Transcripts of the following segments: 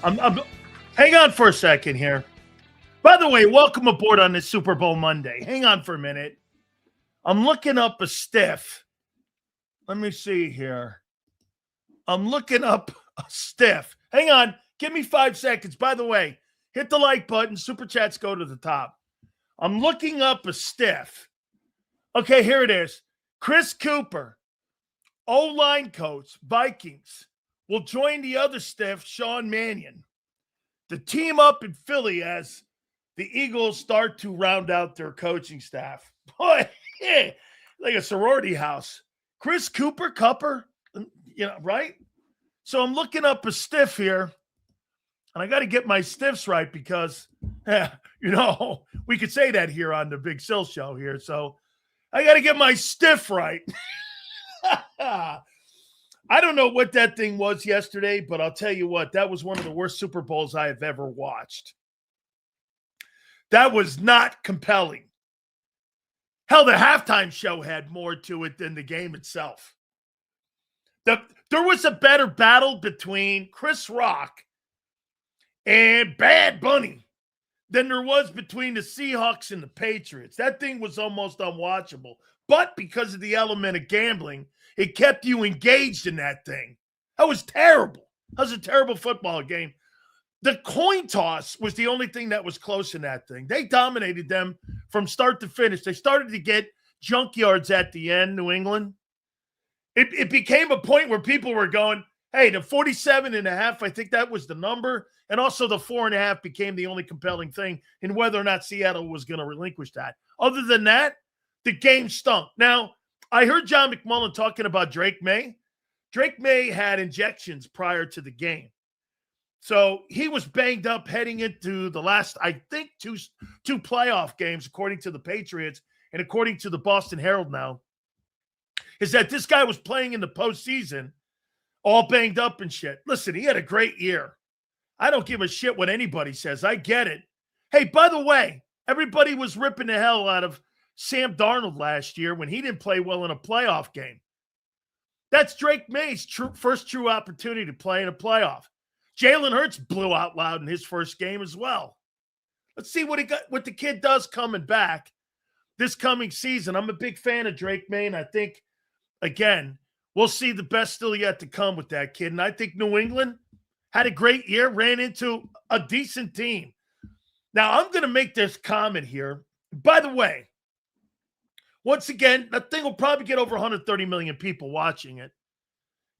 I'm hang on for a second here. By the way, welcome aboard on this Super Bowl Monday. Hang on for a minute. I'm looking up a stiff. Let me see here. I'm looking up a stiff. Hang on. Give me 5 seconds. By the way, hit the like button. Super chats go to the top. I'm looking up a stiff. Okay, here it is. Chris Cooper, O-line coach, Vikings, will join the other stiff, Sean Mannion. The team up in Philly as the Eagles start to round out their coaching staff. Boy, like a sorority house. Chris Cooper, right? So I'm looking up a stiff here, and I got to get my stiffs right because, we could say that here on the Big Sill Show here. So I got to get my stiff right. I don't know what that thing was yesterday, but I'll tell you what, that was one of the worst Super Bowls I have ever watched. That was not compelling. Hell, the halftime show had more to it than the game itself. There was a better battle between Chris Rock and Bad Bunny than there was between the Seahawks and the Patriots. That thing was almost unwatchable. But because of the element of gambling, it kept you engaged in that thing. That was terrible. That was a terrible football game. The coin toss was the only thing that was close in that thing. They dominated them from start to finish. They started to get junkyards at the end, New England. It became a point where people were going, hey, the 47.5, I think that was the number. And also the 4.5 became the only compelling thing in whether or not Seattle was going to relinquish that. Other than that, the game stunk. Now, I heard John McMullen talking about Drake May. Drake May had injections prior to the game. So he was banged up heading into the last, I think, two playoff games, according to the Patriots and according to the Boston Herald now, is that this guy was playing in the postseason all banged up and shit. Listen, he had a great year. I don't give a shit what anybody says. I get it. Hey, by the way, everybody was ripping the hell out of Sam Darnold last year when he didn't play well in a playoff game. That's Drake May's first true opportunity to play in a playoff. Jalen Hurts blew out loud in his first game as well. Let's see what the kid does coming back this coming season. I'm a big fan of Drake May, and I think, again, we'll see the best still yet to come with that kid. And I think New England had a great year, ran into a decent team. Now, I'm going to make this comment here. By the way, once again, that thing will probably get over 130 million people watching it.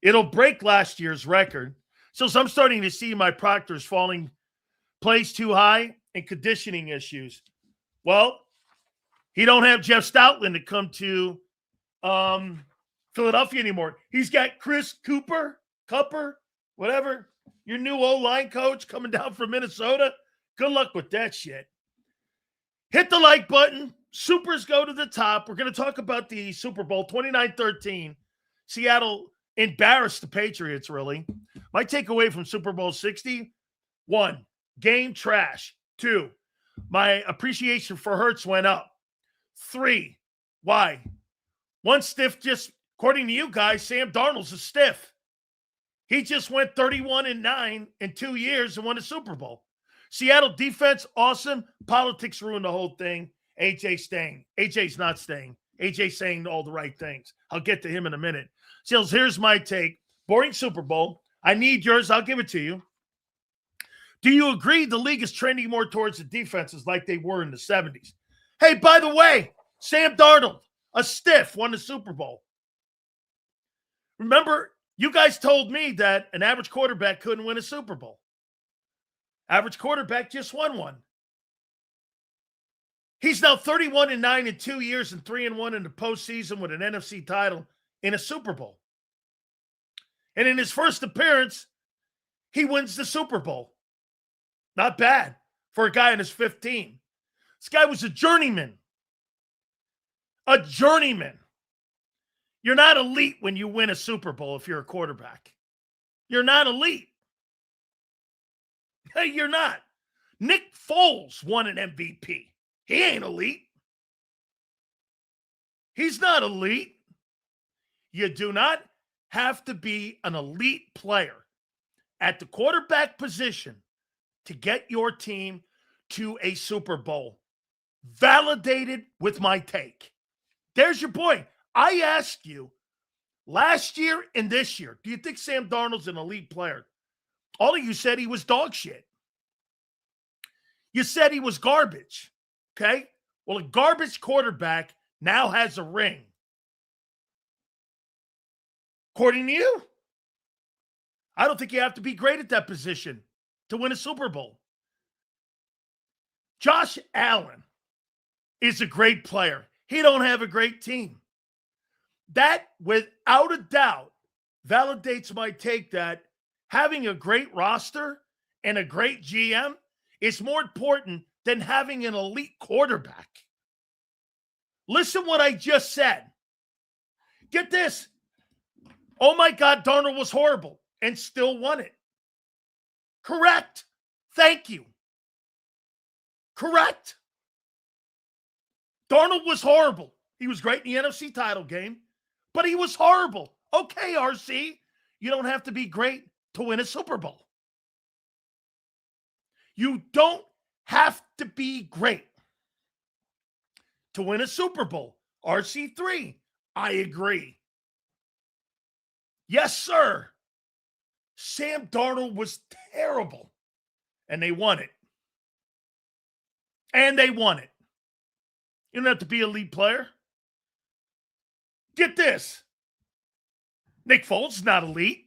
It'll break last year's record. So I'm starting to see my proctors falling plays too high and conditioning issues. Well, he don't have Jeff Stoutland to come to Philadelphia anymore. He's got Chris Cooper, whatever, your new O-line coach coming down from Minnesota. Good luck with that shit. Hit the like button. Supers go to the top. We're going to talk about the Super Bowl 29-13. Seattle embarrassed the Patriots, really. My takeaway from Super Bowl 60, 1, game trash. 2, my appreciation for Hurts went up. 3, why? One stiff just, according to you guys, Sam Darnold's a stiff. He just went 31-9 in 2 years and won a Super Bowl. Seattle defense, awesome. Politics ruined the whole thing. AJ staying. AJ's not staying. AJ saying all the right things. I'll get to him in a minute. Sills, here's my take. Boring Super Bowl. I need yours. I'll give it to you. Do you agree the league is trending more towards the defenses like they were in the 70s? Hey, by the way, Sam Darnold, a stiff, won the Super Bowl. Remember, you guys told me that an average quarterback couldn't win a Super Bowl. Average quarterback just won one. He's now 31-9 in 2 years and 3-1 in the postseason with an NFC title in a Super Bowl. And in his first appearance, he wins the Super Bowl. Not bad for a guy in his 15. This guy was a journeyman. A journeyman. You're not elite when you win a Super Bowl if you're a quarterback. You're not elite. Hey, you're not. Nick Foles won an MVP. He ain't elite. He's not elite. You do not have to be an elite player at the quarterback position to get your team to a Super Bowl. Validated with my take. There's your point. I asked you last year and this year, do you think Sam Darnold's an elite player? All of you said he was dog shit. You said he was garbage. Okay? Well, a garbage quarterback now has a ring. According to you, I don't think you have to be great at that position to win a Super Bowl. Josh Allen is a great player. He don't have a great team. That, without a doubt, validates my take that having a great roster and a great GM is more important than having an elite quarterback. Listen what I just said. Get this. Oh my God, Darnold was horrible and still won it. Correct. Thank you. Correct. Darnold was horrible. He was great in the NFC title game, but he was horrible. Okay, RC, you don't have to be great to win a Super Bowl. You don't have to be great to win a Super Bowl. RC3, I agree. Yes, sir. Sam Darnold was terrible, and they won it. And they won it. You don't have to be a elite player. Get this. Nick Foles is not elite.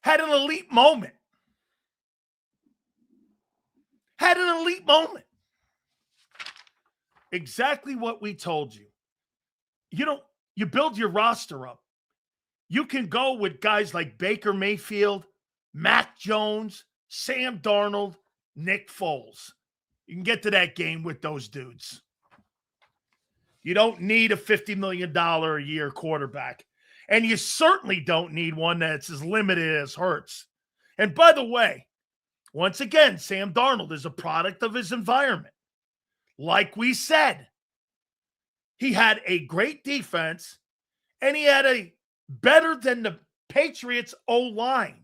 Had an elite moment. Had an elite moment. Exactly what we told you. You build your roster up. You can go with guys like Baker Mayfield, Mac Jones, Sam Darnold, Nick Foles. You can get to that game with those dudes. You don't need a $50 million a year quarterback. And you certainly don't need one that's as limited as Hurts. And by the way, once again, Sam Darnold is a product of his environment. Like we said, he had a great defense, and he had a better than the Patriots O-line.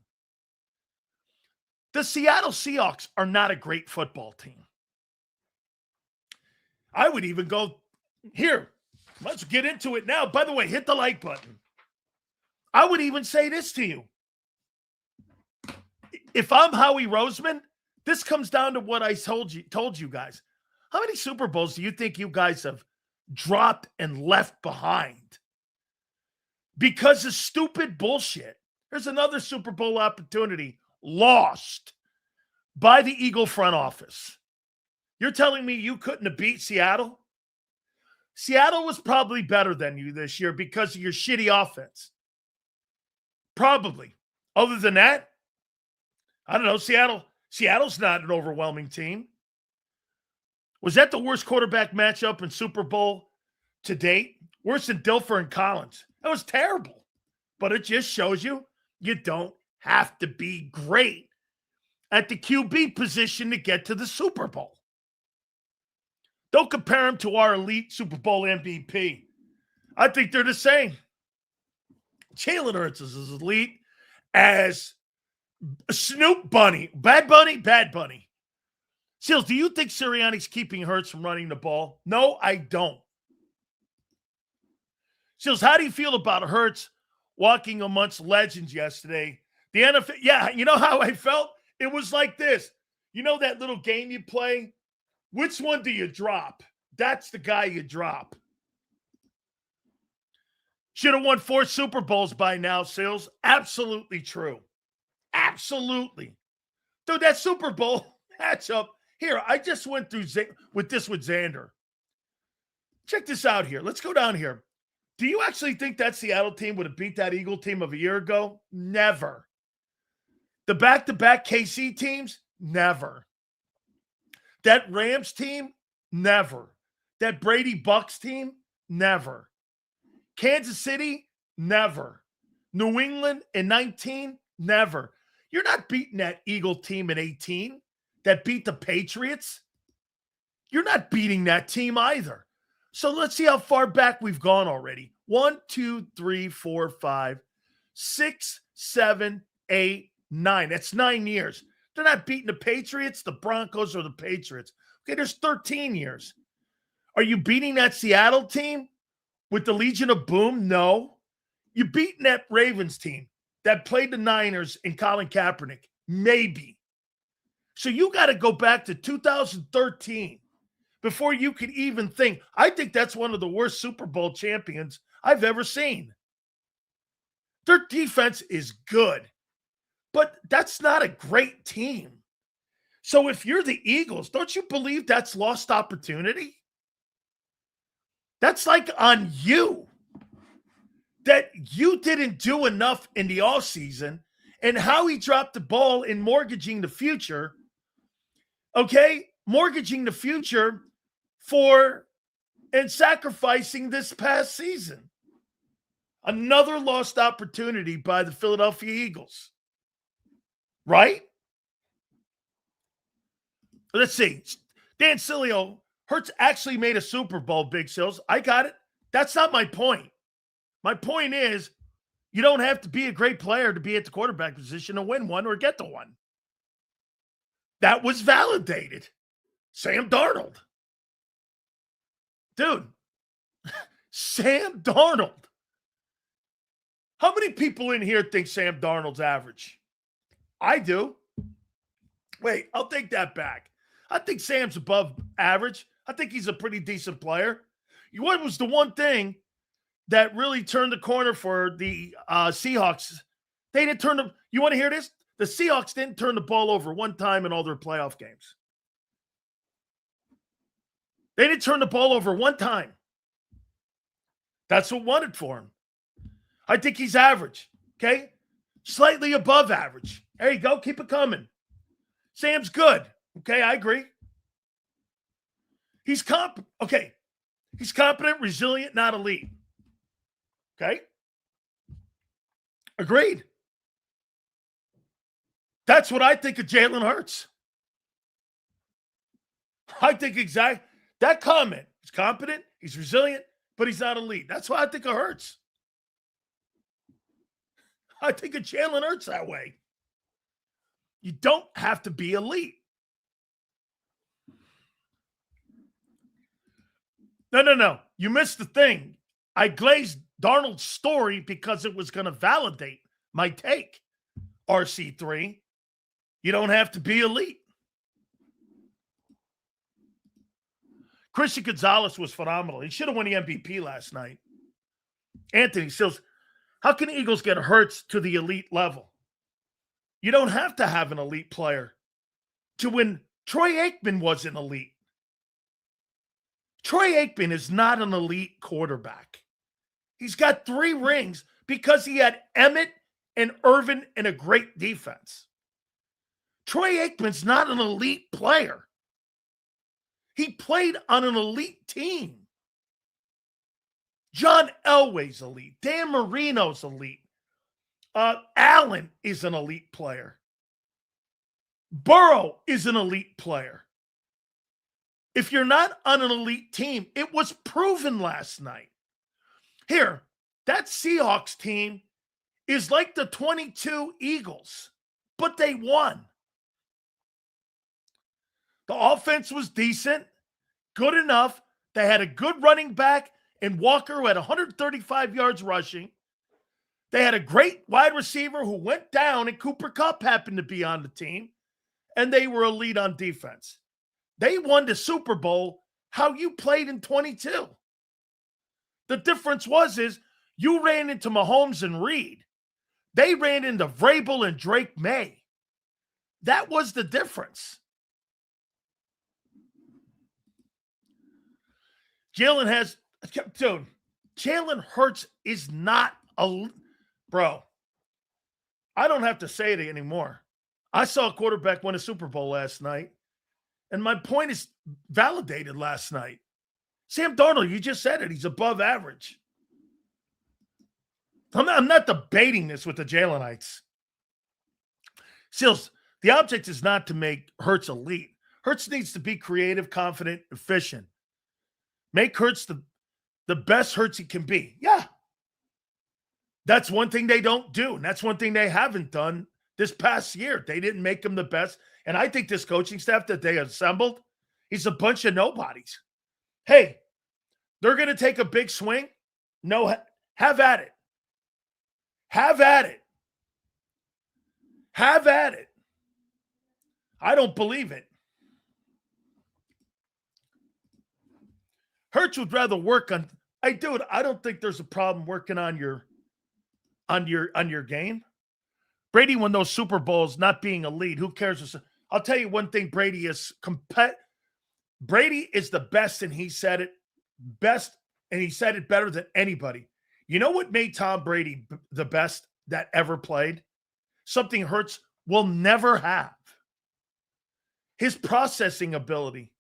The Seattle Seahawks are not a great football team. I would even go, here, let's get into it now. By the way, hit the like button. I would even say this to you. If I'm Howie Roseman, this comes down to what I told you guys. How many Super Bowls do you think you guys have dropped and left behind because of stupid bullshit? There's another Super Bowl opportunity lost by the Eagle front office. You're telling me you couldn't have beat Seattle? Seattle was probably better than you this year because of your shitty offense. Probably. Other than that, I don't know. Seattle's not an overwhelming team. Was that the worst quarterback matchup in Super Bowl to date? Worse than Dilfer and Collins. That was terrible. But it just shows you don't have to be great at the QB position to get to the Super Bowl. Don't compare him to our elite Super Bowl MVP. I think they're the same. Jalen Hurts is as elite as Snoop Bunny. Bad Bunny, Bad Bunny. Seals, do you think Sirianni's keeping Hurts from running the ball? No, I don't. Seals, how do you feel about Hurts walking amongst legends yesterday? The NFL, yeah, you know how I felt? It was like this. You know that little game you play? Which one do you drop? That's the guy you drop. Should have won 4 Super Bowls by now, Seals. Absolutely true. Absolutely. Dude, that Super Bowl matchup. Here, I just went through with Xander. Check this out here. Let's go down here. Do you actually think that Seattle team would have beat that Eagle team of a year ago? Never. The back-to-back KC teams? Never. That Rams team? Never. That Brady Bucks team? Never. Kansas City? Never. New England in 19? Never. You're not beating that Eagle team in 18 that beat the Patriots. You're not beating that team either. So let's see how far back we've gone already. 1, 2, 3, 4, 5, 6, 7, 8, 9. That's 9 years. They're not beating the Patriots, the Broncos, or the Patriots. Okay, there's 13 years. Are you beating that Seattle team with the Legion of Boom? No. You beating that Ravens team that played the Niners and Colin Kaepernick? Maybe. So you got to go back to 2013 before you could even think. I think that's one of the worst Super Bowl champions I've ever seen. Their defense is good, but that's not a great team. So if you're the Eagles, don't you believe that's lost opportunity? That's like on you that you didn't do enough in the offseason and how he dropped the ball in mortgaging the future. Okay? Mortgaging the future for and sacrificing this past season. Another lost opportunity by the Philadelphia Eagles. Right? Let's see. Dan Sileo, Hurts actually made a Super Bowl, Big Sills. I got it. That's not my point. My point is you don't have to be a great player to be at the quarterback position to win one or get the one. That was validated. Sam Darnold. Dude, Sam Darnold. How many people in here think Sam Darnold's average? I do. Wait, I'll take that back. I think Sam's above average. I think he's a pretty decent player. What was the one thing that really turned the corner for the Seahawks? They didn't turn you want to hear this? The Seahawks didn't turn the ball over one time in all their playoff games. They didn't turn the ball over one time. That's what won it for him. I think he's average, okay? Slightly above average. There you go. Keep it coming. Sam's good. Okay, I agree. He's He's competent, resilient, not elite. Okay? Agreed. That's what I think of Jalen Hurts. I think exactly that comment. He's competent, he's resilient, but he's not elite. That's why I think of Hurts. I think of Jalen Hurts that way. You don't have to be elite. No. You missed the thing. I glazed Darnold's story because it was going to validate my take. RC3, you don't have to be elite. Christian Gonzalez was phenomenal. He should have won the MVP last night. Anthony Sills, how can the Eagles get Hurts to the elite level? You don't have to have an elite player to win. Troy Aikman was an elite. Troy Aikman is not an elite quarterback. He's got 3 rings because he had Emmett and Irvin and a great defense. Troy Aikman's not an elite player. He played on an elite team. John Elway's elite. Dan Marino's elite. Allen is an elite player. Burrow is an elite player. If you're not on an elite team, it was proven last night. Here, that Seahawks team is like the 22 Eagles, but they won. The offense was decent, good enough. They had a good running back in Walker who had 135 yards rushing. They had a great wide receiver who went down, and Cooper Kupp happened to be on the team, and they were elite on defense. They won the Super Bowl how you played in 22. The difference is you ran into Mahomes and Reed. They ran into Vrabel and Drake May. That was the difference. Jalen Hurts is not a bro. I don't have to say it anymore. I saw a quarterback win a Super Bowl last night, and my point is validated last night. Sam Darnold, you just said it. He's above average. I'm not debating this with the Jalenites. Seals, the object is not to make Hurts elite. Hurts needs to be creative, confident, efficient. Make Hurts the best Hurts he can be. Yeah. That's one thing they don't do, and that's one thing they haven't done this past year. They didn't make him the best. And I think this coaching staff that they assembled, he's a bunch of nobodies. Hey, they're going to take a big swing. No, have at it. Have at it. Have at it. I don't believe it. Hurts would rather work on. I don't think there's a problem working on your game. Brady won those Super Bowls not being elite. Who cares? I'll tell you one thing. Brady is Brady is the best, and he said it best, and he said it better than anybody. You know what made Tom Brady the best that ever played? Something Hurts will never have. His processing ability.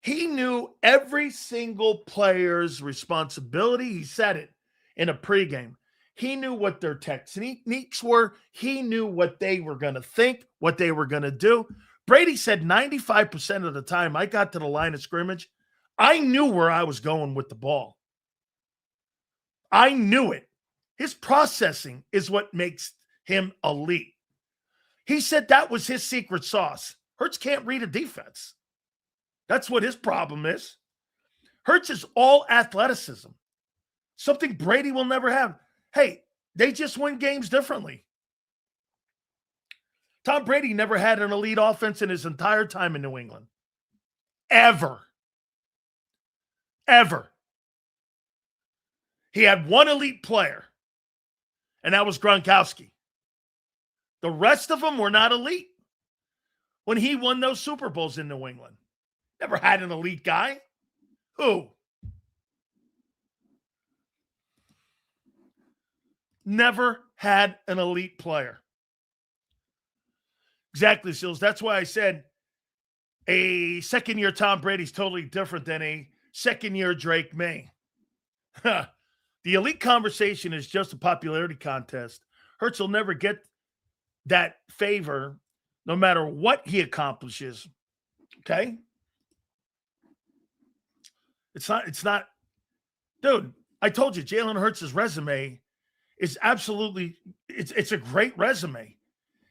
He knew every single player's responsibility. He said it in a pregame. He knew what their techniques were. He knew what they were going to think, what they were going to do. Brady said 95% of the time I got to the line of scrimmage, I knew where I was going with the ball. I knew it. His processing is what makes him elite. He said that was his secret sauce. Hurts can't read a defense. That's what his problem is. Hurts is all athleticism. Something Brady will never have. Hey, they just win games differently. Tom Brady never had an elite offense in his entire time in New England. Ever. Ever. He had one elite player, and that was Gronkowski. The rest of them were not elite when he won those Super Bowls in New England. Never had an elite guy. Who? Never had an elite player. Exactly, Seals. That's why I said a second-year Tom Brady's totally different than a second-year Drake May. The elite conversation is just a popularity contest. Hurts will never get that favor no matter what he accomplishes. Okay? It's not. Dude, I told you, Jalen Hurts' resume is absolutely, it's a great resume.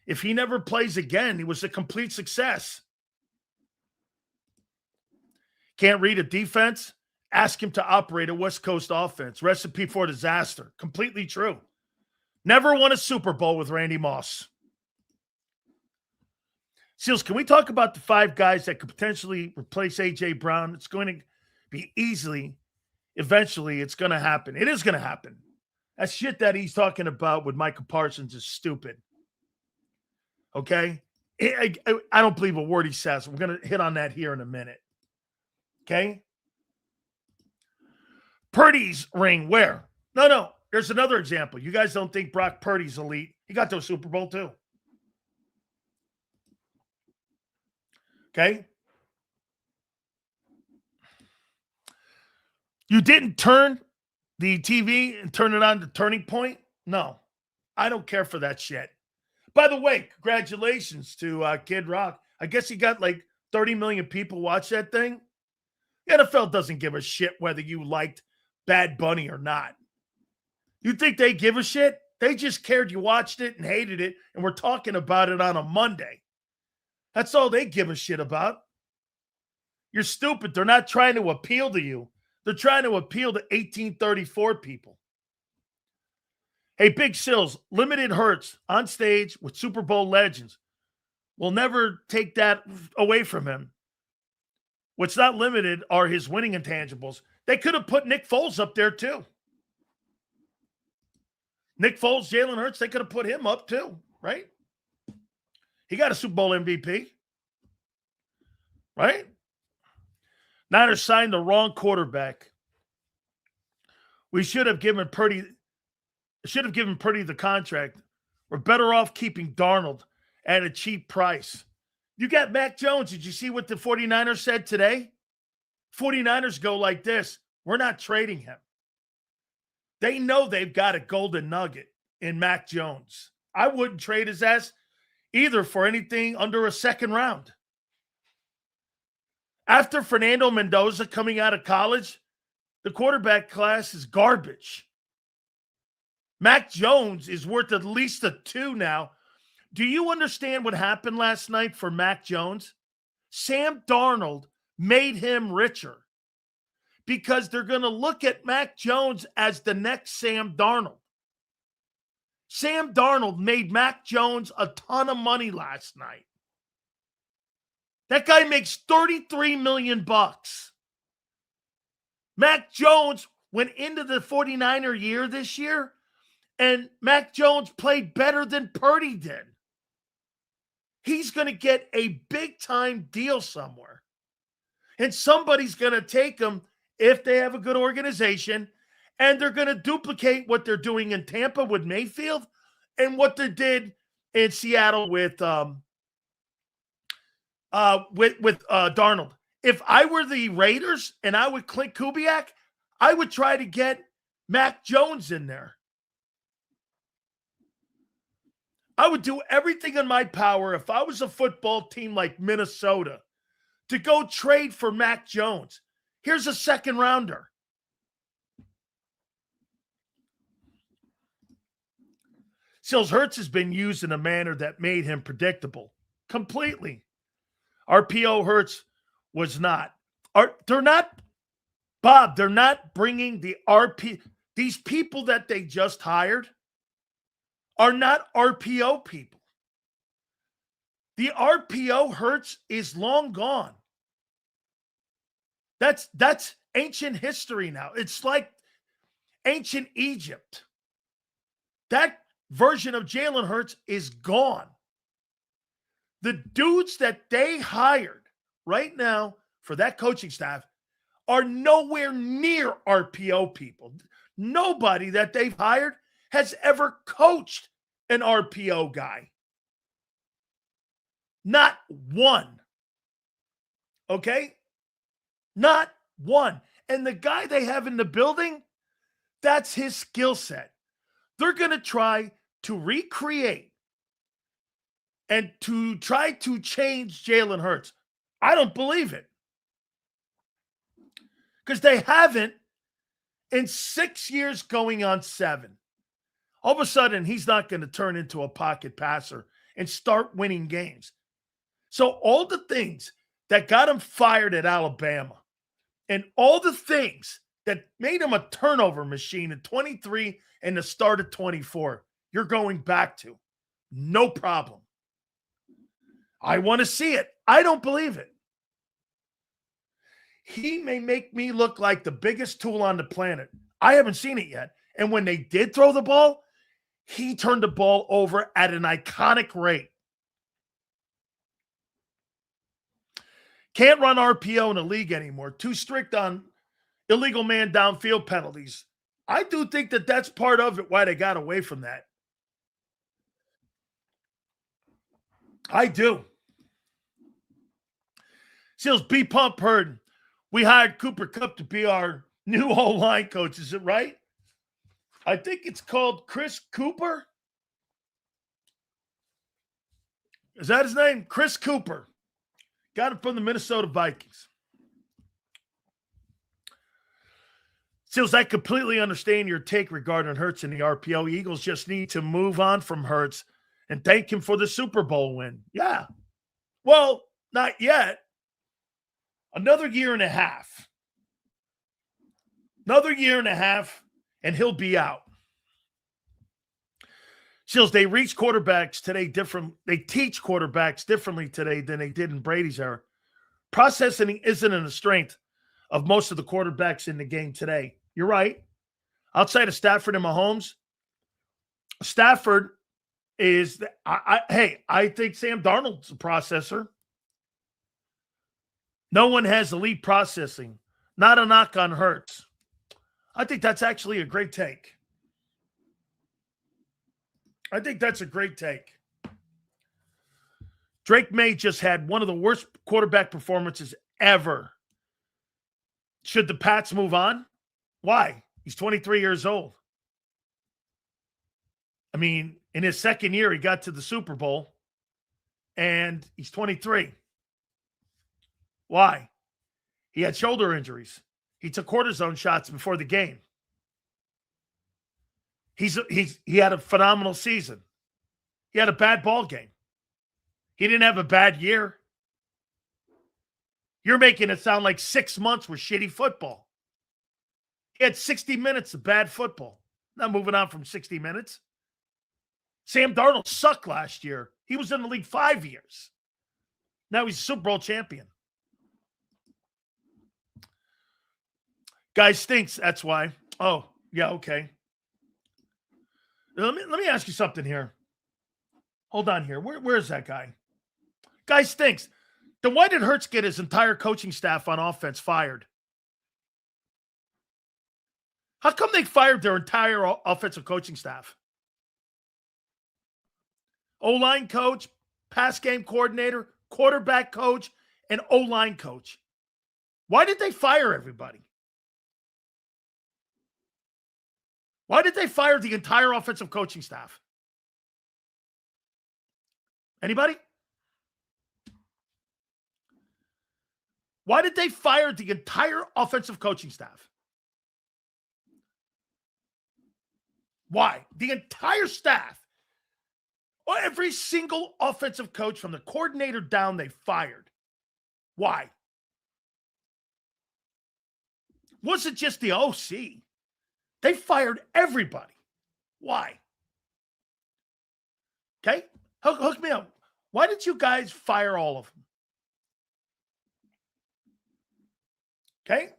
If he never plays again, he was a complete success. Can't read a defense? Ask him to operate a West Coast offense. Recipe for disaster. Completely true. Never won a Super Bowl with Randy Moss. Seals, can we talk about the 5 guys that could potentially replace A.J. Brown? It's going to be eventually it's going to happen. It is going to happen. That shit that he's talking about with Micah Parsons is stupid. Okay? I don't believe a word he says. We're going to hit on that here in a minute. Okay? Purdy's ring, where? No. There's another example. You guys don't think Brock Purdy's elite. He got to a Super Bowl too. Okay? You didn't turn the TV and turn it on to Turning Point? No. I don't care for that shit. By the way, congratulations to Kid Rock. I guess he got like 30 million people watch that thing. The NFL doesn't give a shit whether you liked Bad Bunny or not. You think they give a shit? They just cared you watched it and hated it, and we're talking about it on a Monday. That's all they give a shit about. You're stupid. They're not trying to appeal to you. They're trying to appeal to 1834 people. Hey, Big Sills, limited Hurts on stage with Super Bowl legends. We'll never take that away from him. What's not limited are his winning intangibles. They could have put Nick Foles up there too. Nick Foles, Jalen Hurts, they could have put him up too, right? He got a Super Bowl MVP, right? Niners signed the wrong quarterback. We should have given Purdy the contract. We're better off keeping Darnold at a cheap price. You got Mac Jones. Did you see what the 49ers said today? 49ers go like this. We're not trading him. They know they've got a golden nugget in Mac Jones. I wouldn't trade his ass either for anything under a second round. After Fernando Mendoza coming out of college, the quarterback class is garbage. Mac Jones is worth at least a 2 now. Do you understand what happened last night for Mac Jones? Sam Darnold made him richer because they're going to look at Mac Jones as the next Sam Darnold. Sam Darnold made Mac Jones a ton of money last night. That guy makes $33 million. Mac Jones went into the 49er year this year, and Mac Jones played better than Purdy did. He's going to get a big-time deal somewhere. And somebody's going to take him if they have a good organization, and they're going to duplicate what they're doing in Tampa with Mayfield and what they did in Seattle with Darnold. If I were the Raiders and I would Clint Kubiak, I would try to get Mac Jones in there. I would do everything in my power if I was a football team like Minnesota to go trade for Mac Jones. Here's a second rounder. Sills Hurts has been used in a manner that made him predictable completely. RPO Hurts was not. They're not, Bob, they're not bringing the RP. These people that they just hired are not RPO people. The RPO Hurts is long gone. That's ancient history now. It's like ancient Egypt. That version of Jalen Hurts is gone. The dudes that they hired right now for that coaching staff are nowhere near RPO people. Nobody that they've hired has ever coached an RPO guy. Not one. Okay? Not one. And the guy they have in the building, that's his skill set. They're going to try to recreate and to try to change Jalen Hurts. I don't believe it. Because they haven't in 6 years going on 7. All of a sudden, he's not going to turn into a pocket passer and start winning games. So all the things that got him fired at Alabama and all the things that made him a turnover machine in 23 and the start of 24, you're going back to. No problem. I want to see it. I don't believe it. He may make me look like the biggest tool on the planet. I haven't seen it yet. And when they did throw the ball, he turned the ball over at an iconic rate. Can't run RPO in the league anymore. Too strict on illegal man downfield penalties. I do think that that's part of it, why they got away from that. I do. Seals, B Pump heard we hired Cooper Kupp to be our new O-line coach. Is it right? I think it's called Chris Cooper. Is that his name? Chris Cooper. Got him from the Minnesota Vikings. Seals, I completely understand your take regarding Hurts and the RPO. Eagles just need to move on from Hurts and thank him for the Super Bowl win. Yeah. Well, not yet. Another year and a half. Another year and a half, and he'll be out. Seals, they reach quarterbacks today different. They teach quarterbacks differently today than they did in Brady's era. Processing isn't in the strength of most of the quarterbacks in the game today. You're right. Outside of Stafford and Mahomes, Stafford is I think Sam Darnold's a processor. No one has elite processing. Not a knock on Hurts. I think that's actually a great take. I think that's a great take. Drake May just had one of the worst quarterback performances ever. Should the Pats move on? Why? He's 23 years old. I mean, in his second year, he got to the Super Bowl, and he's 23. Why? He had shoulder injuries. He took cortisone shots before the game. He had a phenomenal season. He had a bad ball game. He didn't have a bad year. You're making it sound like 6 months were shitty football. He had 60 minutes of bad football. Not moving on from 60 minutes. Sam Darnold sucked last year. He was in the league 5 years. Now he's a Super Bowl champion. Guy stinks, that's why. Oh, yeah, okay. Let me ask you something here. Hold on here. Where's that guy? Guy stinks. Then why did Hurts get his entire coaching staff on offense fired? How come they fired their entire offensive coaching staff? O-line coach, pass game coordinator, quarterback coach, and O-line coach. Why did they fire everybody? Why did they fire the entire offensive coaching staff? Anybody? Why did they fire the entire offensive coaching staff? Why? The entire staff. Every single offensive coach from the coordinator down, they fired. Why? Wasn't just the OC. They fired everybody. Why? Okay? Hook me up. Why did you guys fire all of them? Okay?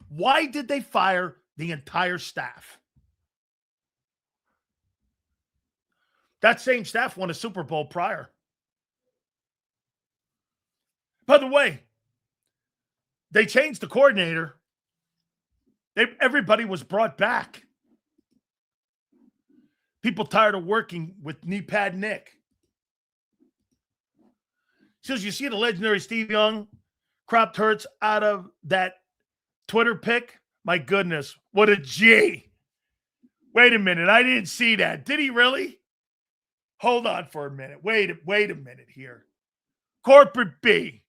Why did they fire the entire staff? That same staff won a Super Bowl prior. By the way, they changed the coordinator. Everybody was brought back. People tired of working with knee pad Nick. Says, you see the legendary Steve Young cropped Hurts out of that Twitter pic? My goodness, what a G. Wait a minute, I didn't see that. Did he really? Hold on for a minute. Wait a minute here. Corporate B.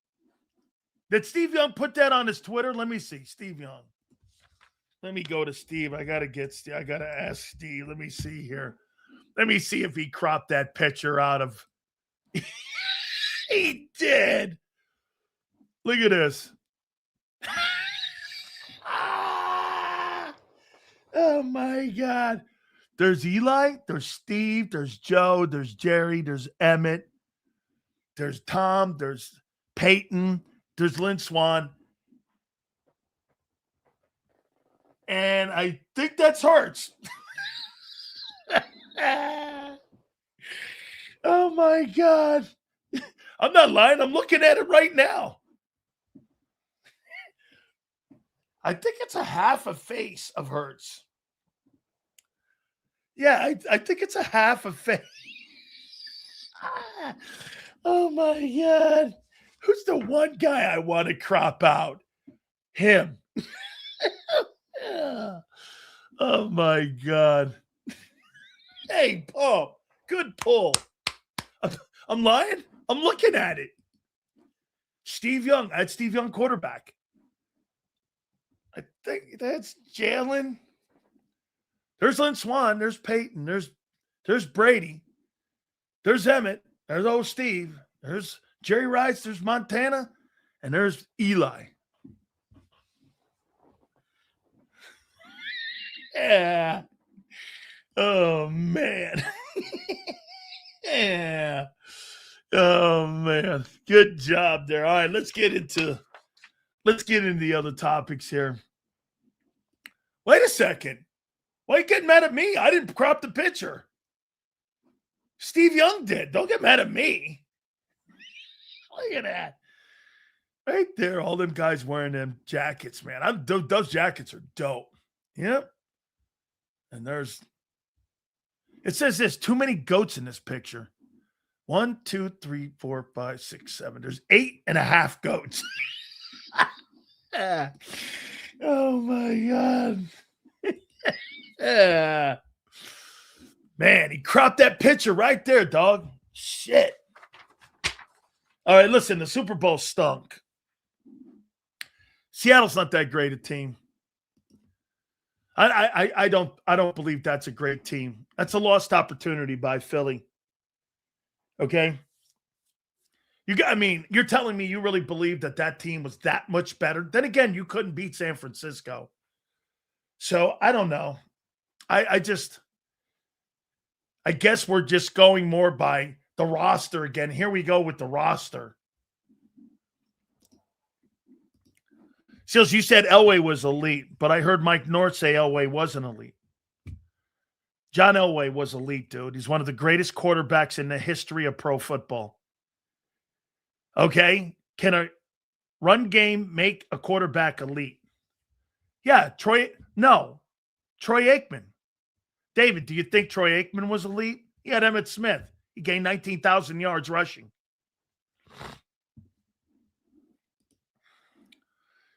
Did Steve Young put that on his Twitter? Let me see. Steve Young. Let me go to Steve. I got to ask Steve. Let me see here. Let me see if he cropped that picture out of. He did. Look at this. Oh, my God. There's Eli, there's Steve, there's Joe, there's Jerry, there's Emmett, there's Tom, there's Peyton, there's Lynn Swan. And I think that's Hurts. Oh, my God. I'm not lying. I'm looking at it right now. I think it's a half a face of Hurts. Yeah, I think it's a half a face. Oh, my God. Who's the one guy I want to crop out? Him. Oh, my God. Hey, Paul. Good pull. I'm lying? I'm looking at it. Steve Young. That's Steve Young, quarterback. I think that's Jalen. There's Lynn Swan. There's Peyton. There's Brady. There's Emmett. There's old Steve. There's Jerry Rice. There's Montana. And there's Eli. Yeah. Oh, man. Yeah. Oh, man. Good job there. All right, let's get into the other topics here. Wait a second. Why are you getting mad at me? I didn't crop the picture. Steve Young did. Don't get mad at me. Look at that. Right there, all them guys wearing them jackets, man. Those jackets are dope. Yep. And it says this, too many goats in this picture. 1, 2, 3, 4, 5, 6, 7. There's 8.5 goats. Oh, my God. Yeah. Man, he cropped that picture right there, dog. Shit. All right, listen, the Super Bowl stunk. Seattle's not that great a team. I don't believe that's a great team. That's a lost opportunity by Philly. Okay. You're telling me you really believe that team was that much better. Then again, you couldn't beat San Francisco. So I don't know. I guess we're just going more by the roster again. Here we go with the roster. Seals, you said Elway was elite, but I heard Mike North say Elway wasn't elite. John Elway was elite, dude. He's one of the greatest quarterbacks in the history of pro football. Okay? Can a run game make a quarterback elite? Yeah, Troy Aikman. David, do you think Troy Aikman was elite? He had Emmitt Smith. He gained 19,000 yards rushing.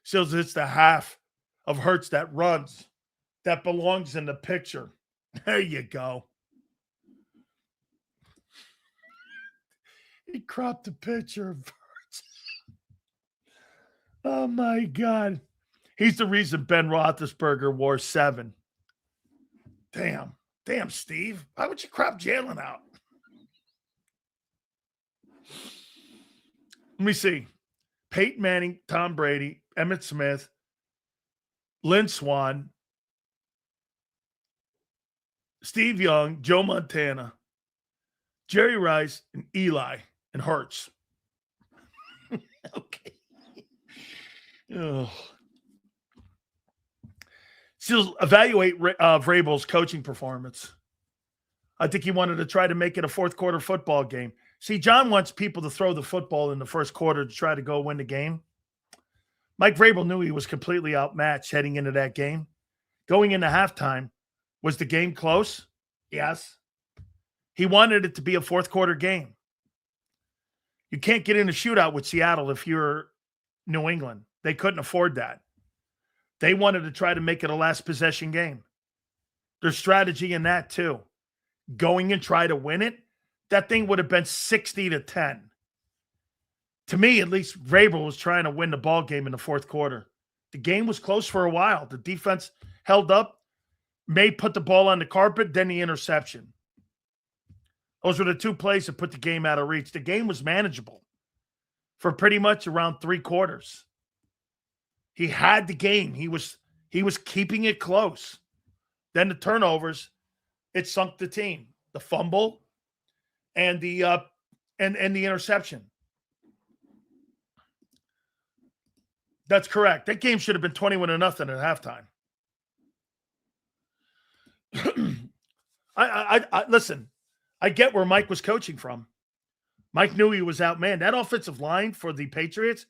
So it's the half of Hurts that runs that belongs in the picture. There you go. He cropped the picture of Hurts. Oh, my God. He's the reason Ben Roethlisberger wore 7. Damn, Steve. Why would you crop Jalen out? Let me see. Peyton Manning, Tom Brady, Emmitt Smith, Lynn Swann, Steve Young, Joe Montana, Jerry Rice, and Eli, and Hurts. Okay. Oh. Still evaluate Vrabel's coaching performance. I think he wanted to try to make it a fourth quarter football game. See, John wants people to throw the football in the first quarter to try to go win the game. Mike Vrabel knew he was completely outmatched heading into that game. Going into halftime, was the game close? Yes. He wanted it to be a fourth quarter game. You can't get in a shootout with Seattle if you're New England. They couldn't afford that. They wanted to try to make it a last possession game. There's strategy in that too. Going and try to win it, that thing would have been 60-10. To me, at least, Vrabel was trying to win the ball game in the fourth quarter. The game was close for a while. The defense held up. May put the ball on the carpet, then the interception. Those were the two plays that put the game out of reach. The game was manageable for pretty much around 3 quarters. He had the game. He was keeping it close. Then the turnovers, it sunk the team. The fumble and the interception. That's correct. That game should have been 21-0 at halftime. I listen. I get where Mike was coaching from. Mike knew he was outmanned. That offensive line for the Patriots,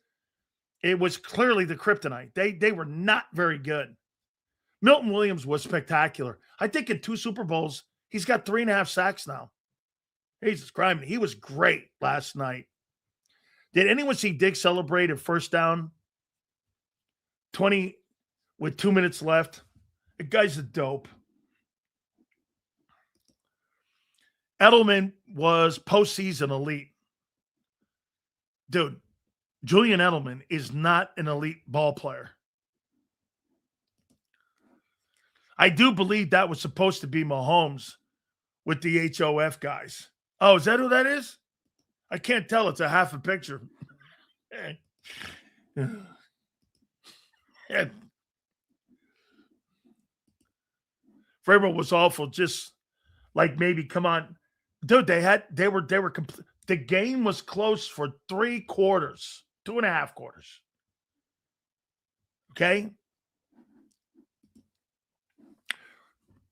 it was clearly the kryptonite. They were not very good. Milton Williams was spectacular. I think in 2 Super Bowls, he's got 3.5 sacks now. Jesus Christ, he was great last night. Did anyone see Diggs celebrate at first down? 20 with 2 minutes left. The guy's a dope. Edelman was postseason elite. Dude, Julian Edelman is not an elite ball player. I do believe that was supposed to be Mahomes with the HOF guys. Oh, is that who that is? I can't tell. It's a half a picture. Vrabel was awful. Just like maybe, come on. Dude, they were the game was close for 3 quarters, 2.5 quarters. Okay?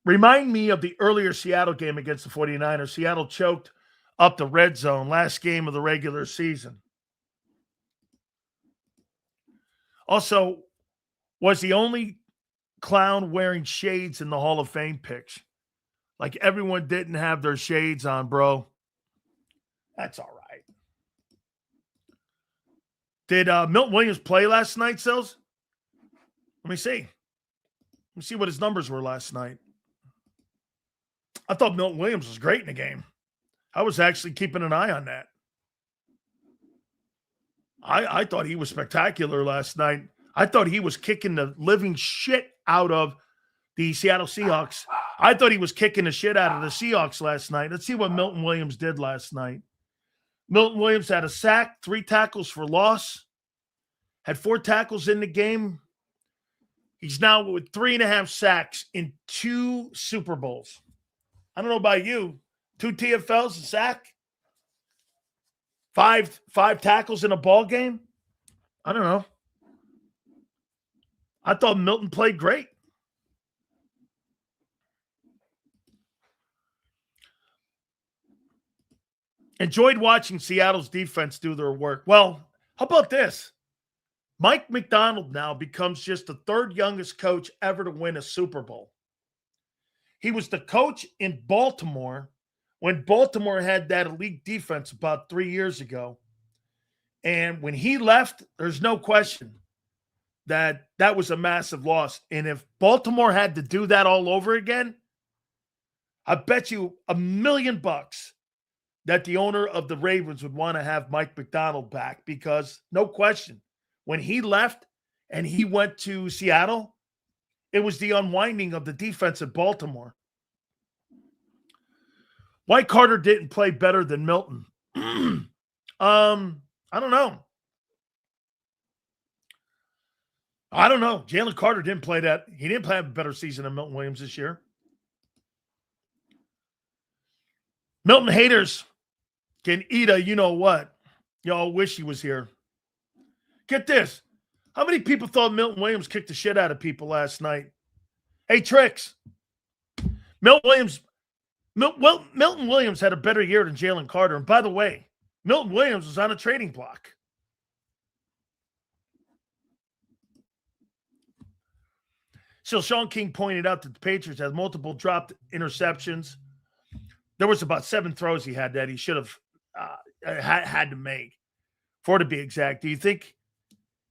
Remind me of the earlier Seattle game against the 49ers. Seattle choked up the red zone, last game of the regular season. Also, was the only clown wearing shades in the Hall of Fame pics. Like everyone didn't have their shades on, bro. That's all right. Did Milton Williams play last night, Sills? Let me see. Let me see what his numbers were last night. I thought Milton Williams was great in the game. I was actually keeping an eye on that. I thought he was spectacular last night. I thought he was kicking the living shit out of the Seattle Seahawks. I thought he was kicking the shit out of the Seahawks last night. Let's see what Milton Williams did last night. Milton Williams had a sack, 3 tackles for loss, had 4 tackles in the game. He's now with 3.5 sacks in 2 Super Bowls. I don't know about you. 2 TFLs, a sack, 5 tackles in a ball game. I don't know. I thought Milton played great. Enjoyed watching Seattle's defense do their work. Well, how about this? Mike McDonald now becomes just the 3rd youngest coach ever to win a Super Bowl. He was the coach in Baltimore when Baltimore had that elite defense about 3 years ago. And when he left, there's no question that that was a massive loss. And if Baltimore had to do that all over again, I bet you $1 million that the owner of the Ravens would want to have Mike McDonald back, because no question, when he left and he went to Seattle, it was the unwinding of the defense at Baltimore. Why Carter didn't play better than Milton? I don't know. Jalen Carter didn't play that. He didn't play a better season than Milton Williams this year. Milton haters can eat a you-know-what. Y'all wish he was here. Get this. How many people thought Milton Williams kicked the shit out of people last night? Hey, Tricks. Milton Williams had a better year than Jalen Carter. And by the way, Milton Williams was on a trading block. So Sean King pointed out that the Patriots had multiple dropped interceptions. There was about 7 throws he had that he should have had to make, 4 to be exact. Do you think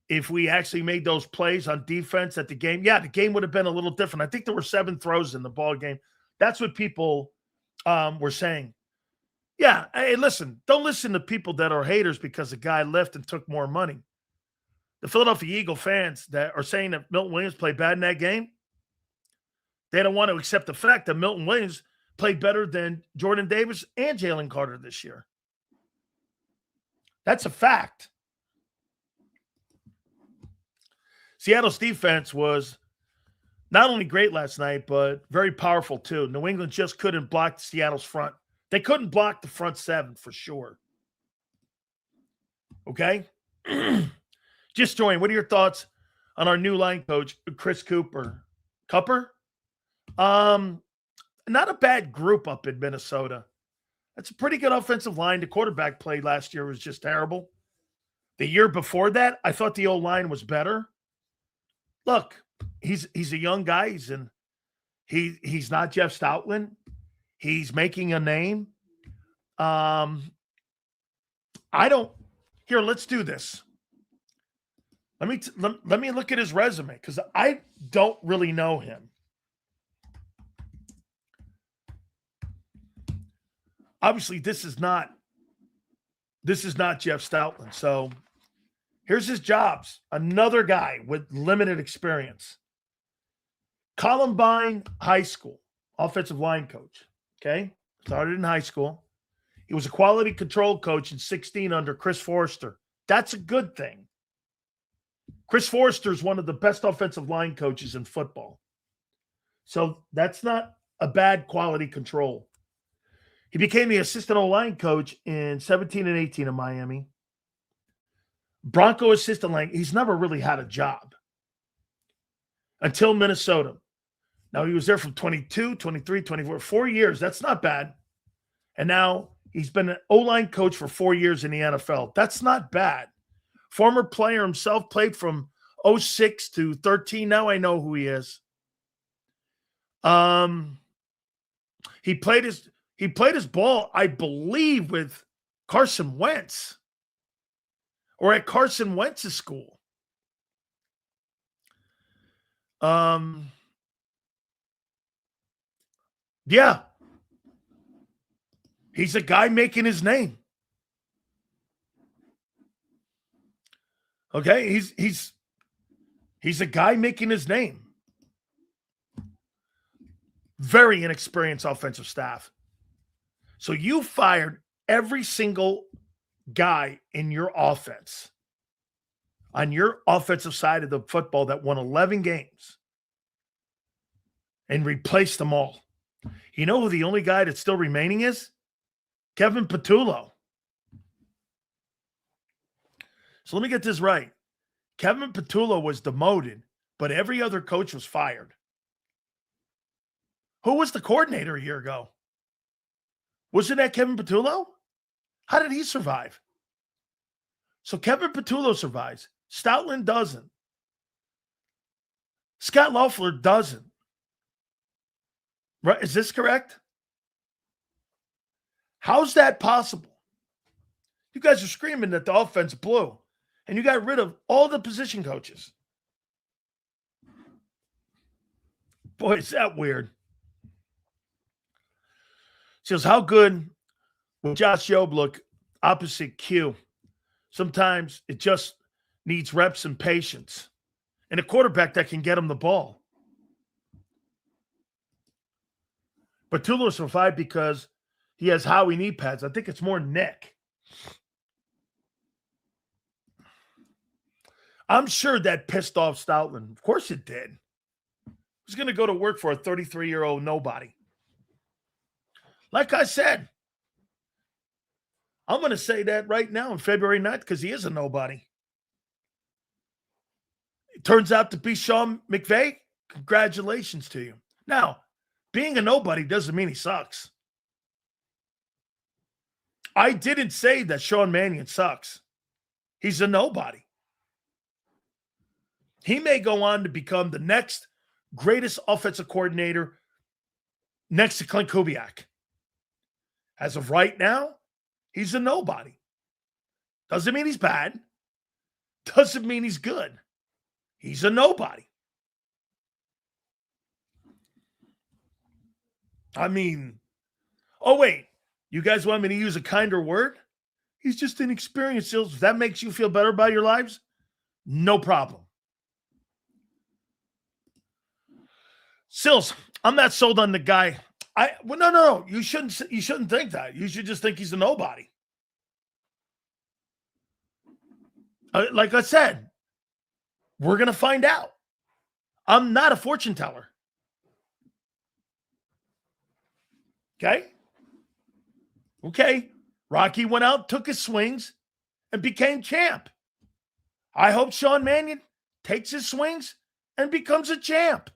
if we actually made those plays on defense at the game, the game would have been a little different? I think there were 7 throws in the ball game. That's what people were saying. Yeah, hey, listen, don't listen to people that are haters because the guy left and took more money. The Philadelphia Eagle fans that are saying that Milton Williams played bad in that game, they don't want to accept the fact that Milton Williams played better than Jordan Davis and Jalen Carter this year. That's a fact. Seattle's defense was not only great last night, but very powerful too. New England just couldn't block Seattle's front. They couldn't block the front 7 for sure. Okay? Just join. What are your thoughts on our new line coach, Chris Cooper? Not a bad group up in Minnesota. That's a pretty good offensive line. The quarterback play last year was just terrible. The year before that, I thought the O-line was better. Look, he's a young guy. He's not Jeff Stoutland. He's making a name. Here, let's do this. Let me look at his resume because I don't really know him. Obviously, this is not Jeff Stoutland. So here's his jobs. Another guy with limited experience. Columbine High School, offensive line coach. Okay. Started in high school. He was a quality control coach in 16 under Chris Forrester. That's a good thing. Chris Forrester is one of the best offensive line coaches in football. So that's not a bad quality control. He became the assistant O-line coach in 17 and 18 in Miami. Bronco assistant line. He's never really had a job until Minnesota. Now, he was there from 22, 23, 24, 4 years. That's not bad. And now he's been an O-line coach for 4 years in the NFL. That's not bad. Former player himself, played from 06 to 13. Now I know who he is. He played his ball, I believe, with Carson Wentz or at Carson Wentz's school. Yeah. He's a guy making his name. Okay, he's a guy making his name. very inexperienced offensive staff. So you fired every single guy in your offense on your offensive side of the football that won 11 games and replaced them all. You know who the only guy that's still remaining is? Kevin Patullo. So let me get this right. Kevin Patullo was demoted, but every other coach was fired. Who was the coordinator a year ago? Wasn't that Kevin Patullo? How did he survive? So Kevin Patullo survives. Stoutland doesn't. Scott Loeffler doesn't. Right? Is this correct? How's that possible? You guys are screaming that the offense blew, and you got rid of all the position coaches. Boy, is that weird. Says, how good will Josh Jobe look opposite Q? Sometimes it just needs reps and patience, and a quarterback that can get him the ball. But Patullo survived because he has Howie knee pads. I think it's more neck. I'm sure that pissed off Stoutland. Of course it did. He's going to go to work for a 33-year-old nobody. Like I said, I'm going to say that right now on February 9th because he is a nobody. It turns out to be Sean McVay. Congratulations to you. Now, being a nobody doesn't mean he sucks. I didn't say that Sean Mannion sucks. He's a nobody. He may go on to become the next greatest offensive coordinator next to Clint Kubiak. As of right now, he's a nobody. Doesn't mean he's bad. Doesn't mean he's good. He's a nobody. I mean, oh, wait. You guys want me to use a kinder word? He's just inexperienced, Sills. If that makes you feel better about your lives, no problem. Sills, I'm not sold on the guy. No. You shouldn't think that. You should just think he's a nobody. Like I said, we're going to find out. I'm not a fortune teller. Okay. Rocky went out, took his swings, and became champ. I hope Sean Mannion takes his swings and becomes a champ.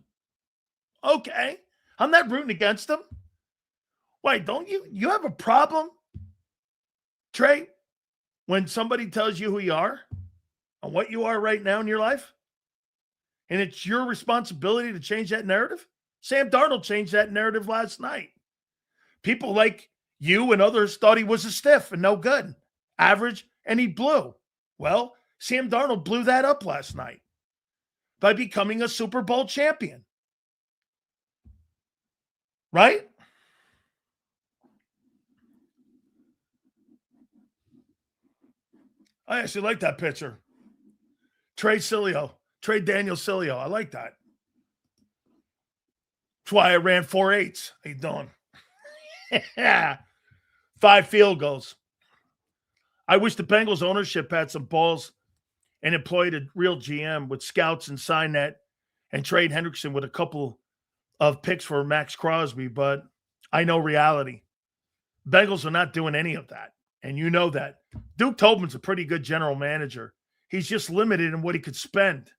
Okay. I'm not rooting against him. Wait, don't you have a problem, Trey, when somebody tells you who you are and what you are right now in your life? And it's your responsibility to change that narrative? Sam Darnold changed that narrative last night. People like you and others thought he was a stiff and no good, average, and he blew. Well, Sam Darnold blew that up last night by becoming a Super Bowl champion. Right? I actually like that picture. Trey Daniel Sileo. I like that. That's why I ran 4.8. How you doing? Yeah. 5 field goals. I wish the Bengals ownership had some balls and employed a real GM with scouts and sign that and trade Hendrickson with a couple of picks for Max Crosby, but I know reality. Bengals are not doing any of that, and you know that. Duke Tobin's a pretty good general manager. He's just limited in what he could spend.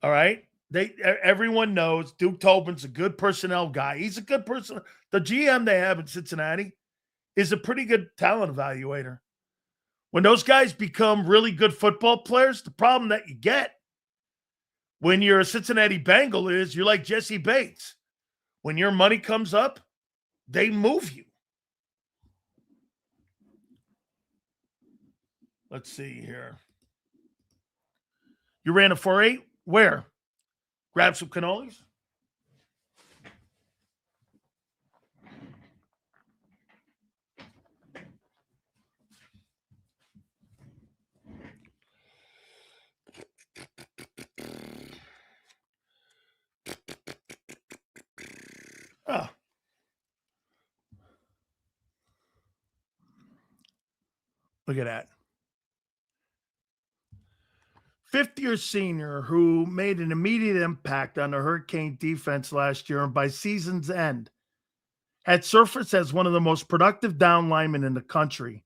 All right? Everyone knows Duke Tobin's a good personnel guy. He's a good person. The GM they have in Cincinnati is a pretty good talent evaluator. When those guys become really good football players, the problem that you get when you're a Cincinnati Bengal is you're like Jesse Bates. When your money comes up, they move you. Let's see here. You ran a 4.8? Where? Grab some cannolis? Look at that. Fifth-year senior who made an immediate impact on the Hurricane defense last year and by season's end had surfaced as one of the most productive down linemen in the country,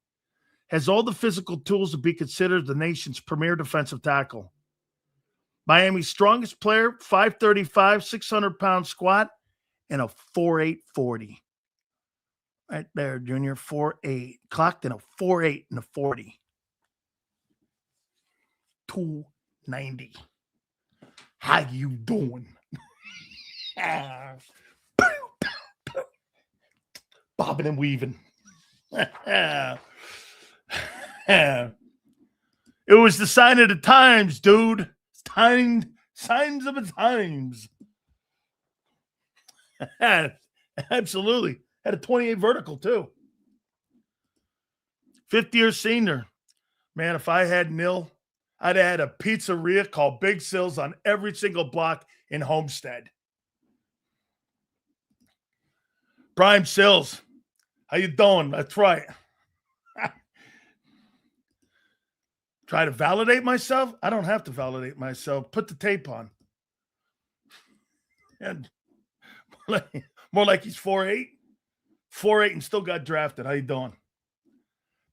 has all the physical tools to be considered the nation's premier defensive tackle. Miami's strongest player, 5'35", 600-pound squat, and a 4.8 40. Right there, Junior, 4.8. Clocked in a 4.8 and a 40. 290. How you doing? Bobbing and weaving. It was the sign of the times, dude. Signs of the times. Absolutely. Had a 28 vertical, too. Fifth-year senior. Man, if I had nil, I'd have had a pizzeria called Big Sills on every single block in Homestead. Prime Sills. How you doing? That's right. Try to validate myself? I don't have to validate myself. Put the tape on. And more like he's 4'8". 4'8" and still got drafted. How you doing?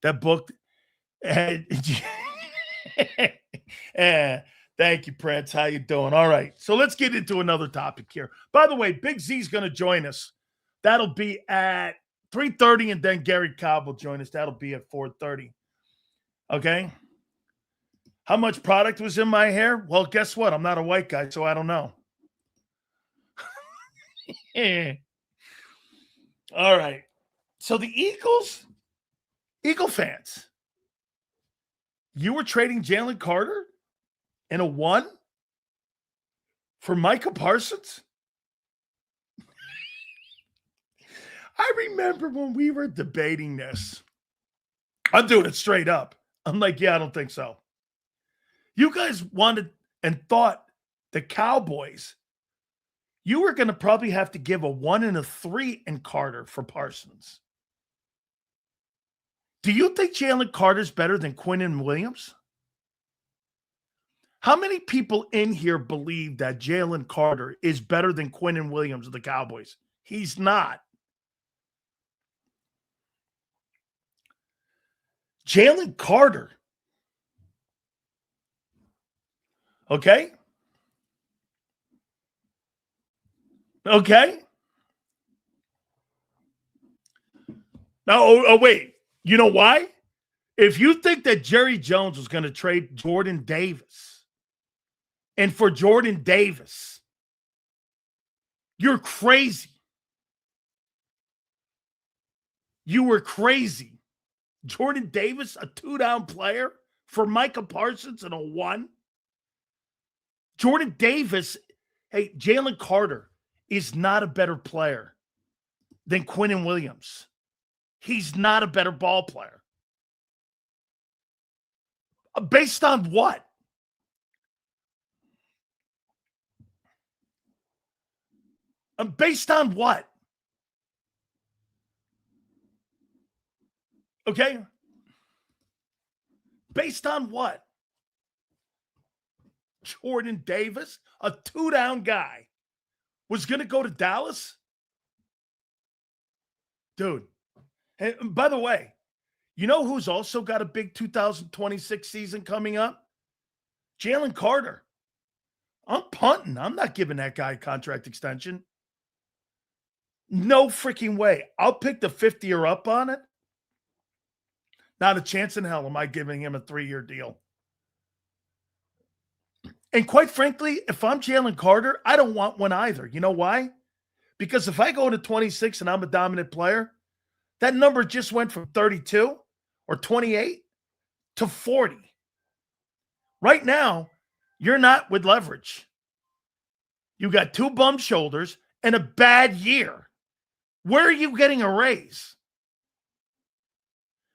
That book. Thank you, Prince. How you doing? All right. So let's get into another topic here. By the way, Big Z's going to join us. That'll be at 3:30, and then Gary Cobb will join us. That'll be at 4:30. Okay? How much product was in my hair? Well, guess what? I'm not a white guy, so I don't know. All right. So the Eagle fans, you were trading Jalen Carter in a 1 for Micah Parsons? I remember when we were debating this. I'm doing it straight up. I'm like, yeah, I don't think so. You guys wanted and thought the Cowboys, you were going to probably have to give a 1 and a 3 in Carter for Parsons. Do you think Jalen Carter's better than Quinnen Williams? How many people in here believe that Jalen Carter is better than Quinnen Williams of the Cowboys? He's not. Jalen Carter. Okay? Okay? Now, wait. You know why? If you think that Jerry Jones was going to trade Jordan Davis, and for Jordan Davis, you're crazy. You were crazy. Jordan Davis, a 2-down player for Micah Parsons in a 1. Jordan Davis, hey, Jalen Carter is not a better player than Quinnen Williams. He's not a better ball player. Based on what? Based on what? Okay? Based on what? Jordan Davis, a 2-down guy, was going to go to Dallas? Dude. And by the way, you know who's also got a big 2026 season coming up? Jalen Carter. I'm punting. I'm not giving that guy a contract extension. No freaking way. I'll pick the 50 or up on it. Not a chance in hell am I giving him a 3-year deal. And quite frankly, if I'm Jalen Carter, I don't want one either. You know why? Because if I go to 26 and I'm a dominant player, that number just went from 32 or 28 to 40. Right now, you're not with leverage. You got 2 bum shoulders and a bad year. Where are you getting a raise?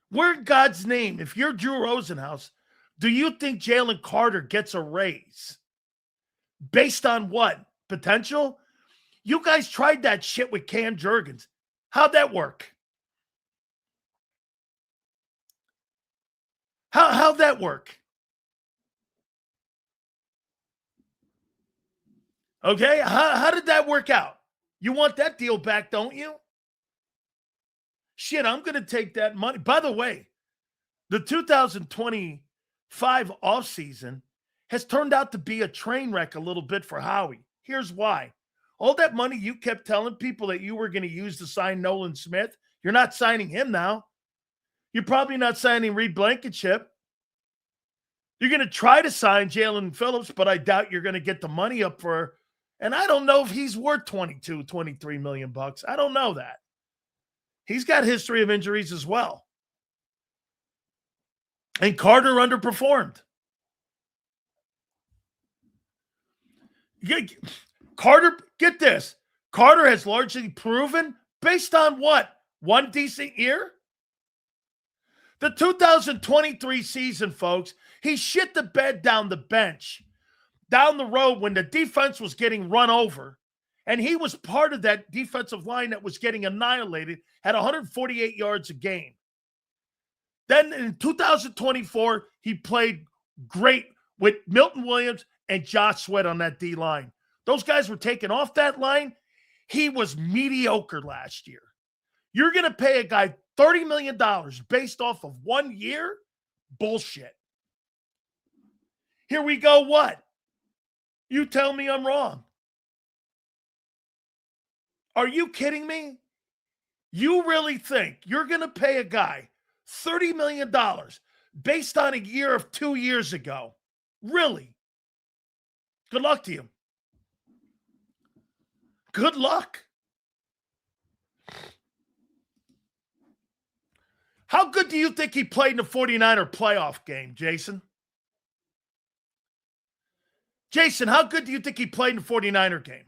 Where in God's name, if you're Drew Rosenhaus, do you think Jalen Carter gets a raise? Based on what? Potential? You guys tried that shit with Cam Jurgens. How'd that work? How'd that work? Okay, how did that work out? You want that deal back, don't you? Shit, I'm going to take that money. By the way, the 2025 offseason has turned out to be a train wreck a little bit for Howie. Here's why. All that money you kept telling people that you were going to use to sign Nolan Smith, you're not signing him now. You're probably not signing Reed Blankenship. You're going to try to sign Jalen Phillips, but I doubt you're going to get the money up for. And I don't know if he's worth 22, 23 million bucks. I don't know that. He's got history of injuries as well. And Carter underperformed. Carter, get this. Carter has largely proven based on what? One decent year? The 2023 season, folks, he shit the bed down the bench, down the road when the defense was getting run over. And he was part of that defensive line that was getting annihilated at 148 yards a game. Then in 2024, he played great with Milton Williams and Josh Sweat on that D-line. Those guys were taken off that line. He was mediocre last year. You're going to pay a guy $30 million based off of 1 year? Bullshit. Here we go, what? You tell me I'm wrong. Are you kidding me? You really think you're going to pay a guy $30 million based on a year of 2 years ago? Really? Good luck to you. Good luck. How good do you think he played in the 49er playoff game, Jason? Jason, how good do you think he played in the 49er game?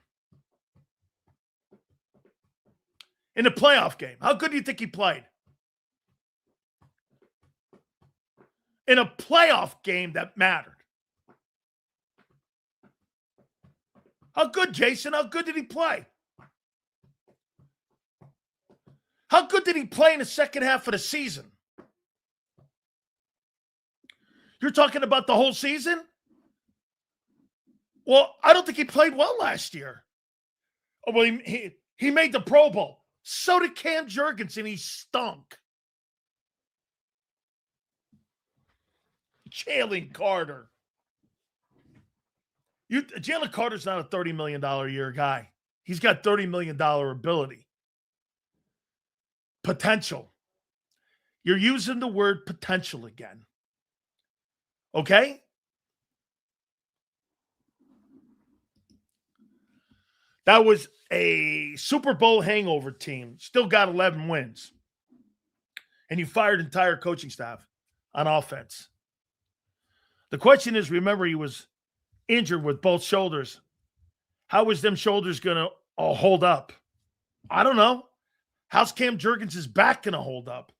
In the playoff game, how good do you think he played? In a playoff game that mattered. How good, Jason? How good did he play? How good did he play in the second half of the season? You're talking about the whole season? Well, I don't think he played well last year. Oh, well, he made the Pro Bowl. So did Cam Jurgensen. He stunk. Jalen Carter. Jalen Carter's not a $30 million a year guy. He's got $30 million ability. Potential. You're using the word potential again. Okay? That was a Super Bowl hangover team. Still got 11 wins. And you fired entire coaching staff on offense. The question is, remember, he was injured with both shoulders. How is them shoulders going to hold up? I don't know. How's Cam Jurgensen's back going to hold up?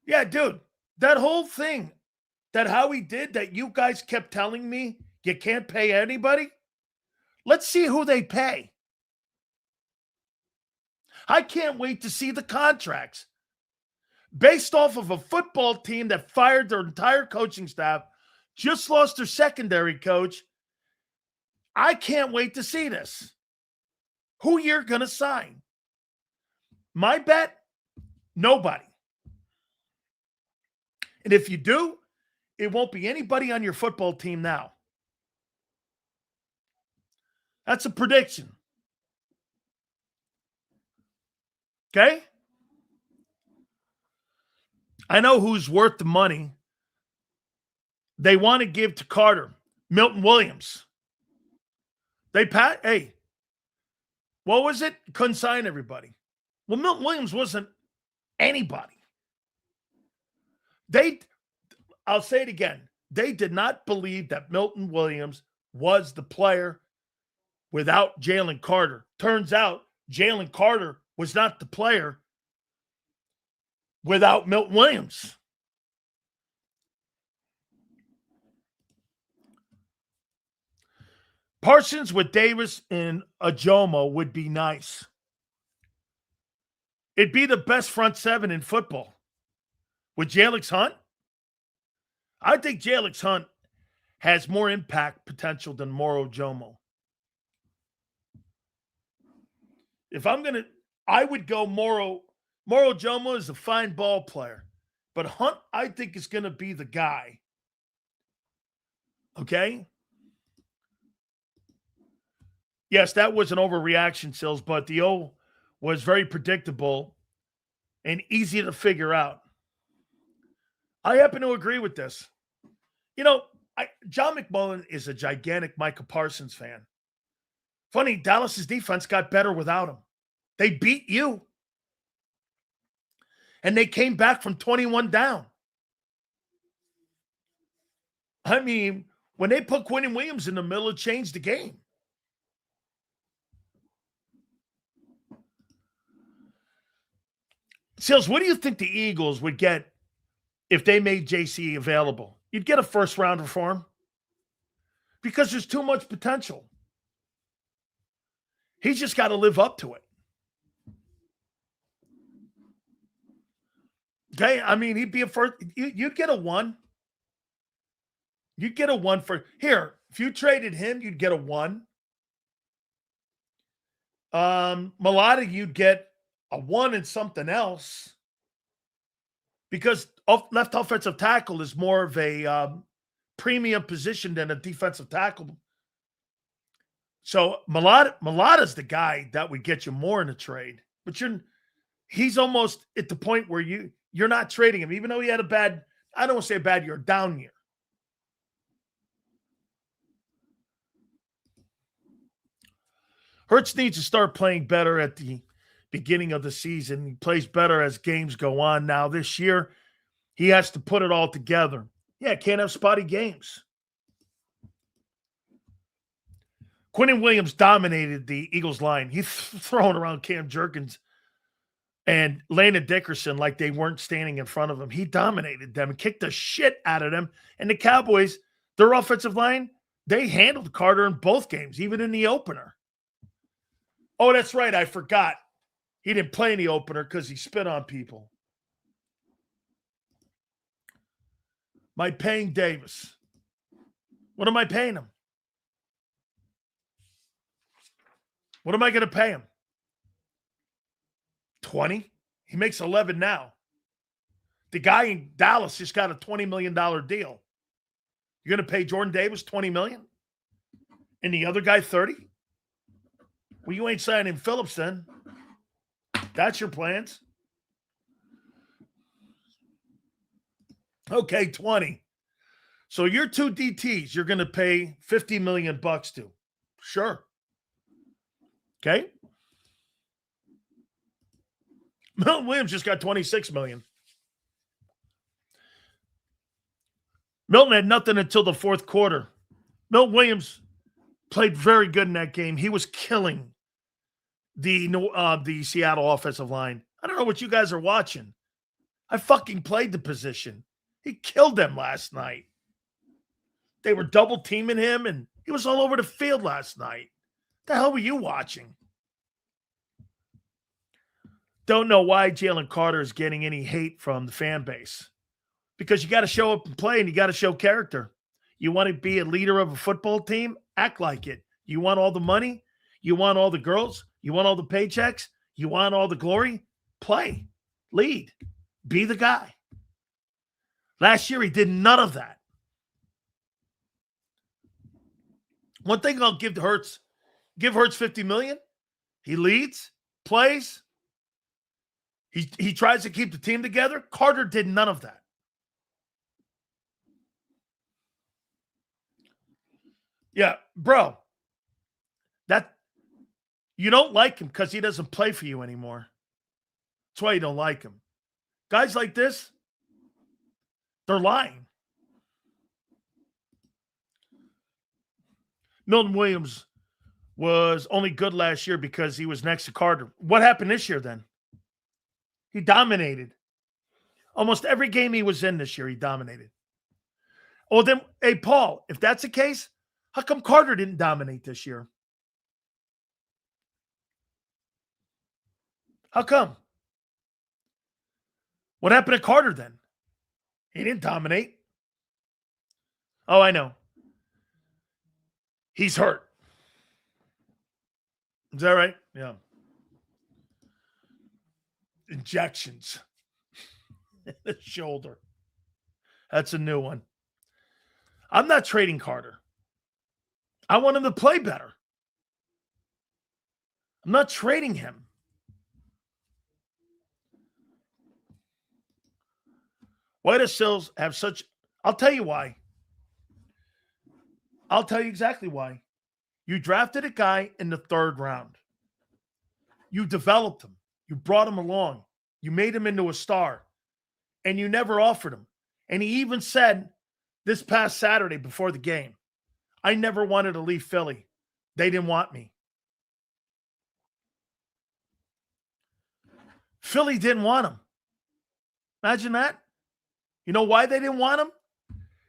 Yeah, dude, that whole thing that Howie did that you guys kept telling me you can't pay anybody, let's see who they pay. I can't wait to see the contracts. Based off of a football team that fired their entire coaching staff, just lost their secondary coach, I can't wait to see this. Who you're going to sign? My bet, nobody. And if you do, it won't be anybody on your football team now. That's a prediction. Okay? I know who's worth the money. They want to give to Carter. Milton Williams. Hey, what was it? Couldn't sign everybody. Well, Milton Williams wasn't anybody. I'll say it again. They did not believe that Milton Williams was the player without Jalen Carter. Turns out Jalen Carter was not the player without Milton Williams. Parsons with Davis and Ajomo would be nice. It'd be the best front seven in football. With Jalix Hunt, I think Jalix Hunt has more impact potential than Moro Jomo. If I'm going to, I would go Moro. Moro Jomo is a fine ball player, but Hunt, I think, is going to be the guy. Okay? Yes, that was an overreaction, Sills, but the O was very predictable and easy to figure out. I happen to agree with this. You know, John McMullen is a gigantic Micah Parsons fan. Funny, Dallas's defense got better without him. They beat you. And they came back from 21 down. I mean, when they put Quinnen Williams in the middle, it changed the game. Sills, what do you think the Eagles would get if they made JC available? You'd get a first rounder for him because there's too much potential. He's just got to live up to it. Okay, I mean, he'd be a first. You'd get a 1. You'd get a 1 for here. If you traded him, you'd get a 1. Malata, you'd get a 1 and something else because left offensive tackle is more of a premium position than a defensive tackle. So Malata's the guy that would get you more in a trade, but he's almost at the point where you're not trading him, even though he had a bad, I don't want to say a bad year, a down year. Hurts needs to start playing better at the beginning of the season. He plays better as games go on. Now this year, he has to put it all together. Yeah, can't have spotty games. Quinnen Williams dominated the Eagles line. He's throwing around Cam Jerkins and Landon Dickerson like they weren't standing in front of him. He dominated them and kicked the shit out of them. And the Cowboys, their offensive line, they handled Carter in both games, even in the opener. Oh, that's right. I forgot. He didn't play in the opener because he spit on people. My paying Davis. What am I paying him? What am I going to pay him? 20? He makes 11 now. The guy in Dallas just got a $20 million deal. You're going to pay Jordan Davis $20 million? And the other guy 30? Well, you ain't signing Phillips then. That's your plans. Okay, 20. So your 2 DTs, you're going to pay $50 million to. Sure. Okay. Milton Williams just got $26 million. Milton had nothing until the fourth quarter. Milton Williams played very good in that game. He was killing the Seattle offensive line. I don't know what you guys are watching. I fucking played the position. He killed them last night. They were double teaming him, and he was all over the field last night. The hell were you watching? Don't know why Jalen Carter is getting any hate from the fan base. Because you got to show up and play, and you got to show character. You want to be a leader of a football team? Act like it. You want all the money? You want all the girls? You want all the paychecks? You want all the glory? Play. Lead. Be the guy. Last year, he did none of that. One thing I'll give to Hurts, give Hurts $50 million. He leads, plays. He tries to keep the team together. Carter did none of that. Yeah, bro. That you don't like him because he doesn't play for you anymore. That's why you don't like him. Guys like this, they're lying. Milton Williams was only good last year because he was next to Carter. What happened this year then? He dominated. Almost every game he was in this year, he dominated. Oh, then, hey, Paul, if that's the case, how come Carter didn't dominate this year? How come? What happened to Carter then? He didn't dominate. Oh, I know. He's hurt. Is that right? Yeah. Injections. The shoulder. That's a new one. I'm not trading Carter. I want him to play better. I'm not trading him. Why does Sills have such... I'll tell you why. I'll tell you exactly why. You drafted a guy in the 3rd round. You developed him. You brought him along. You made him into a star. And you never offered him. And he even said this past Saturday before the game, I never wanted to leave Philly. They didn't want me. Philly didn't want him. Imagine that. You know why they didn't want him?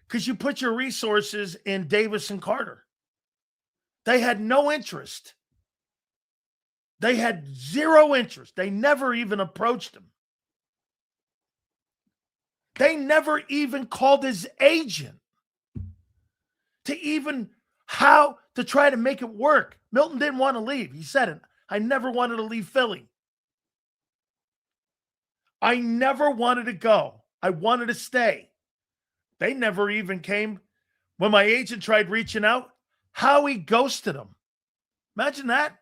Because you put your resources in Davis and Carter. They had no interest. They had zero interest. They never even approached him. They never even called his agent to even how to try to make it work. Milton didn't want to leave. He said it. I never wanted to leave Philly. I never wanted to go. I wanted to stay. They never even came. When my agent tried reaching out, Howie ghosted him. Imagine that.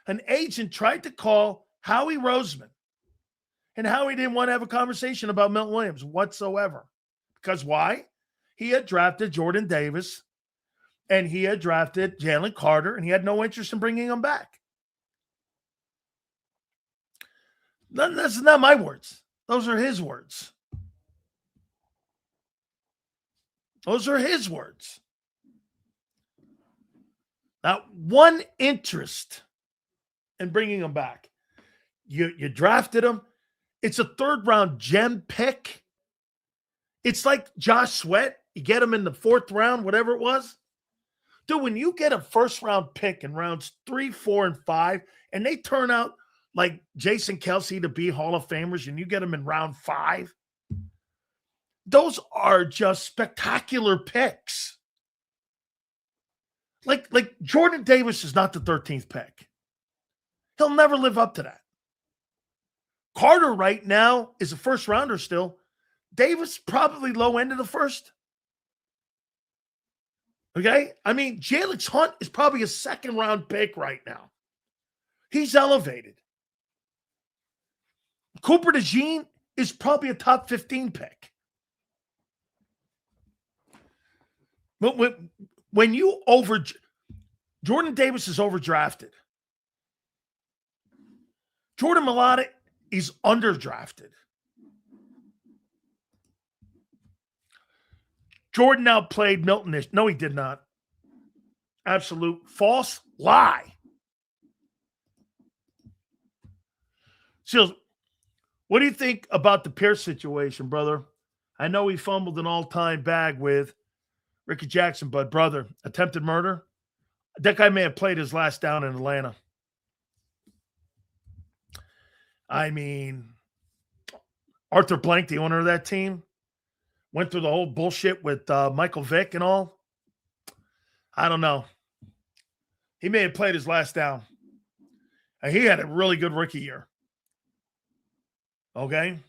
An agent tried to call Howie Roseman, and Howie didn't want to have a conversation about Milton Williams whatsoever. Because why? He had drafted Jordan Davis, and he had drafted Jalen Carter, and he had no interest in bringing him back. That's not my words. Those are his words. Those are his words. Not one interest in bringing him back. You drafted him. It's a 3rd round gem pick. It's like Josh Sweat. You get him in the 4th round, whatever it was. Dude, when you get a 1st round pick in rounds 3, 4, and 5, and they turn out like Jason Kelsey to be Hall of Famers, and you get them in round 5, those are just spectacular picks. Like Jordan Davis is not the 13th pick. He'll never live up to that. Carter right now is a 1st rounder still. Davis probably low end of the 1st. Okay? I mean, Jalix Hunt is probably a 2nd round pick right now. He's elevated. Cooper DeJean is probably a top 15 pick. But when you Jordan Davis is overdrafted. Jordan Mailata is underdrafted. Jordan outplayed Milton. No, he did not. Absolute false lie. Seals, what do you think about the Pierce situation, brother? I know he fumbled an all-time bag with Ricky Jackson, but brother, attempted murder? That guy may have played his last down in Atlanta. I mean, Arthur Blank, the owner of that team, went through the whole bullshit with Michael Vick and all. I don't know. He may have played his last down. And he had a really good rookie year. Okay?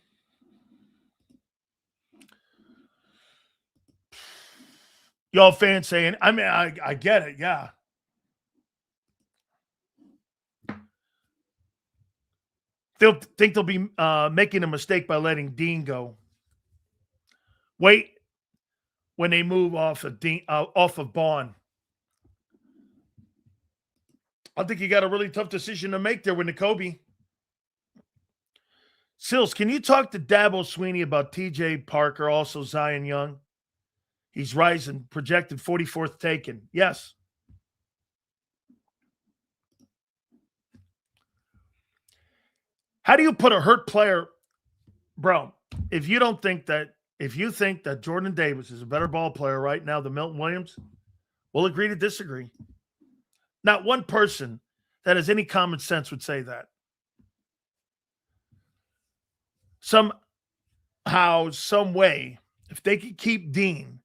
Y'all fans saying, I mean, I get it, yeah. They'll think they'll be making a mistake by letting Dean go. Wait when they move off of Bond. I think you got a really tough decision to make there with Nakobe. Sills, can you talk to Dabo Sweeney about TJ Parker, also Zion Young? He's rising, projected 44th taken. Yes. How do you put a hurt player, bro? If you think that Jordan Davis is a better ball player right now than Milton Williams, we'll agree to disagree. Not one person that has any common sense would say that. Somehow, some way, If they could keep Dean,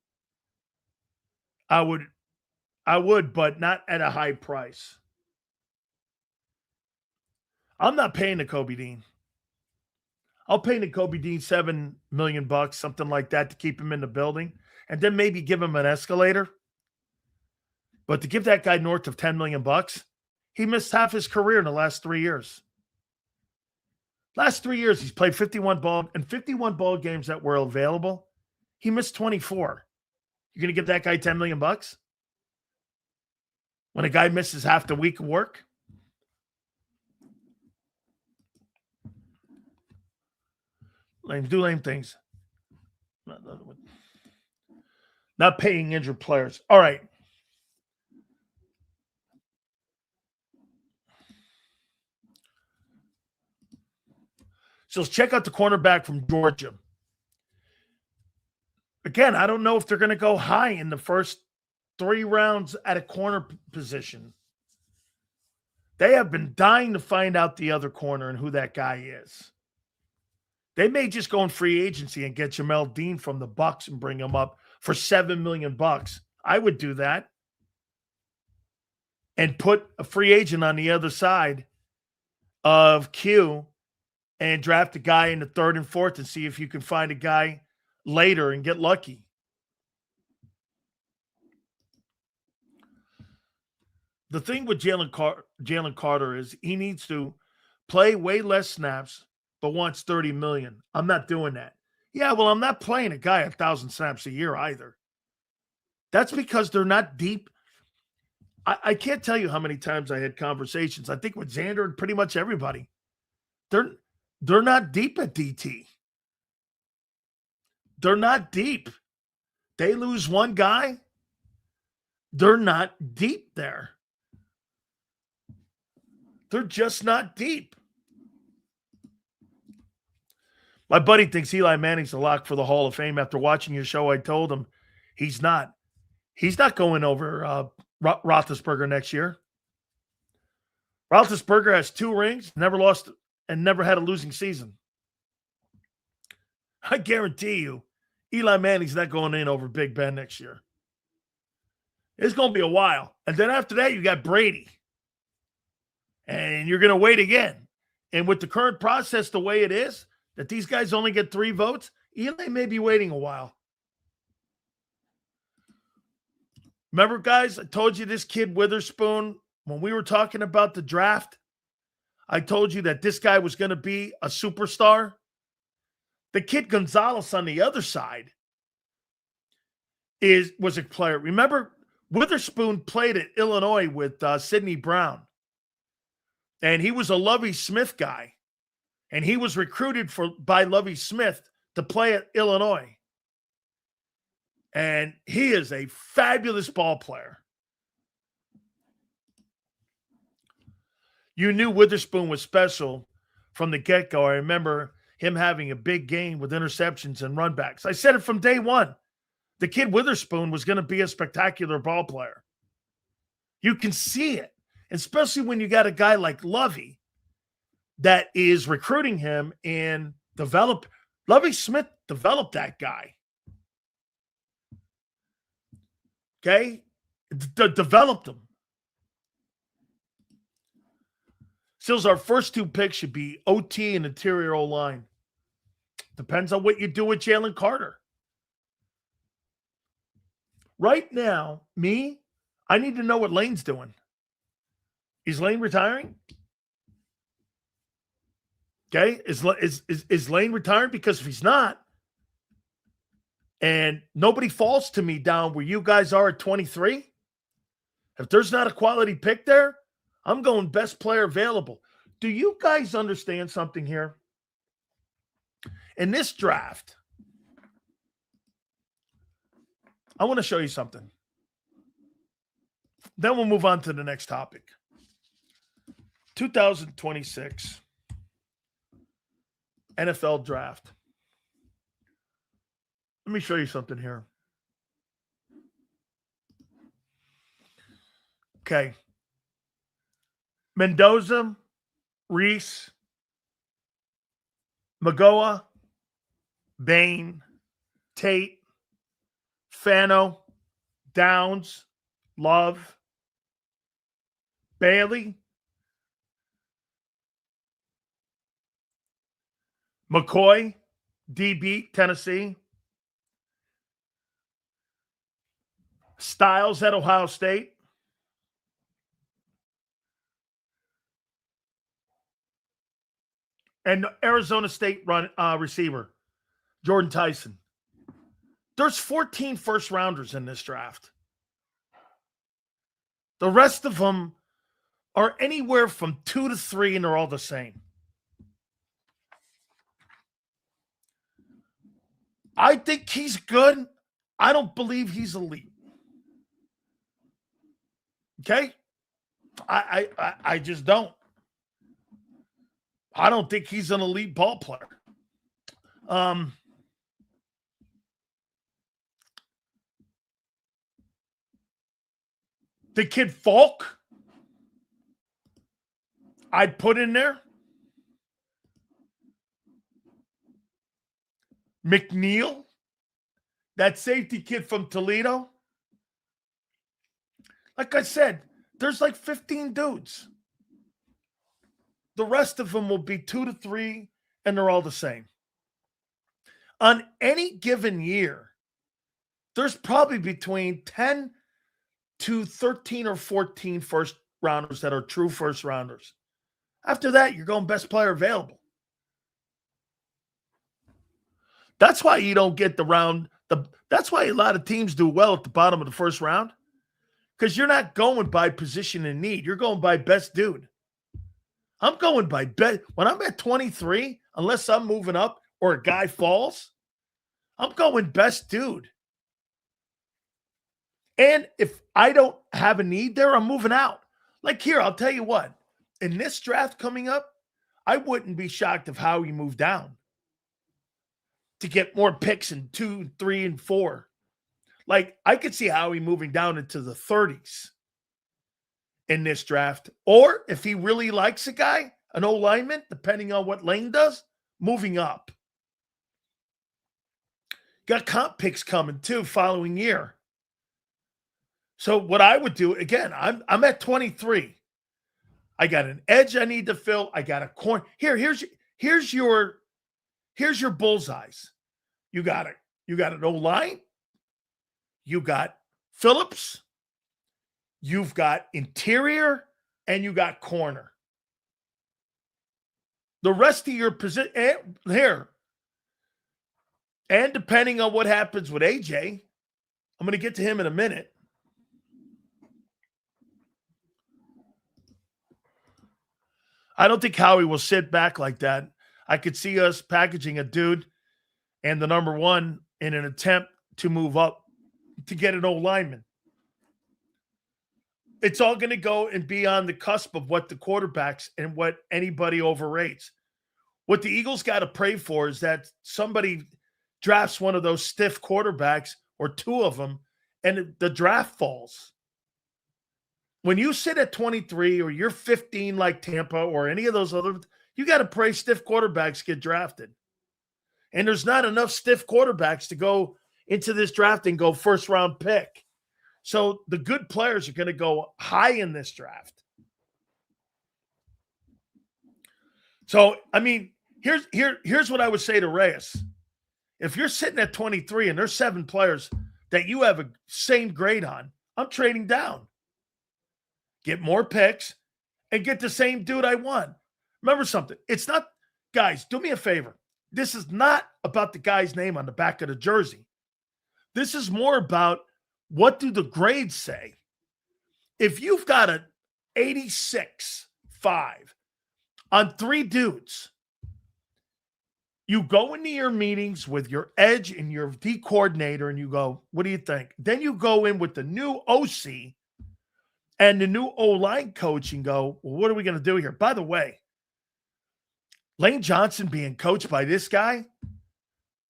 I would, but not at a high price. I'm not paying Nakobe Dean. I'll pay Nakobe Dean $7 million, something like that, to keep him in the building, and then maybe give him an escalator. But to give that guy north of $10 million, he missed half his career in the last 3 years. Last 3 years, he's played 51 ball games that were available. He missed 24. You're going to give that guy $10 million when a guy misses half the week of work? Do lame things. Not paying injured players. All right. So let's check out the cornerback from Georgia. Again, I don't know if they're going to go high in the first 3 rounds at a corner position. They have been dying to find out the other corner and who that guy is. They may just go in free agency and get Jamel Dean from the Bucs and bring him up for $7 million. I would do that. And put a free agent on the other side of Q and draft a guy in the 3rd and 4th and see if you can find a guy later and get lucky. The thing with Jalen Carter is he needs to play way less snaps, but wants $30 million. I'm not doing that. Yeah, well, I'm not playing a guy 1,000 snaps a year either. That's because they're not deep. I can't tell you how many times I had conversations, I think with Xander and pretty much everybody. They're not deep at DT. They're not deep. They lose one guy, they're not deep there. They're just not deep. My buddy thinks Eli Manning's a lock for the Hall of Fame. After watching your show, I told him he's not. He's not going over Roethlisberger next year. Roethlisberger has 2 rings, never lost and never had a losing season. I guarantee you, Eli Manning's not going in over Big Ben next year. It's going to be a while. And then after that, you got Brady. And you're going to wait again. And with the current process the way it is, that these guys only get 3 votes, Eli may be waiting a while. Remember, guys, I told you this kid Witherspoon, when we were talking about the draft, I told you that this guy was going to be a superstar. The kid Gonzalez on the other side was a player. Remember, Witherspoon played at Illinois with Sidney Brown. And he was a Lovie Smith guy. And he was recruited by Lovie Smith to play at Illinois. And he is a fabulous ball player. You knew Witherspoon was special from the get-go. I remember him having a big game with interceptions and runbacks. I said it from day one. The kid Witherspoon was going to be a spectacular ball player. You can see it, especially when you got a guy like Lovie that is recruiting him and Lovie Smith developed that guy. Okay? Developed him. Stills, our first 2 picks should be OT and interior O-line. Depends on what you do with Jalen Carter. Right now, I need to know what Lane's doing. Is Lane retiring? Okay, is Lane retiring? Because if he's not, and nobody falls to me down where you guys are at 23, if there's not a quality pick there, I'm going best player available. Do you guys understand something here? In this draft, I want to show you something. Then we'll move on to the next topic. 2026 NFL draft. Let me show you something here. Okay. Mendoza, Reese, Magoa, Bain, Tate, Fano, Downs, Love, Bailey, McCoy, DB, Tennessee, Styles at Ohio State, and Arizona State receiver, Jordan Tyson. There's 14 first-rounders in this draft. The rest of them are anywhere from 2 to 3, and they're all the same. I think he's good. I don't believe he's elite. Okay? I just don't. I don't think he's an elite ball player. The kid Falk, I'd put in there. McNeil, that safety kid from Toledo. Like I said, there's like 15 dudes. The rest of them will be 2 to 3, and they're all the same. On any given year, there's probably between 10 to 13 or 14 first rounders that are true first rounders. After that, you're going best player available. That's why you don't get the round. That's why a lot of teams do well at the bottom of the first round, because you're not going by position and need. You're going by best dude. I'm going by best. When I'm at 23, unless I'm moving up or a guy falls, I'm going best dude. And if I don't have a need there, I'm moving out. Like here, I'll tell you what. In this draft coming up, I wouldn't be shocked if Howie moved down to get more picks in 2, 3, and 4. Like, I could see Howie moving down into the 30s in this draft. Or if he really likes a guy, an O-lineman, depending on what Lane does, moving up. Got comp picks coming too following year. So what I would do, again, I'm at 23. I got an edge I need to fill. I got a corner. Here's your bullseyes. You got an O-line. You got Phillips. You've got interior, and you got corner. The rest of your position here, and depending on what happens with AJ, I'm going to get to him in a minute. I don't think Howie will sit back like that. I could see us packaging a dude and the number 1 in an attempt to move up to get an O-lineman. It's all going to go and be on the cusp of what the quarterbacks and what anybody overrates. What the Eagles got to pray for is that somebody drafts one of those stiff quarterbacks or 2 of them, and the draft falls. When you sit at 23 or you're 15 like Tampa or any of those other, you got to pray stiff quarterbacks get drafted. And there's not enough stiff quarterbacks to go into this draft and go first round pick. So the good players are going to go high in this draft. So, I mean, here's what I would say to Reyes. If you're sitting at 23 and there's 7 players that you have a same grade on, I'm trading down. Get more picks, and get the same dude I want. Remember something. It's not, guys, do me a favor. This is not about the guy's name on the back of the jersey. This is more about what do the grades say. If you've got an 86.5 on 3 dudes, you go into your meetings with your edge and your D coordinator and you go, what do you think? Then you go in with the new OC and the new O-line coach and go, well, what are we going to do here? By the way, Lane Johnson being coached by this guy,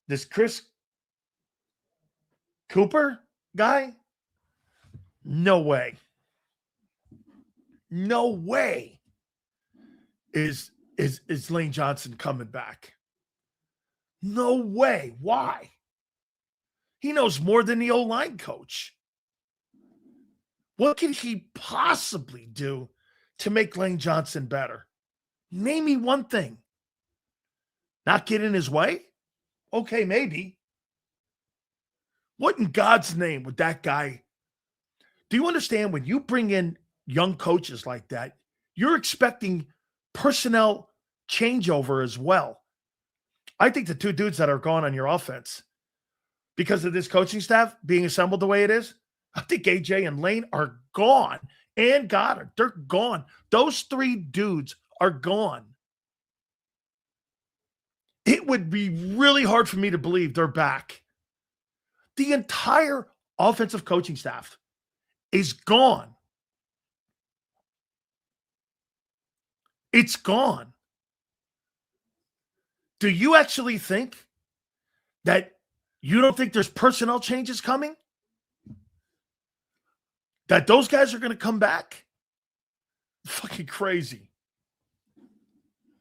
this Chris Cooper guy, no way. No way is Lane Johnson coming back. No way. Why? He knows more than the O-line coach. What can he possibly do to make Lane Johnson better? Name me one thing. Not get in his way? Okay, maybe. What in God's name would that guy? Do you understand when you bring in young coaches like that, you're expecting personnel changeover as well. I think the two dudes that are gone on your offense because of this coaching staff being assembled the way it is, I think AJ and Lane are gone. And Goddard, they're gone. Those three dudes are gone. It would be really hard for me to believe they're back. The entire offensive coaching staff is gone. It's gone. Do you actually think that you don't think there's personnel changes coming? That those guys are going to come back? Fucking crazy.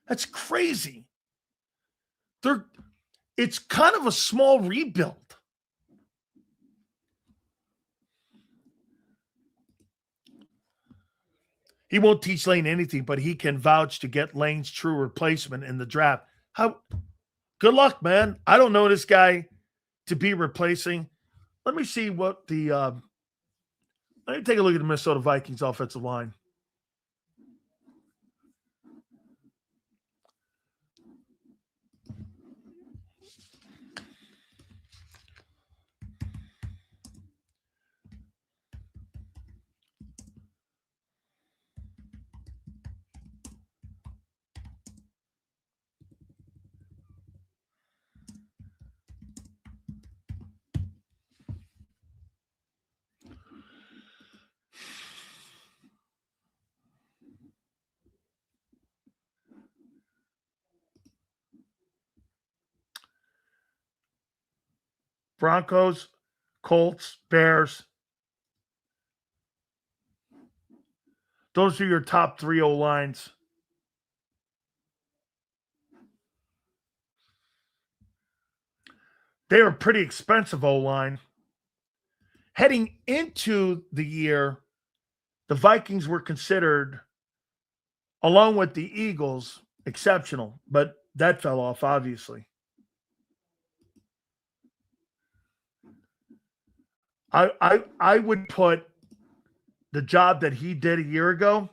That's crazy. It's kind of a small rebuild. He won't teach Lane anything, but he can vouch to get Lane's true replacement in the draft. Good luck, man. I don't know this guy to be replacing. Let me see what let me take a look at the Minnesota Vikings offensive line. Broncos, Colts, Bears. Those are your top three O-lines. They are pretty expensive O-line. Heading into the year, the Vikings were considered, along with the Eagles, exceptional, but that fell off, obviously. I would put the job that he did a year ago.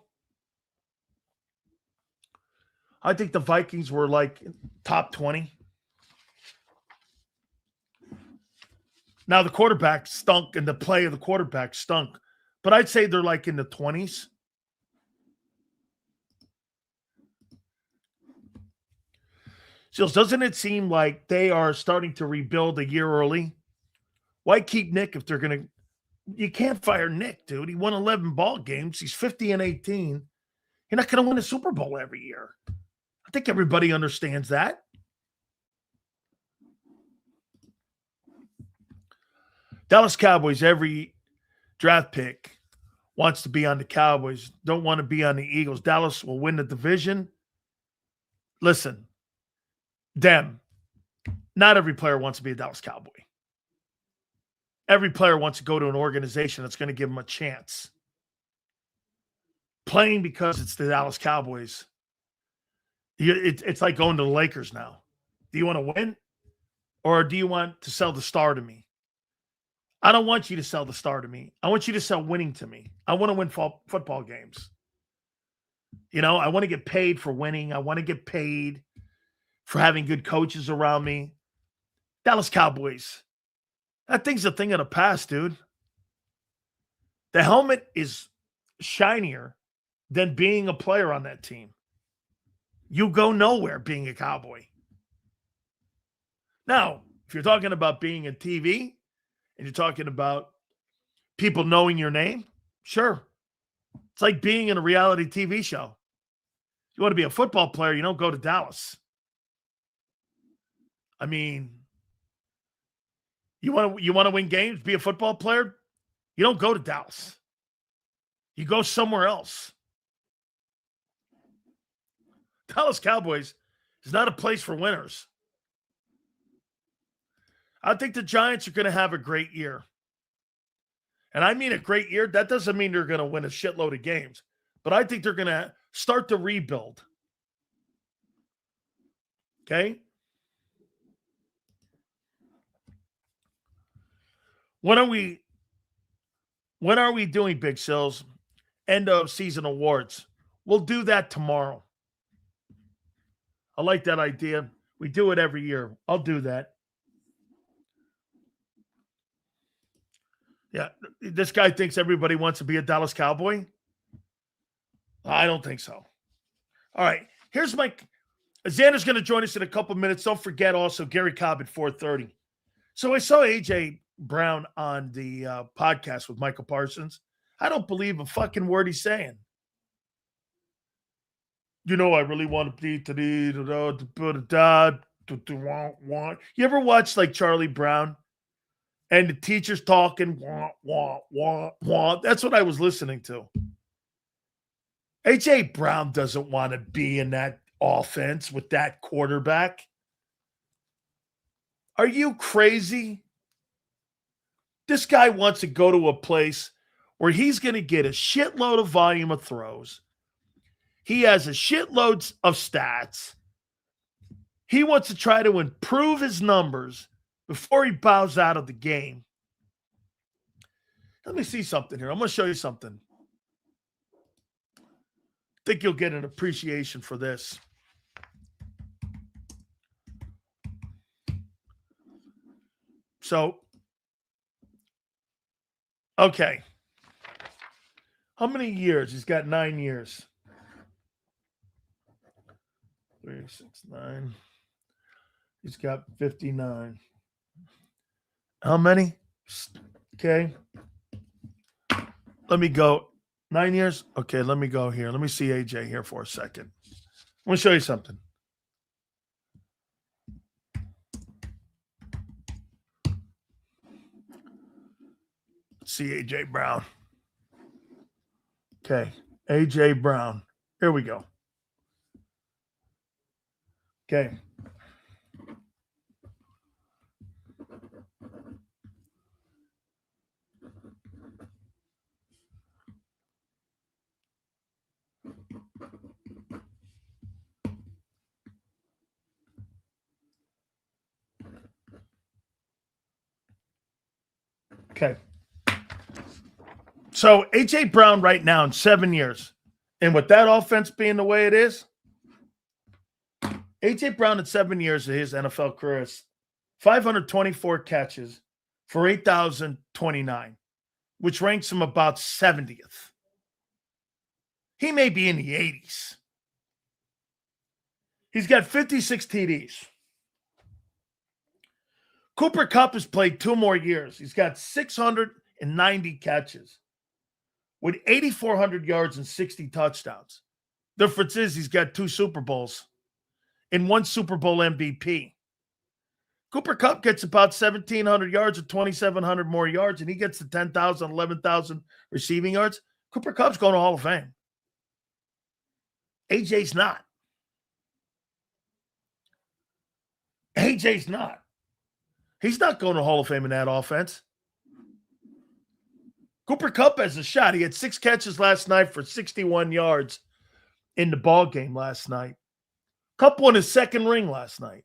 I think the Vikings were like top 20. Now the quarterback stunk and the play of the quarterback stunk, but I'd say they're like in the 20s. Seals, doesn't it seem like they are starting to rebuild a year early? Why keep Nick if they're going to – you can't fire Nick, dude. He won 11 ball games. He's 50-18. You're not going to win a Super Bowl every year. I think everybody understands that. Dallas Cowboys, every draft pick wants to be on the Cowboys, don't want to be on the Eagles. Dallas will win the division. Listen, not every player wants to be a Dallas Cowboy. Every player wants to go to an organization that's going to give them a chance. Playing because it's the Dallas Cowboys. It's like going to the Lakers now. Do you want to win? Or do you want to sell the star to me? I don't want you to sell the star to me. I want you to sell winning to me. I want to win football games. You know, I want to get paid for winning. I want to get paid for having good coaches around me. Dallas Cowboys. That thing's a thing of the past, dude. The helmet is shinier than being a player on that team. You go nowhere being a Cowboy. Now, if you're talking about being a TV and you're talking about people knowing your name, sure. It's like being in a reality TV show. You want to be a football player, you don't go to Dallas. I mean, you want to win games, be a football player, you don't go to Dallas. You go somewhere else. Dallas Cowboys is not a place for winners. I think the Giants are going to have a great year. And I mean a great year. That doesn't mean they're going to win a shitload of games. But I think they're going to start the rebuild. Okay? When are we doing, Big Sills? End of season awards. We'll do that tomorrow. I like that idea. We do it every year. I'll do that. Yeah. This guy thinks everybody wants to be a Dallas Cowboy. I don't think so. All right. Here's my... Xander's going to join us in a couple minutes. Don't forget also Gary Cobb at 4:30. So I saw A.J. Brown on the podcast with Michael Parsons. I don't believe a fucking word he's saying. You know, I really want to be You ever watch like Charlie Brown and the teacher's talking? That's what I was listening to. A.J. Brown doesn't want to be in that offense with that quarterback. Are you crazy? This guy wants to go to a place where he's going to get a shitload of volume of throws. He has a shitload of stats. He wants to try to improve his numbers before he bows out of the game. Let me see something here. I'm going to show you something. I think you'll get an appreciation for this. So, okay. How many years? He's got 9 years. 3, 6, 9. He's got 59. How many? Okay. Let me go. 9 years? Okay, let me go here. Let me see AJ here for a second. I'm going to show you something. Let's see AJ Brown. Okay, AJ Brown. Here we go. Okay. Okay. So A.J. Brown right now in 7 years, and with that offense being the way it is, A.J. Brown in 7 years of his NFL career is 524 catches for 8,029, which ranks him about 70th. He may be in the 80s. He's got 56 TDs. Cooper Kupp has played 2 more years. He's got 690 catches with 8,400 yards and 60 touchdowns. Difference is he's got 2 Super Bowls and 1 Super Bowl MVP. Cooper Kupp gets about 1,700 yards or 2,700 more yards, and he gets to 10,000, 11,000 receiving yards. Cooper Kupp's going to Hall of Fame. AJ's not. AJ's not. He's not going to Hall of Fame in that offense. Cooper Kupp has a shot. He had 6 catches last night for 61 yards in the ball game last night. Kupp won his second ring last night.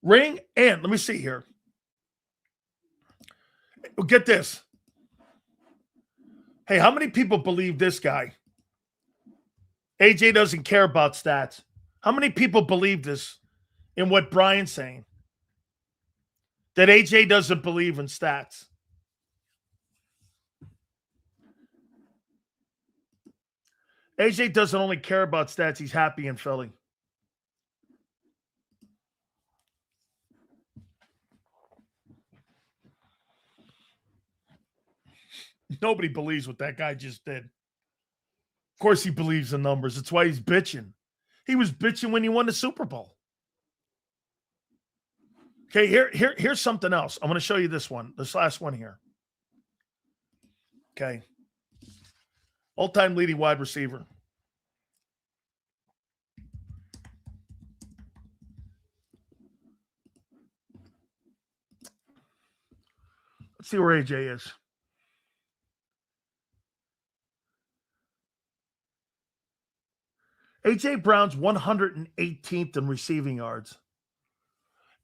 Ring, and let me see here. Get this. Hey, how many people believe this guy? AJ doesn't care about stats. How many people believe this in what Brian's saying? That AJ doesn't believe in stats. AJ doesn't only care about stats. He's happy in Philly. Nobody believes what that guy just did. Of course he believes in numbers. That's why he's bitching. He was bitching when he won the Super Bowl. Okay, here's something else. I'm going to show you this one, this last one here. Okay. All-time leading wide receiver. See where AJ is. AJ Brown's 118th in receiving yards.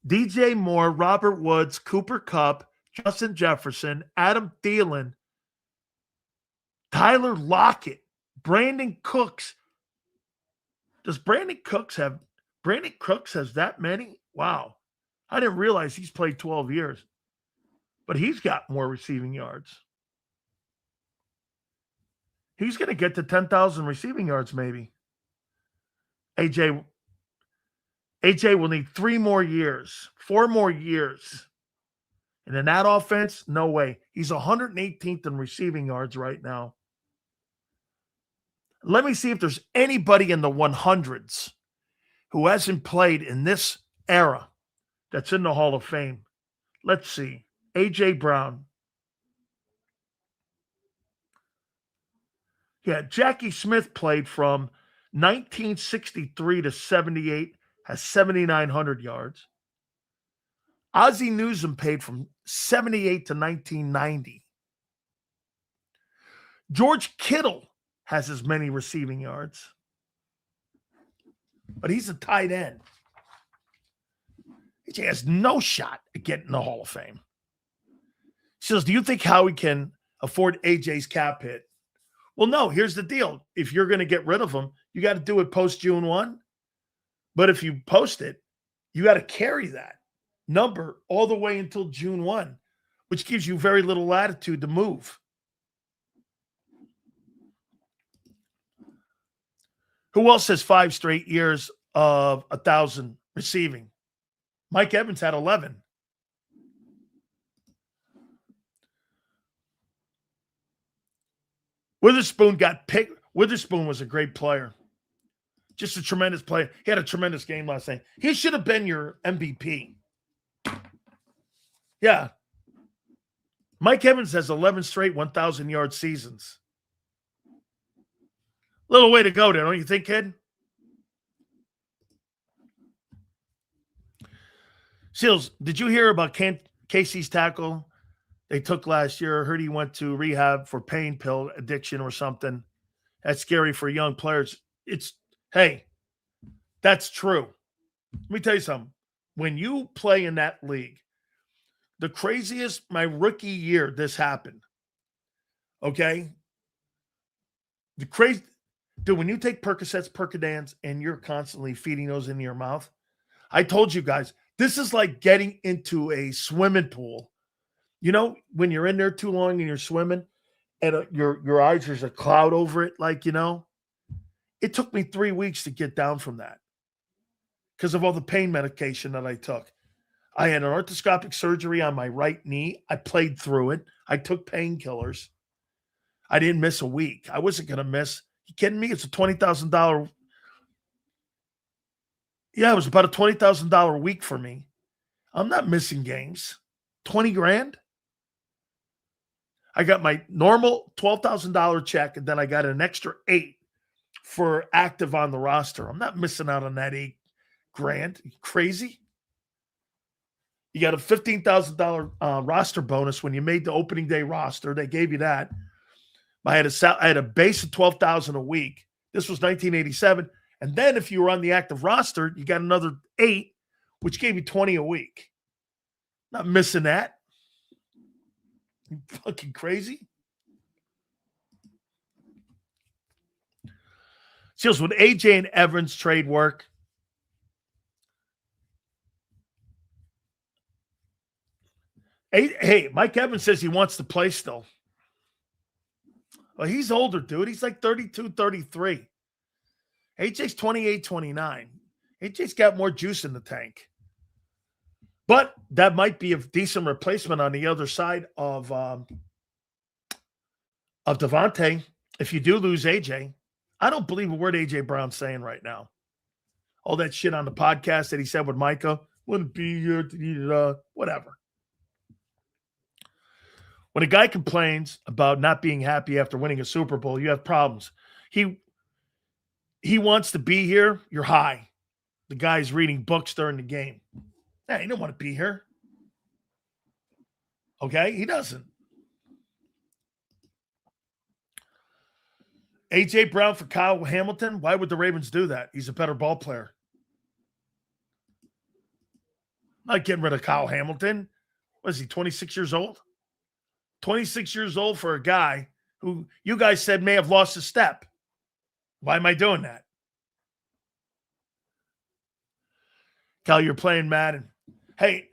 DJ Moore, Robert Woods, Cooper Kupp, Justin Jefferson, Adam Thielen, Tyler Lockett, Brandon Cooks. Does Brandon Cooks has that many? Wow. I didn't realize he's played 12 years. But he's got more receiving yards. He's going to get to 10,000 receiving yards maybe. AJ will need 4 more years. And in that offense, no way. He's 118th in receiving yards right now. Let me see if there's anybody in the 100s who hasn't played in this era that's in the Hall of Fame. Let's see. A.J. Brown. Yeah, Jackie Smith played from 1963 to 78, has 7,900 yards. Ozzie Newsome played from 78 to 1990. George Kittle has as many receiving yards. But he's a tight end. He has no shot at getting in the Hall of Fame. She says, do you think Howie can afford AJ's cap hit? Well, no, here's the deal. If you're going to get rid of him, you got to do it post June 1. But if you post it, you got to carry that number all the way until June 1, which gives you very little latitude to move. Who else has 5 straight years of 1,000 receiving? Mike Evans had 11. Witherspoon got picked. Witherspoon was a great player. Just a tremendous player. He had a tremendous game last night. He should have been your MVP. Yeah. Mike Evans has 11 straight 1,000-yard seasons. Little way to go there, don't you think, kid? Seals, did you hear about Casey's tackle they took last year? I heard he went to rehab for pain pill addiction or something. That's scary for young players. Hey, that's true. Let me tell you something. When you play in that league, the craziest, my rookie year, this happened. Okay? The crazy, dude, when you take Percocets, Percodans, and you're constantly feeding those into your mouth, I told you guys, this is like getting into a swimming pool. You know, when you're in there too long and you're swimming and your eyes, there's a cloud over it, like, you know. It took me 3 weeks to get down from that because of all the pain medication that I took. I had an arthroscopic surgery on my right knee. I played through it. I took painkillers. I didn't miss a week. I wasn't going to miss. You kidding me? It's a $20,000. Yeah, it was about a $20,000 week for me. I'm not missing games. 20 grand. I got my normal $12,000 check, and then I got an extra 8 for active on the roster. I'm not missing out on that 8 grand. You crazy? You got a $15,000 roster bonus when you made the opening day roster. They gave you that. I had a base of $12,000 a week. This was 1987. And then if you were on the active roster, you got another 8, which gave you 20 a week. Not missing that. You fucking crazy? Seals, would AJ and Evans trade work? Hey, Mike Evans says he wants to play still. Well, he's older, dude. He's like 32, 33. AJ's 28, 29. AJ's got more juice in the tank. But that might be a decent replacement on the other side of Devontae. If you do lose AJ, I don't believe a word AJ Brown's saying right now. All that shit on the podcast that he said with Micah, wouldn't be here, whatever. When a guy complains about not being happy after winning a Super Bowl, you have problems. He wants to be here, you're high. The guy's reading books during the game. Hey, he don't want to be here. Okay? He doesn't. A.J. Brown for Kyle Hamilton? Why would the Ravens do that? He's a better ball player. Not getting rid of Kyle Hamilton. What is he, 26 years old? 26 years old for a guy who you guys said may have lost a step. Why am I doing that? Cal, you're playing Madden. Hey,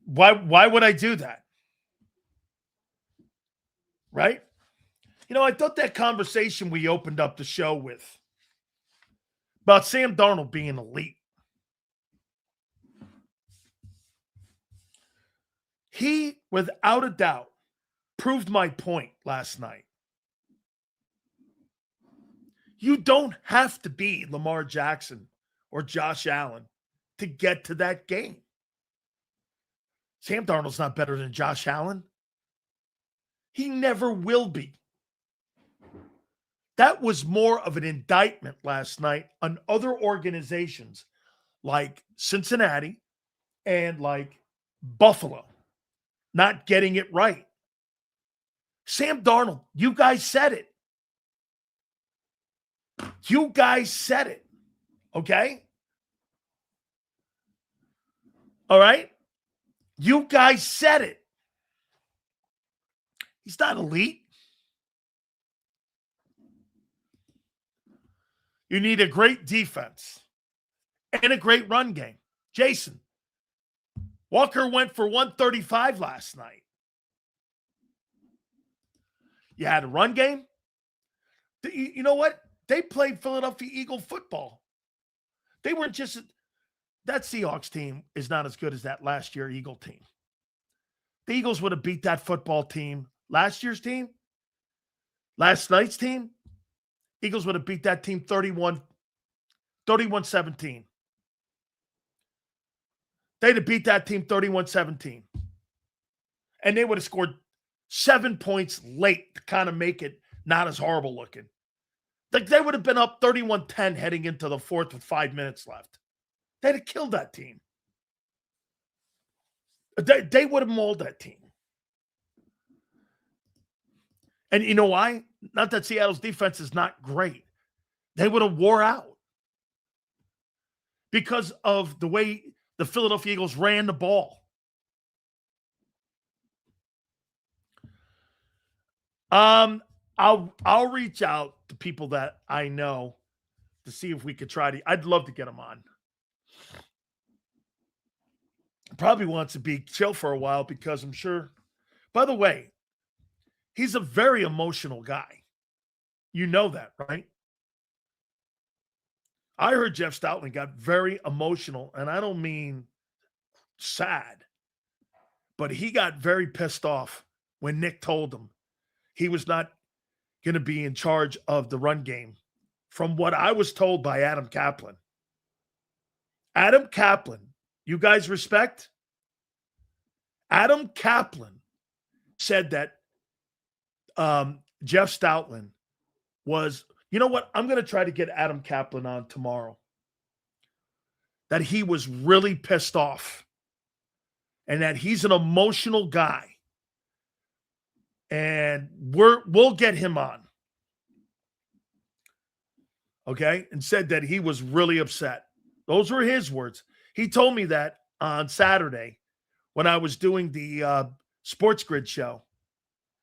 why would I do that? Right? You know, I thought that conversation we opened up the show with about Sam Darnold being elite. He, without a doubt, proved my point last night. You don't have to be Lamar Jackson or Josh Allen to get to that game. Sam Darnold's not better than Josh Allen. He never will be. That was more of an indictment last night on other organizations like Cincinnati and like Buffalo not getting it right. Sam Darnold, you guys said it. You guys said it. Okay? All right? You guys said it. He's not elite. You need a great defense and a great run game. Jason, Walker went for 135 last night. You had a run game. You know what? They played Philadelphia Eagle football. They weren't just – that Seahawks team is not as good as that last year Eagle team. The Eagles would have beat that football team. Last year's team? Last night's team? Eagles would have beat that team 31-17. They'd have beat that team 31-17. And they would have scored 7 points late to kind of make it not as horrible looking. Like they would have been up 31-10 heading into the fourth with 5 minutes left. They'd have killed that team. They would have mauled that team. And you know why? Not that Seattle's defense is not great. They would have wore out because of the way the Philadelphia Eagles ran the ball. I'll reach out to people that I know to see if we could try to. I'd love to get him on. Probably wants to be chill for a while because I'm sure. By the way, he's a very emotional guy. You know that, right? I heard Jeff Stoutland got very emotional, and I don't mean sad, but he got very pissed off when Nick told him he was not going to be in charge of the run game, from what I was told by Adam Kaplan. Adam Kaplan, you guys respect? Adam Kaplan said that Jeff Stoutland was, you know what? I'm going to try to get Adam Kaplan on tomorrow. That he was really pissed off and that he's an emotional guy. And we'll get him on. Okay? And said that he was really upset. Those were his words. He told me that on Saturday when I was doing the Sports Grid show.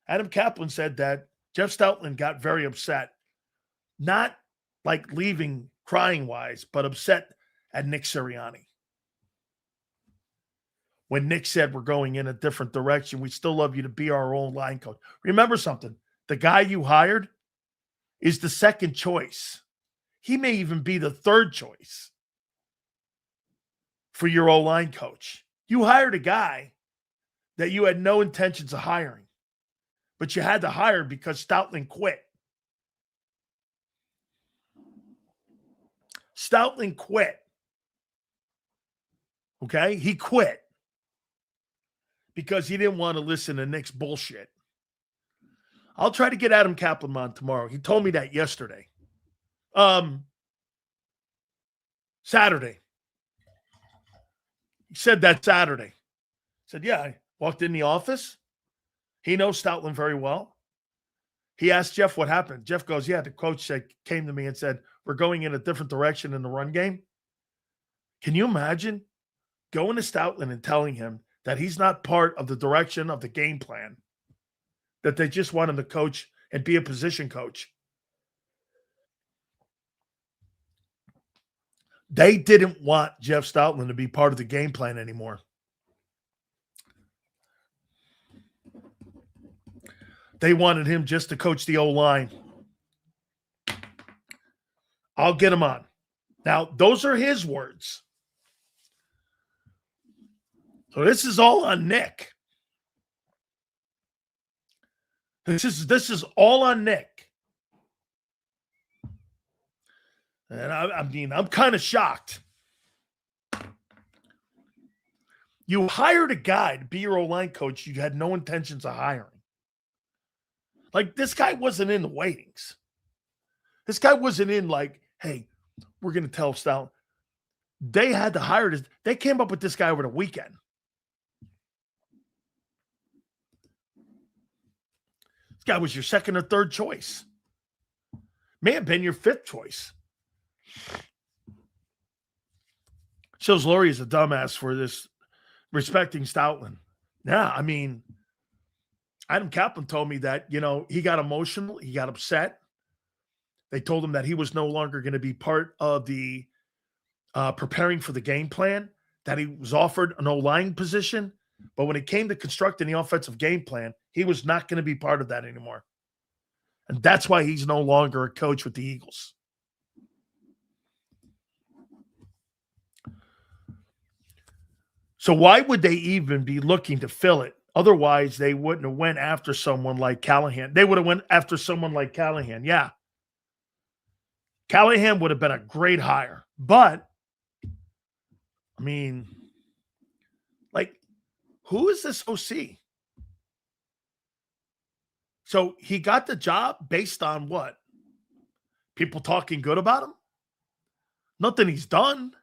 Adam Kaplan said that Jeff Stoutland got very upset. Not like leaving crying-wise, but upset at Nick Sirianni. When Nick said we're going in a different direction, we still love you to be our own line coach. Remember something. The guy you hired is the second choice. He may even be the third choice for your O-line coach. You hired a guy that you had no intentions of hiring, but you had to hire because Stoutland quit. Stoutland quit. Okay? He quit because he didn't want to listen to Nick's bullshit. I'll try to get Adam Kaplan on tomorrow. He told me that yesterday. Saturday. He said that Saturday. He said, yeah, I walked in the office. He knows Stoutland very well. He asked Jeff what happened. Jeff goes, yeah, the coach came to me and said, we're going in a different direction in the run game. Can you imagine going to Stoutland and telling him that he's not part of the direction of the game plan, that they just want him to coach and be a position coach? They didn't want Jeff Stoutland to be part of the game plan anymore. They wanted him just to coach the O-line. I'll get him on. Now, those are his words. So this is all on Nick. This is all on Nick. And I'm kind of shocked. You hired a guy to be your O-line coach you had no intentions of hiring. Like, this guy wasn't in the waitings. This guy wasn't in like, hey, we're going to tell Stoutland. They had to hire this. They came up with this guy over the weekend. This guy was your second or third choice. May have been your fifth choice. Shows Lurie is a dumbass for this respecting Stoutland. Yeah, I mean, Adam Kaplan told me that, he got emotional. He got upset. They told him that he was no longer going to be part of the preparing for the game plan, that he was offered an O-line position. But when it came to constructing the offensive game plan, he was not going to be part of that anymore. And that's why he's no longer a coach with the Eagles. So why would they even be looking to fill it? Otherwise, they wouldn't have went after someone like Callahan. They would have went after someone like Callahan. Yeah. Callahan would have been a great hire. But, I mean, like, who is this OC? So he got the job based on what? People talking good about him? Nothing he's done.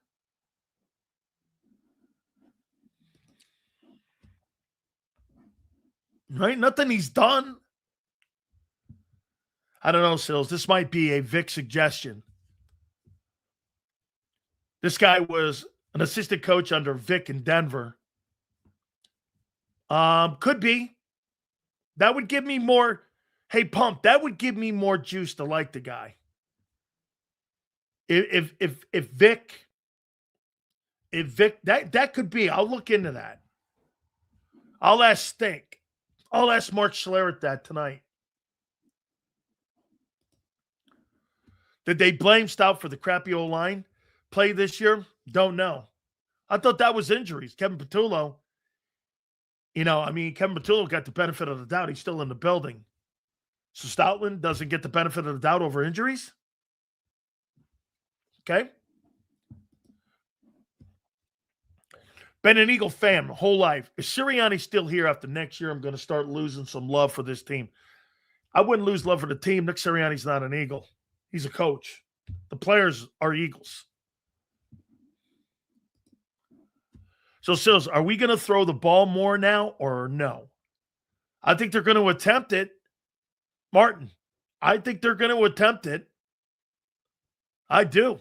Right? Nothing he's done. I don't know, Sills. This might be a Vic suggestion. This guy was an assistant coach under Vic in Denver. Could be. That would give me more. Hey, Pump, that would give me more juice to like the guy. If Vic, that could be. I'll look into that. I'll ask Stink. I'll ask Mark Schlereth that tonight. Did they blame Stout for the crappy O-line play this year? Don't know. I thought that was injuries. Kevin Patullo, Kevin Patullo got the benefit of the doubt. He's still in the building. So Stoutland doesn't get the benefit of the doubt over injuries? Okay. Been an Eagle fan my whole life. If Sirianni's still here after next year, I'm going to start losing some love for this team. I wouldn't lose love for the team. Nick Sirianni's not an Eagle. He's a coach. The players are Eagles. So, Sills, are we going to throw the ball more now or no? I think they're going to attempt it. Martin, I think they're going to attempt it. I do.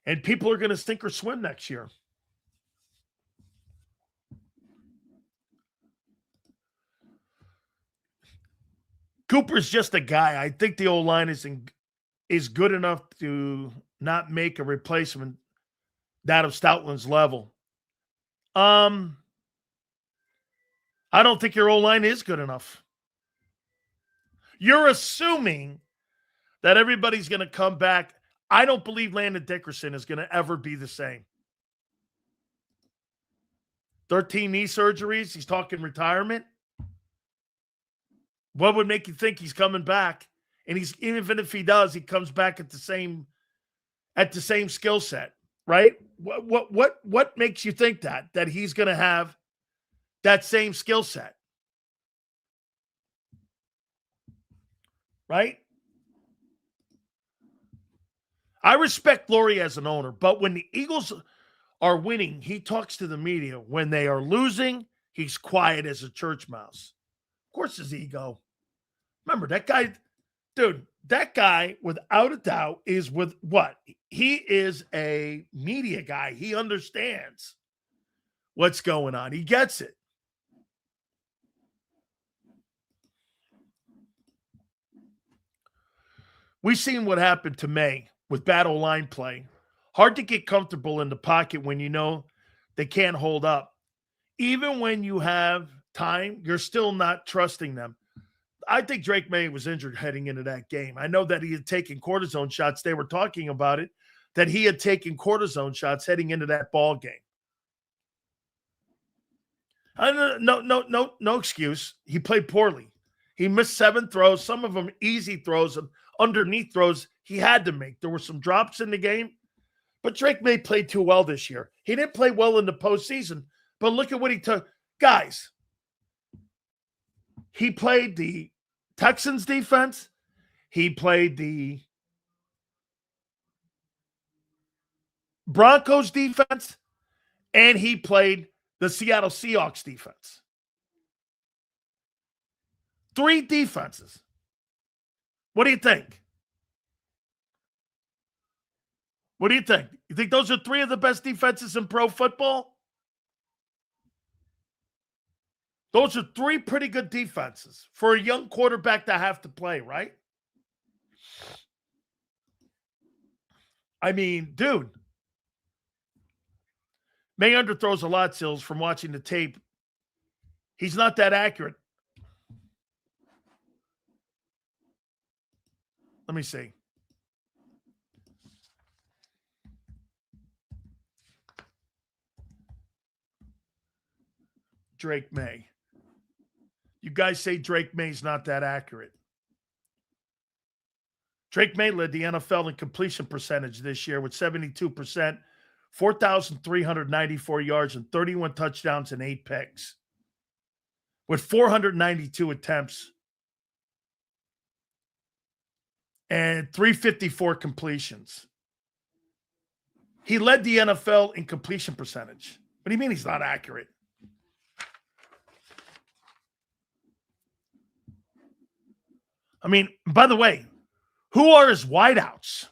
And people are going to sink or swim next year. Cooper's just a guy. I think the O-line is good enough to not make a replacement that of Stoutland's level. I don't think your O-line is good enough. You're assuming that everybody's going to come back. I don't believe Landon Dickerson is going to ever be the same. 13 knee surgeries. He's talking retirement. What would make you think he's coming back? And even if he does, he comes back at the same skill set, right? What makes you think that he's going to have that same skill set? Right? I respect Lurie as an owner, but when the Eagles are winning, he talks to the media. When they are losing, he's quiet as a church mouse. Of course, his ego. Remember, that guy, dude, that guy, without a doubt, is with what? He is a media guy. He understands what's going on. He gets it. We've seen what happened to May with battle line play. Hard to get comfortable in the pocket when you know they can't hold up. Even when you have time, you're still not trusting them. I think Drake May was injured heading into that game. I know that he had taken cortisone shots. They were talking about it, that he had taken cortisone shots heading into that ball game. No excuse. He played poorly. He missed 7 throws, some of them easy throws, and underneath throws he had to make. There were some drops in the game, but Drake May played too well this year. He didn't play well in the postseason, but look at what he took. Guys, he played the Texans defense. He played the Broncos defense, and he played the Seattle Seahawks defense. 3 defenses. What do you think? What do you think? You think those are 3 of the best defenses in pro football? Those are 3 pretty good defenses for a young quarterback to have to play, right? I mean, dude. May underthrows a lot, Sills, from watching the tape. He's not that accurate. Let me see. Drake May. You guys say Drake May's not that accurate. Drake May led the NFL in completion percentage this year with 72%, 4,394 yards and 31 touchdowns and 8 picks. With 492 attempts and 354 completions. He led the NFL in completion percentage. What do you mean he's not accurate? I mean, by the way, who are his wideouts?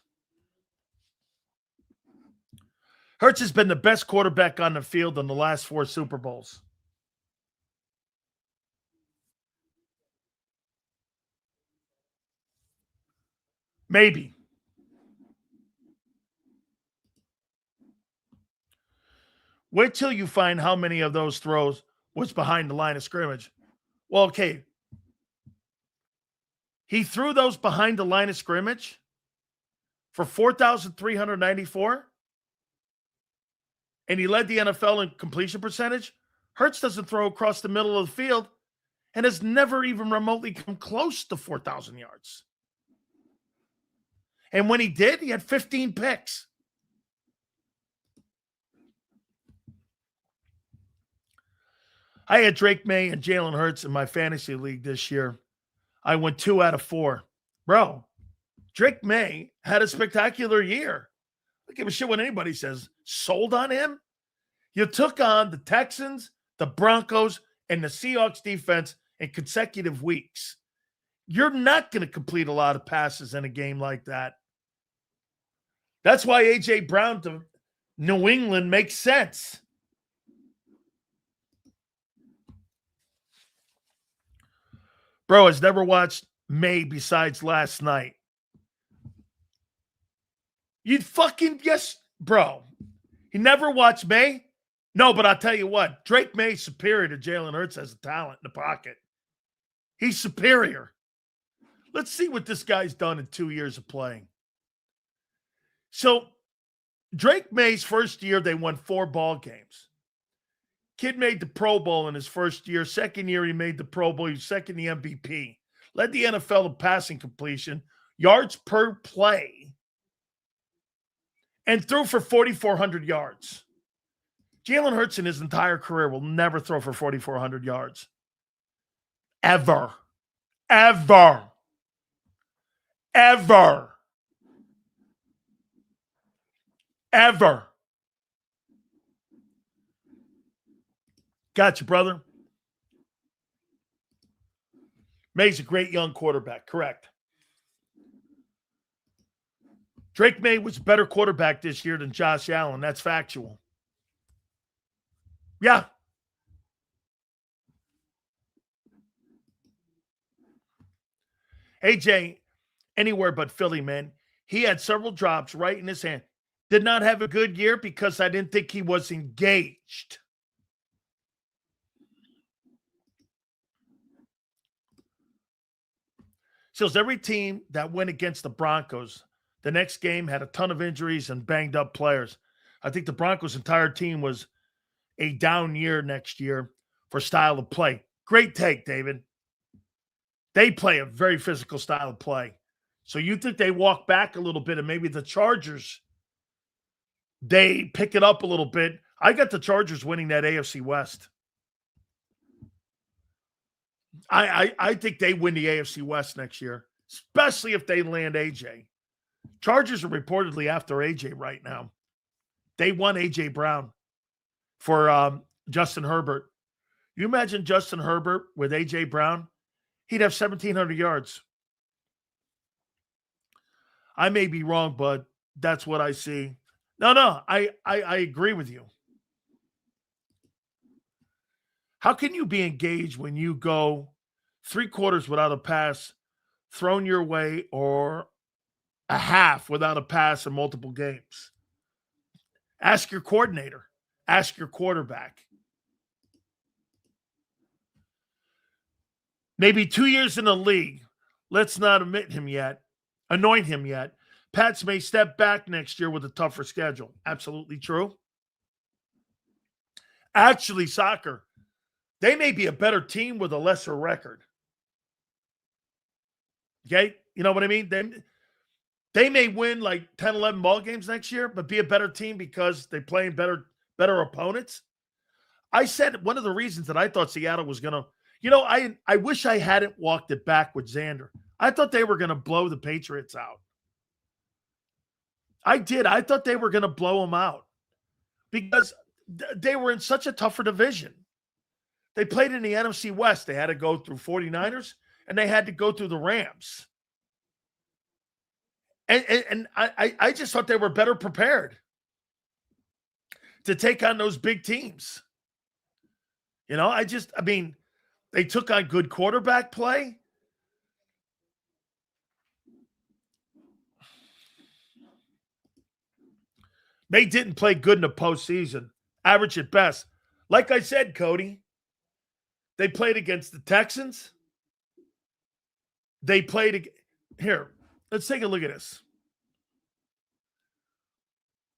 Hurts has been the best quarterback on the field in the last 4 Super Bowls. Maybe. Wait till you find how many of those throws was behind the line of scrimmage. Well, okay. He threw those behind the line of scrimmage for 4,394, and he led the NFL in completion percentage. Hurts doesn't throw across the middle of the field and has never even remotely come close to 4,000 yards. And when he did, he had 15 picks. I had Drake May and Jalen Hurts in my fantasy league this year. I went 2 out of 4. Bro, Drake May had a spectacular year. I don't give a shit what anybody says. Sold on him? You took on the Texans, the Broncos, and the Seahawks defense in consecutive weeks. You're not going to complete a lot of passes in a game like that. That's why A.J. Brown to New England makes sense. Bro has never watched May besides last night. You'd fucking guess, bro. He never watched May? No, but I'll tell you what. Drake May's superior to Jalen Hurts as a talent in the pocket. He's superior. Let's see what this guy's done in 2 years of playing. So, Drake May's first year, they won 4 ball games. Kid made the Pro Bowl in his first year. Second year, he made the Pro Bowl. He was second the MVP. Led the NFL in passing completion, yards per play, and threw for 4,400 yards. Jalen Hurts in his entire career will never throw for 4,400 yards. Ever. Ever. Ever. Ever. Gotcha, brother. May's a great young quarterback. Correct. Drake May was a better quarterback this year than Josh Allen. That's factual. Yeah. AJ, anywhere but Philly, man. He had several drops right in his hand. Did not have a good year because I didn't think he was engaged. So every team that went against the Broncos, the next game had a ton of injuries and banged up players. I think the Broncos' entire team was a down year next year for style of play. Great take, David. They play a very physical style of play. So you think they walk back a little bit and maybe the Chargers, they pick it up a little bit. I got the Chargers winning that AFC West. I think they win the AFC West next year, especially if they land AJ. Chargers are reportedly after AJ right now. They won AJ Brown for Justin Herbert. You imagine Justin Herbert with AJ Brown? He'd have 1,700 yards. I may be wrong, but that's what I see. No, I agree with you. How can you be engaged when you go 3 quarters without a pass thrown your way or a half without a pass in multiple games? Ask your coordinator. Ask your quarterback. Maybe 2 years in the league. Let's not anoint him yet. Pats may step back next year with a tougher schedule. Absolutely true. Actually, soccer, they may be a better team with a lesser record. Okay? You know what I mean? They may win like 10, 11 ball games next year, but be a better team because they play in better opponents. I said one of the reasons that I thought Seattle was going to, I wish I hadn't walked it back with Xander. I thought they were going to blow the Patriots out. I did. I thought they were going to blow them out because they were in such a tougher division. They played in the NFC West. They had to go through 49ers, and they had to go through the Rams. And I just thought they were better prepared to take on those big teams. They took on good quarterback play. They didn't play good in the postseason. Average at best. Like I said, Cody, they played against the Texans. They played here. Let's take a look at this.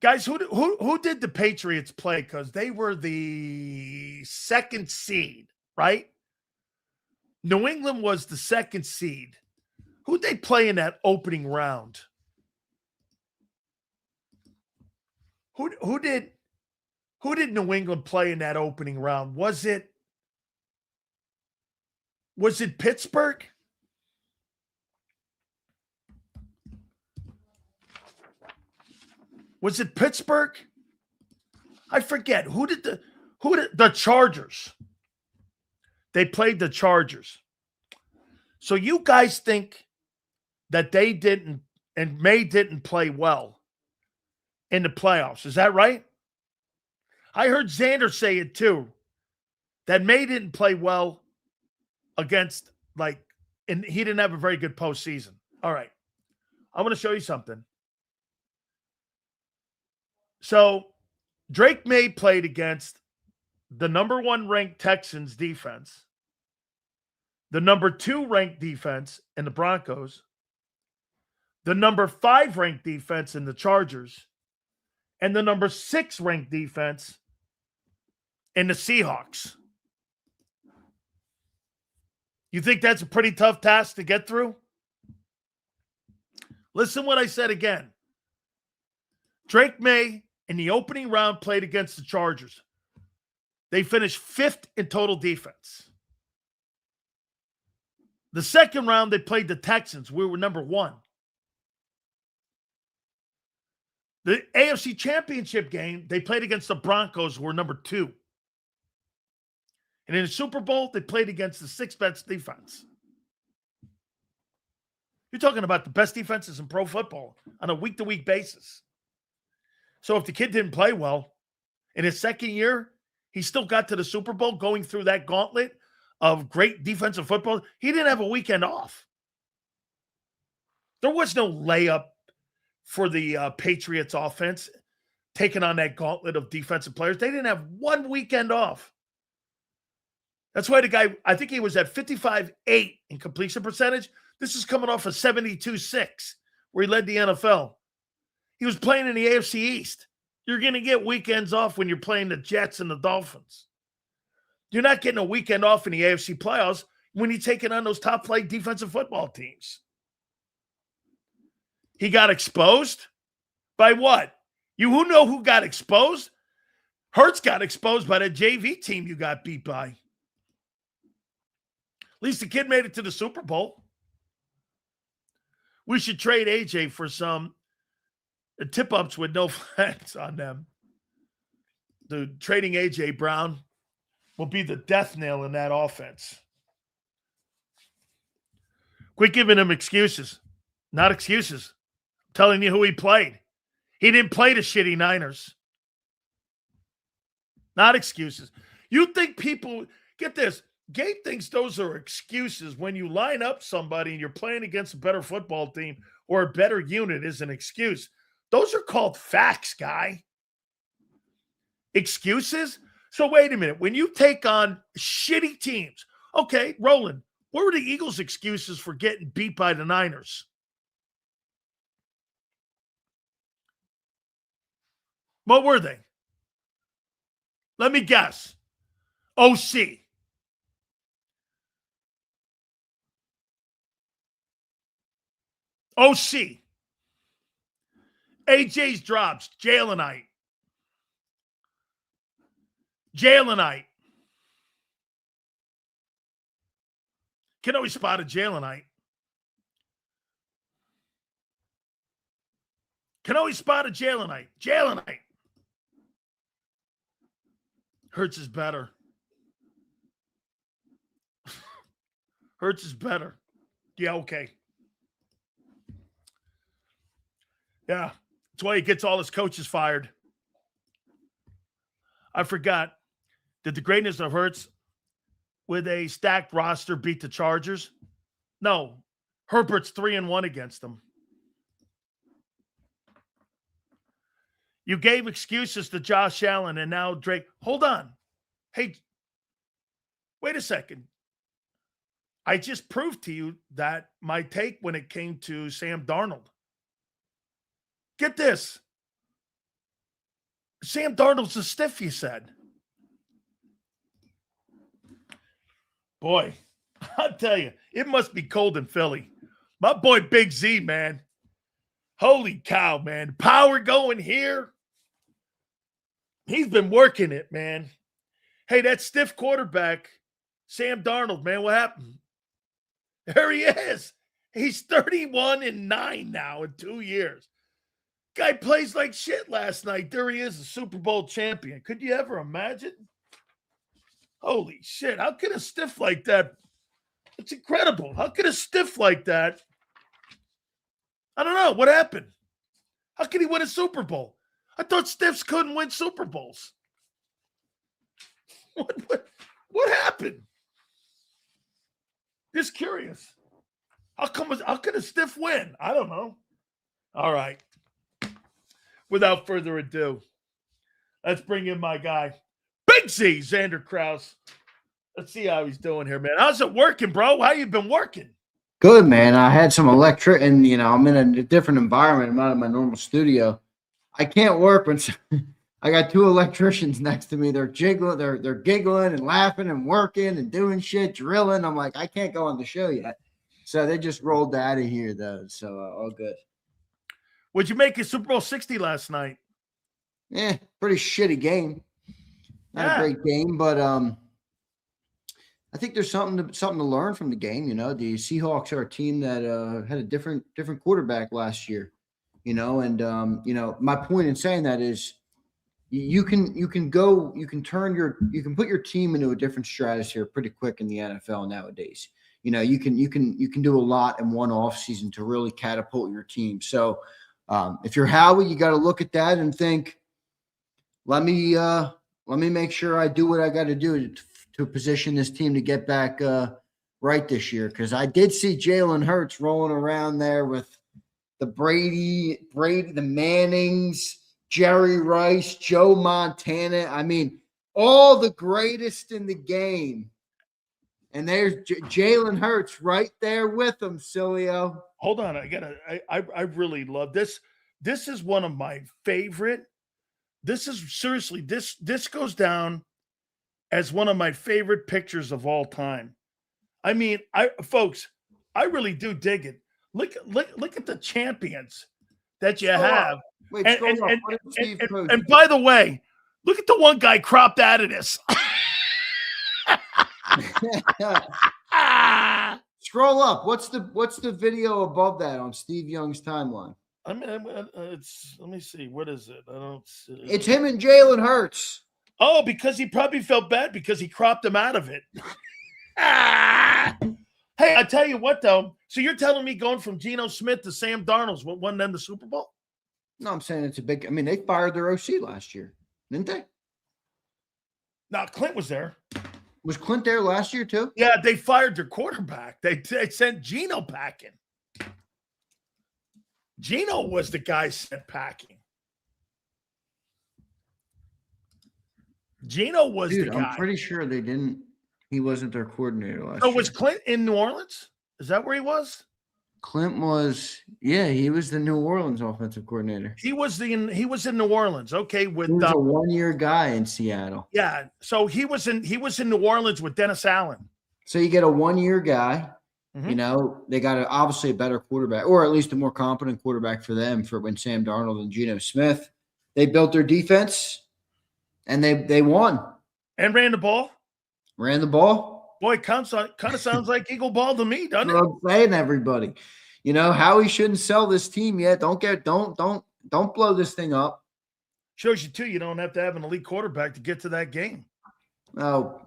Guys, who did the Patriots play? Because they were the 2nd seed, right? New England was the 2nd seed. Who'd they play in that opening round? Who did New England play in that opening round? Was it Pittsburgh? Was it Pittsburgh? I forget. Who did the Chargers? They played the Chargers. So you guys think that they didn't and May didn't play well in the playoffs. Is that right? I heard Xander say it too, that May didn't play well against, and he didn't have a very good postseason. All right. I'm going to show you something. So Drake May played against the number 1 ranked Texans defense, the number 2 ranked defense in the Broncos, the number 5 ranked defense in the Chargers, and the number 6 ranked defense in the Seahawks. You think that's a pretty tough task to get through? Listen what I said again. Drake May in the opening round played against the Chargers. They finished 5th in total defense. The second round, they played the Texans. We were number 1. The AFC Championship game, they played against the Broncos, who were number 2. And in the Super Bowl, they played against the 6th best defense. You're talking about the best defenses in pro football on a week-to-week basis. So if the kid didn't play well, in his second year, he still got to the Super Bowl going through that gauntlet of great defensive football. He didn't have a weekend off. There was no layup for the Patriots offense taking on that gauntlet of defensive players. They didn't have one weekend off. That's why the guy, I think he was at 55.8 in completion percentage. This is coming off of 72.6, where he led the NFL. He was playing in the AFC East. You're going to get weekends off when you're playing the Jets and the Dolphins. You're not getting a weekend off in the AFC playoffs when you're taking on those top-flight defensive football teams. He got exposed by what? Who know who got exposed? Hurts got exposed by that JV team you got beat by. At least the kid made it to the Super Bowl. We should trade AJ for some tip-ups with no flags on them. The trading AJ Brown will be the death nail in that offense. Quit giving him excuses. Not excuses. I'm telling you who he played. He didn't play the shitty Niners. Not excuses. You think people, get this, Gabe thinks those are excuses when you line up somebody and you're playing against a better football team or a better unit is an excuse. Those are called facts, guy. Excuses? So wait a minute. When you take on shitty teams, okay, Roland, what were the Eagles' excuses for getting beat by the Niners? What were they? Let me guess. OC. OC. AJ's drops. Jalenite. Jalenite. Can always spot a Jalenite. Can always spot a Jalenite. Jalenite. Hurts is better. Hurts is better. Yeah, okay. Yeah, that's why he gets all his coaches fired. I forgot. Did the greatness of Hurts with a stacked roster beat the Chargers? No. Herbert's 3-1 against them. You gave excuses to Josh Allen and now Drake. Hold on. Hey, wait a second. I just proved to you that my take when it came to Sam Darnold. Get this. Sam Darnold's a stiff, you said. Boy, I'll tell you, it must be cold in Philly. My boy Big Z, man. Holy cow, man. Power going here. He's been working it, man. Hey, that stiff quarterback, Sam Darnold, man, what happened? There he is. He's 31-9 now in 2 years. Guy plays like shit last night. There he is, a Super Bowl champion. Could you ever imagine? Holy shit. How could a stiff like that? It's incredible. How could a stiff like that? I don't know. What happened? How could he win a Super Bowl? I thought stiffs couldn't win Super Bowls. What happened? Just curious. How could a stiff win? I don't know. All right. Without further ado, let's bring in my guy, Big Z, Xander Krause. Let's see how he's doing here, man. How's it working, bro? How you been working? Good, man. I had some electric, and I'm in a different environment. I'm out of my normal studio. I can't work when I got two electricians next to me. They're jiggling, they're giggling and laughing and working and doing shit, drilling. I'm like, I can't go on the show yet. So they just rolled out of here, though. So all good. What'd you make of Super Bowl 60 last night? Pretty shitty game. Not a great game, but I think there's something to learn from the game. The Seahawks are a team that had a different quarterback last year. And my point in saying that is you can put your team into a different stratosphere pretty quick in the NFL nowadays. you can do a lot in one off season to really catapult your team. So if you're Howie, you got to look at that and think, let me make sure I do what I got to do to position this team to get back right this year. Because I did see Jalen Hurts rolling around there with the Brady, the Mannings, Jerry Rice, Joe Montana. I mean, all the greatest in the game. And there's Jalen Hurts right there with him, Sileo. Hold on. I really love this. This is one of my favorite. This is seriously, this goes down as one of my favorite pictures of all time. I mean, folks, I really do dig it. Look at the champions that you have. Wait, and by the way, look at the one guy cropped out of this. Scroll up. What's the video above that on Steve Young's timeline? I mean, let me see. What is it? I don't see. It's him and Jalen Hurts. Oh, because he probably felt bad because he cropped him out of it. Hey, I tell you what, though. So you're telling me going from Geno Smith to Sam Darnold's what won them the Super Bowl? No, I'm saying it's a big. I mean, they fired their OC last year, didn't they? No, Clint was there. Was Clint there last year too? Yeah, they fired their quarterback. They sent Geno packing. Geno was the guy sent packing. Geno was the guy. I'm pretty sure they didn't. He wasn't their coordinator last year. So was Clint in New Orleans? Is that where he was? Clint was, he was the New Orleans offensive coordinator. He was in New Orleans. Okay, he was a 1-year guy in Seattle. Yeah, so he was in New Orleans with Dennis Allen. So you get a 1-year guy. Mm-hmm. They got obviously a better quarterback, or at least a more competent quarterback for them for when Sam Darnold and Geno Smith. They built their defense, and they won. And ran the ball. Ran the ball. Boy, kind of sounds like Eagle ball to me, doesn't it? I'm saying, everybody. Howie shouldn't sell this team yet. Don't blow this thing up. Shows you too. You don't have to have an elite quarterback to get to that game. Oh,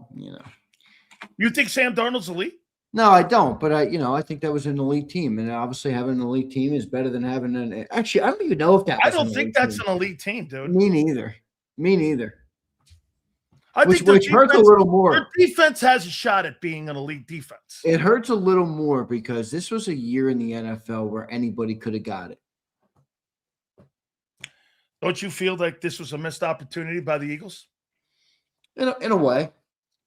You think Sam Darnold's elite? No, I don't. But I think that was an elite team, and obviously having an elite team is better than having an. Actually, I don't even know if that. I don't think that's an elite team, dude. Me neither. Which hurts a little more. Their defense has a shot at being an elite defense. It hurts a little more because this was a year in the NFL where anybody could have got it. Don't you feel like this was a missed opportunity by the Eagles? In a way,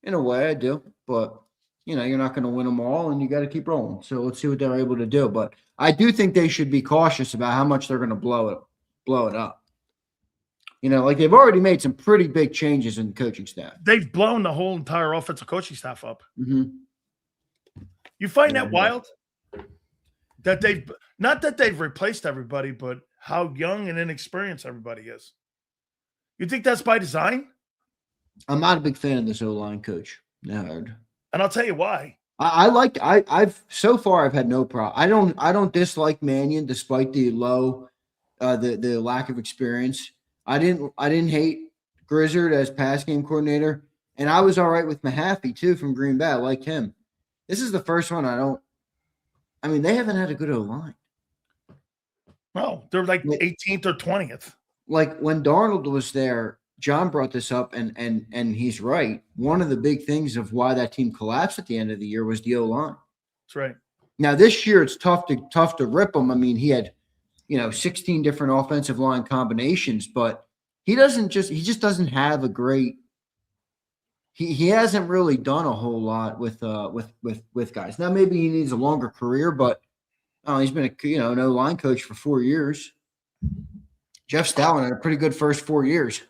I do. But you're not going to win them all, and you got to keep rolling. So let's see what they're able to do. But I do think they should be cautious about how much they're going to blow it up. They've already made some pretty big changes in the coaching staff. They've blown the whole entire offensive coaching staff up. Mm-hmm. You find that wild? That they've replaced everybody, but how young and inexperienced everybody is. You think that's by design? I'm not a big fan of this O-line coach. No. And I'll tell you why. I've so far I've had no problem. I don't dislike Mannion despite the low the lack of experience. I didn't hate Grizzard as pass game coordinator, and I was all right with Mahaffey too from Green Bay. I like him. This is the first one they haven't had a good O-line. No, they're like 18th or 20th. Like when Darnold was there, John brought this up, and he's right. One of the big things of why that team collapsed at the end of the year was the O-line. That's right. Now this year it's tough to rip him. I mean, he had 16 different offensive line combinations, but he just doesn't have a great. He hasn't really done a whole lot with guys. Now maybe he needs a longer career, but he's been an O-line coach for 4 years. Jeff Stoutland had a pretty good first 4 years.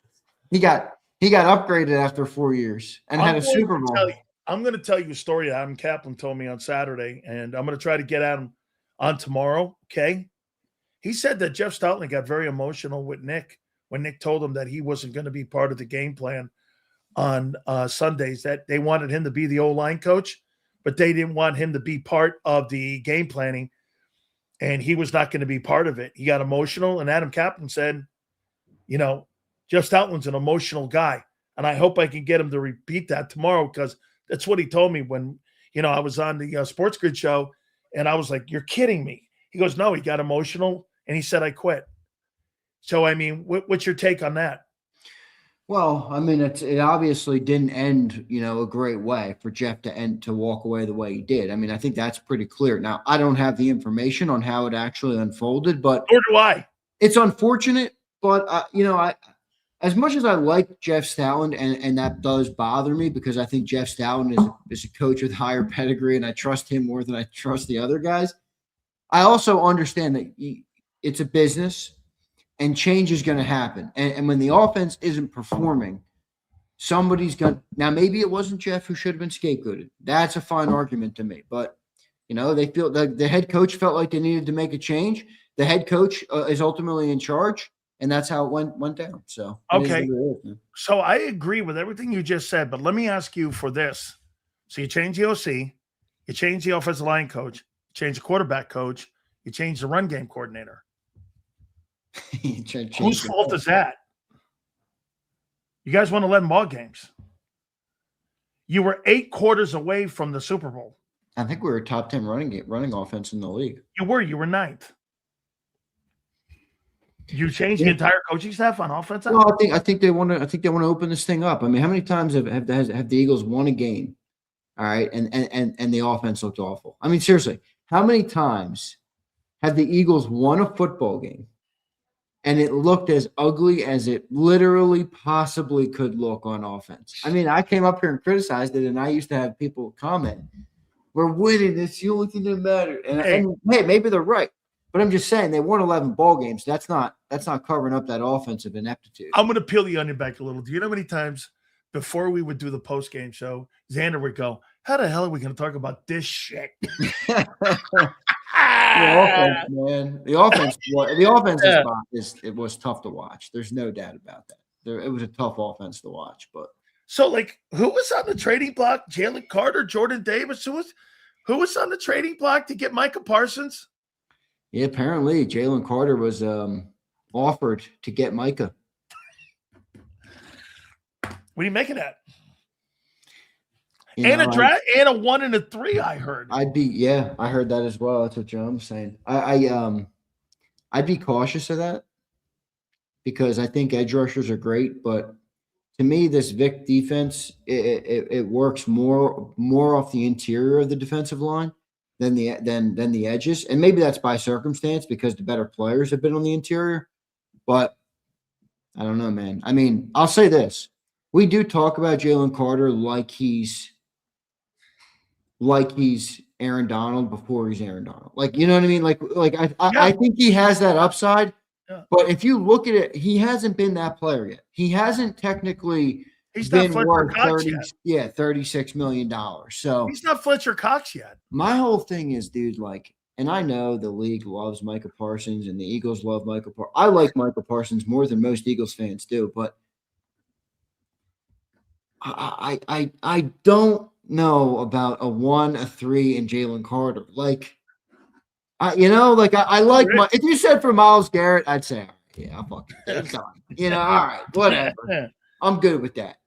He got upgraded after 4 years and had a Super Bowl. I'm going to tell you a story that Adam Kaplan told me on Saturday, and I'm going to try to get Adam on tomorrow. Okay. He said that Jeff Stoutland got very emotional with Nick when Nick told him that he wasn't going to be part of the game plan on Sundays, that they wanted him to be the O-line coach, but they didn't want him to be part of the game planning, and he was not going to be part of it. He got emotional, and Adam Kaplan said, Jeff Stoutland's an emotional guy, and I hope I can get him to repeat that tomorrow, because that's what he told me when I was on the Sports Grid show, and I was like, "You're kidding me." He goes, "No, he got emotional, and he said I quit." So, I mean, what's your take on that? Well, I mean, it obviously didn't end, a great way for Jeff to walk away the way he did. I mean, I think that's pretty clear. Now, I don't have the information on how it actually unfolded, but Or do I? it's unfortunate. But I as much as I like Jeff Stoutland, and that does bother me because I think Jeff Stoutland is a coach with higher pedigree, and I trust him more than I trust the other guys. I also understand that it's a business. And change is going to happen. And when the offense isn't performing, somebody's going to – now, maybe it wasn't Jeff who should have been scapegoated. That's a fine argument to me. But, they feel the head coach felt like they needed to make a change. The head coach is ultimately in charge, and that's how it went down. So, okay. So I agree with everything you just said, but let me ask you for this. So you change the OC, you change the offensive line coach, you change the quarterback coach, you change the run game coordinator. Whose fault is that? You guys won 11 ball games. You were 8 quarters away from the Super Bowl. I think we were top 10 running offense in the league. You were 9th. You changed the entire coaching staff on offense? Well, I think they want to open this thing up. I mean, how many times have the Eagles won a game? All right, and the offense looked awful. I mean, seriously, how many times have the Eagles won a football game and it looked as ugly as it literally possibly could look on offense? I mean, I came up here and criticized it, and I used to have people comment, "We're winning. It's the only thing that mattered." And hey, maybe they're right, but I'm just saying they won 11 ball games. That's not covering up that offensive ineptitude. I'm going to peel the onion back a little. Do you know how many times before we would do the post game show, Xander would go, "How the hell are we going to talk about this shit?" The offense, man. The offense it was tough to watch. There's no doubt about that. It was a tough offense to watch. But so, who was on the trading block? Jalen Carter, Jordan Davis. Who was on the trading block to get Micah Parsons? Yeah, apparently Jalen Carter was offered to get Micah. What are you making that? And a 1 and a 3, I heard. I heard that as well. That's what John's saying. I'd be cautious of that because I think edge rushers are great, but to me, this Vic defense it works more off the interior of the defensive line than the edges, and maybe that's by circumstance because the better players have been on the interior. But I don't know, man. I mean, I'll say this: we do talk about Jalen Carter like he's Aaron Donald before he's Aaron Donald. You know what I mean? I think he has that upside. Yeah. But if you look at it, he hasn't been that player yet. He hasn't technically been worth $36 million. So he's not Fletcher Cox yet. My whole thing is, dude, and I know the league loves Micah Parsons and the Eagles love Micah Parsons. I like Micah Parsons more than most Eagles fans do, but I don't know about a 1, a 3, and Jalen Carter. I like if you said for Myles Garrett, I'd say, yeah, I'm fucking done. All right, whatever. I'm good with that.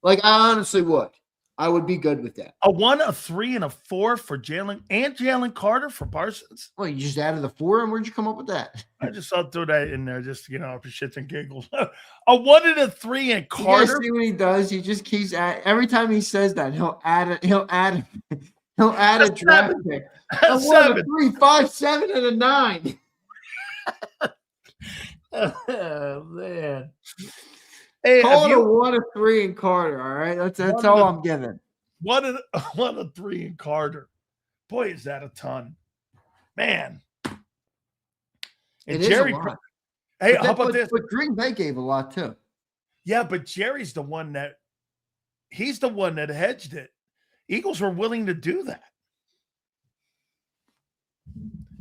I honestly would. I would be good with that. A 1, a 3, and a 4 for Jalen Carter for Parsons. Well, you just added the 4, and where'd you come up with that? I just thought throw that in there, just for shits and giggles. A 1 and a 3 and Carter. You see what he does? He just keeps every time he says that, he'll add a draft pick. A 1, a 3, 5, 7, and a 9. Oh man. Hey, call it a 1, a 3, and Carter. All right, that's all I'm giving. 1, a 3, and Carter. Boy, is that a ton, man. And Jerry, hey, how about this? But Green Bay gave a lot too. Yeah, but Jerry's the one that hedged it. Eagles were willing to do that.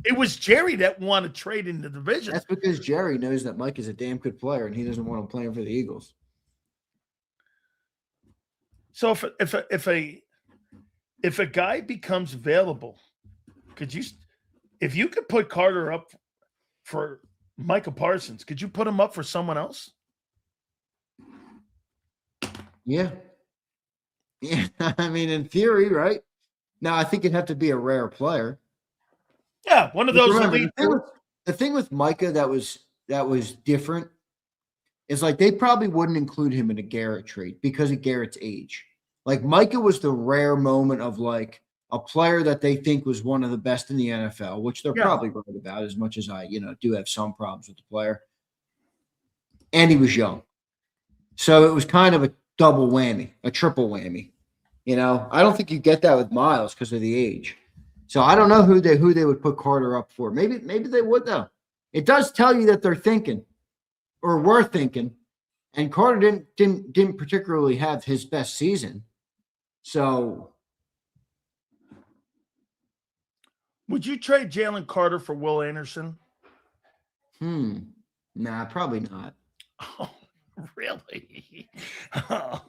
It was Jerry that wanted to trade in the division. That's because Jerry knows that Mike is a damn good player, and he doesn't want him playing for the Eagles. So if a guy becomes available, if you could put Carter up for Micah Parsons, could you put him up for someone else? Yeah. Yeah. I mean, in theory, right? Now, I think it'd have to be a rare player. Yeah, one of those Remember, elite. the thing with Micah that was different is like they probably wouldn't include him in a Garrett trade because of Garrett's age. Like Micah was the rare moment of like a player that they think was one of the best in the NFL, which they're probably right about as much as I, do have some problems with the player. And he was young. So it was kind of a double whammy, a triple whammy. I don't think you get that with Miles because of the age. So I don't know who they would put Carter up for. Maybe they would though. It does tell you that they're thinking or were thinking, and Carter didn't particularly have his best season. So would you trade Jalen Carter for Will Anderson? Nah, probably not. Oh, really? All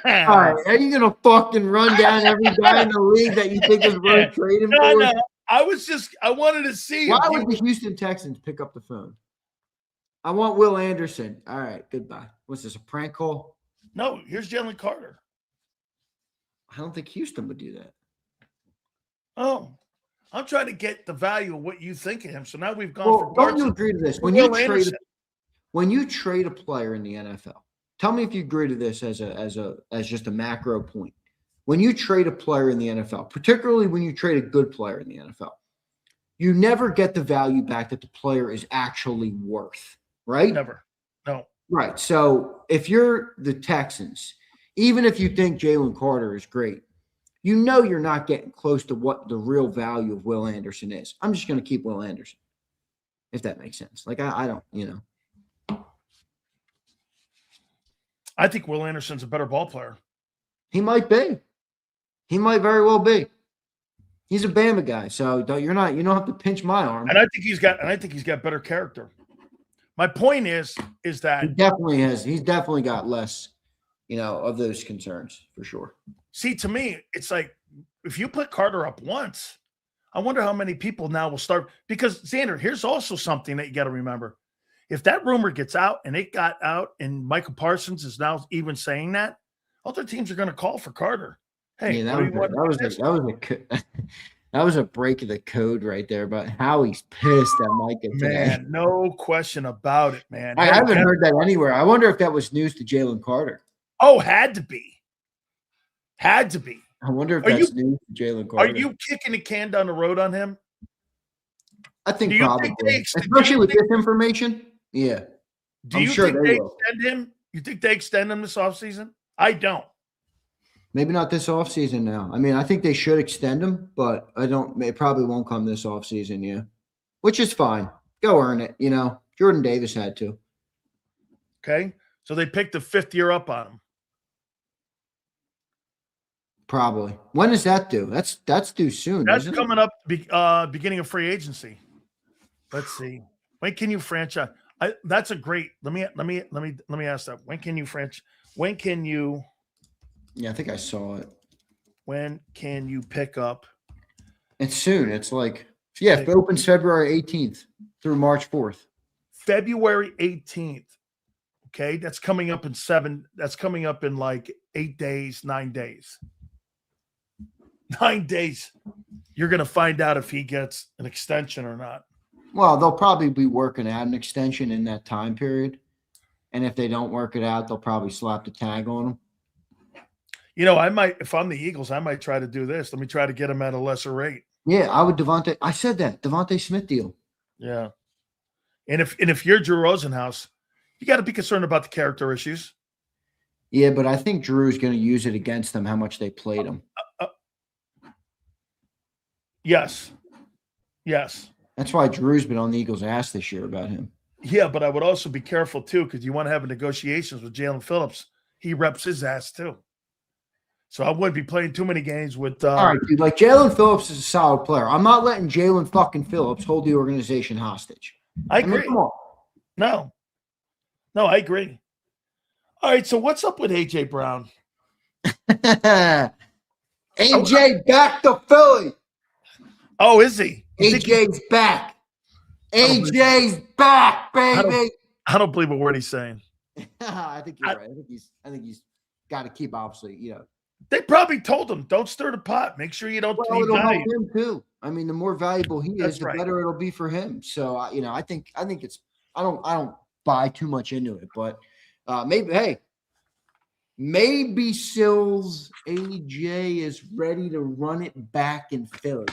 right, are you gonna fucking run down every guy in the league that you think is worth trading for? No. I wanted to see. Why would the Houston Texans pick up the phone? I want Will Anderson. All right, goodbye. What's this, a prank call? No, here's Jalen Carter. I don't think Houston would do that. Oh, I'm trying to get the value of what you think of him. So now we've gone from don't you agree to this? When you trade a player in the NFL, tell me if you agree to this as just a macro point. When you trade a player in the NFL, particularly when you trade a good player in the NFL, you never get the value back that the player is actually worth, right? Never. No. Right. So if you're the Texans, even if you think Jalen Carter is great, you're not getting close to what the real value of Will Anderson is. I'm just going to keep Will Anderson, if that makes sense. Like, I don't, I think Will Anderson's a better ball player. He might be. He might very well be. He's a Bama guy, so you don't have to pinch my arm. And I think he's got better character. My point is that he's definitely got less, of those concerns for sure. See, to me, it's like if you put Carter up once, I wonder how many people now will start. Because, Xander, here's also something that you got to remember. If that rumor gets out and it got out and Michael Parsons is now even saying that, other teams are going to call for Carter. Hey, that was a break of the code right there about how he's pissed at Micah today. Man, no question about it, man. I haven't heard that anywhere. I wonder if that was news to Jalen Carter. Oh, had to be. Had to be. I wonder if that's news to Jalen Carter. Are you kicking the can down the road on him? I think probably. Especially with this information. Yeah. Do you think they extend him? You think they extend him this offseason? I don't. Maybe not this offseason now. I mean, I think they should extend him, but it probably won't come this offseason, yeah. Which is fine. Go earn it, Jordan Davis had to. Okay. So they picked the 5th year up on him. Probably. When is that due? That's due soon. That's coming up beginning of free agency. Let's see. When can you franchise? That's a great. Let me ask that. When can you? Yeah, I think I saw it. When can you pick up? It's soon. It's like it opens February 18th through March 4th. February 18th. Okay, that's coming up in 7. That's coming up in like 8 days, 9 days. 9 days. You're going to find out if he gets an extension or not. Well, they'll probably be working out an extension in that time period. And if they don't work it out, they'll probably slap the tag on him. I might, if I'm the Eagles, I might try to do this. Let me try to get him at a lesser rate. Yeah, I would I said that. Devontae Smith deal. Yeah. And if you're Drew Rosenhaus, you got to be concerned about the character issues. Yeah, but I think Drew's going to use it against them, how much they played him. Yes. That's why Drew's been on the Eagles' ass this year about him. Yeah, but I would also be careful, too, because you want to have negotiations with Jalen Phillips. He reps his ass, too. So I wouldn't be playing too many games with all right, dude. Like, Jalen Phillips is a solid player. I'm not letting Jalen fucking Phillips hold the organization hostage. I agree. Come on. No, I agree. All right, so what's up with A.J. Brown? A.J. back to Philly. Oh, is he? A.J.'s back. A.J.'s back, baby. I don't believe a word he's saying. I think you're right. I think he's got to keep, obviously, They probably told him, don't stir the pot. Make sure you don't Well, it'll help devalue. him too. I mean, the more valuable he is, That's the right. better it'll be for him. So, I think it's. I don't buy too much into it, but maybe Sills AJ is ready to run it back in Philly.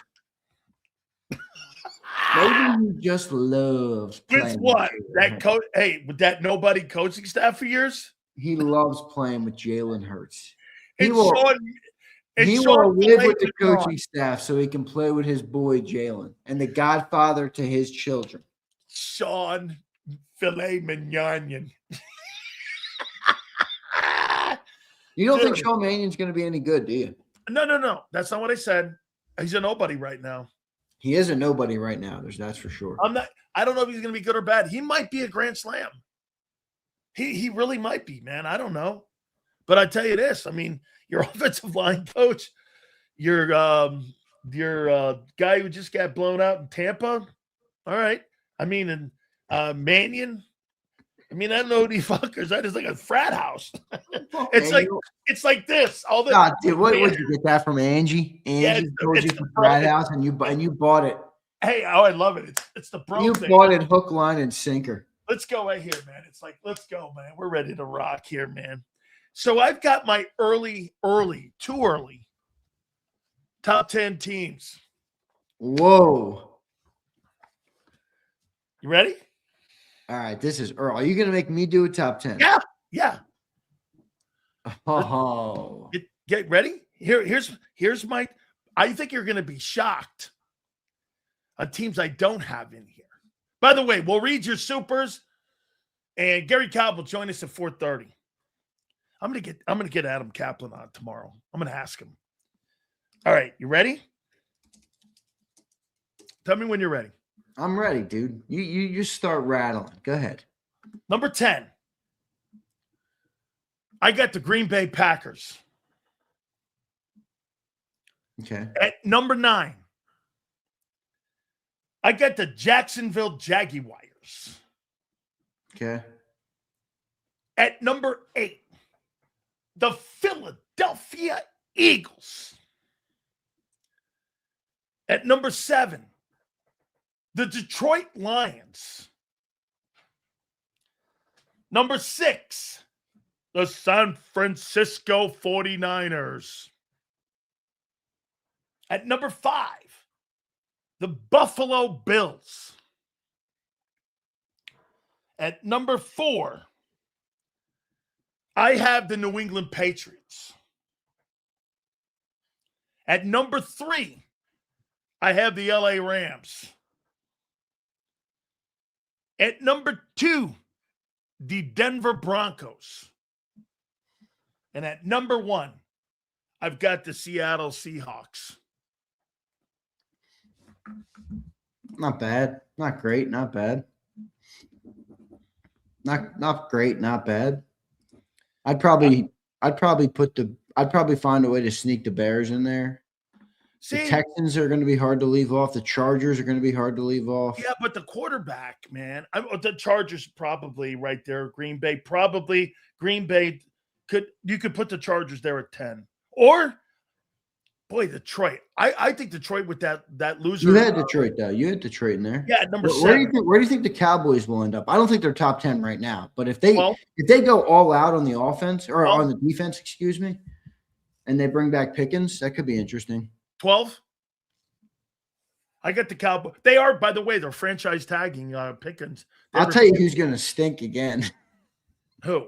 Maybe he just loves With playing what? with That coach? Hey, with that nobody coaching staff for years? He loves playing with Jalen Hurts. He And will live with the coaching staff so he can play with his boy Jalen and the godfather to his children. Sean Filet Mignon. You don't think Sean Mannion's going to be any good, do you? No. That's not what I said. He's a nobody right now. He is a nobody right now. That's for sure. I don't know if he's going to be good or bad. He might be a grand slam. He really might be, man. I don't know. But I tell you this, I mean, your offensive line coach, your guy who just got blown out in Tampa. All right. I mean, and Mannion. I mean, I don't know these fuckers. That is like a frat house. It's like this. All the God, dude, what did you get that from Angie? Angie told you from frat house, and you bought it. Hey, I love it. It's the bro. You thing. Bought it hook, line, and sinker. Let's go right here, man. It's like, let's go, man. We're ready to rock here, man. So I've got my too early top 10 teams. Whoa. You ready? All right, this is Earl. Are you going to make me do a top 10? Yeah. Oh. Get ready? Here's my – I think you're going to be shocked on teams I don't have in here. By the way, we'll read your supers, and Gary Cobb will join us at 4:30. I'm gonna get Adam Kaplan on tomorrow. I'm gonna ask him. All right, you ready? Tell me when you're ready. I'm ready, dude. You just start rattling. Go ahead. Number 10. I got the Green Bay Packers. Okay. At number 9, I got the Jacksonville Jaguars. Okay. At number 8, the Philadelphia Eagles. At number 7, the Detroit Lions. Number 6, the San Francisco 49ers. At number 5, the Buffalo Bills. At number 4, I have the New England Patriots. At number 3, I have the LA Rams. At number 2, the Denver Broncos. And at number 1, I've got the Seattle Seahawks. Not bad. Not great. Not bad. Not great. Not bad. I'd probably find a way to sneak the Bears in there. The Texans are going to be hard to leave off. The Chargers are going to be hard to leave off. Yeah, but the quarterback, man. The Chargers probably right there. Green Bay probably. Green Bay you could put the Chargers there at 10. Or, boy, Detroit. I think Detroit with that loser. You had Detroit though. You had Detroit in there. Yeah, number 7. Where do you think the Cowboys will end up? I don't think they're top 10 right now. But if they go all out on the offense or on the defense, excuse me, and they bring back Pickens, that could be interesting. 12. I got the Cowboys. They are, by the way, they're franchise tagging Pickens. I'll tell you who's going to stink again. Who?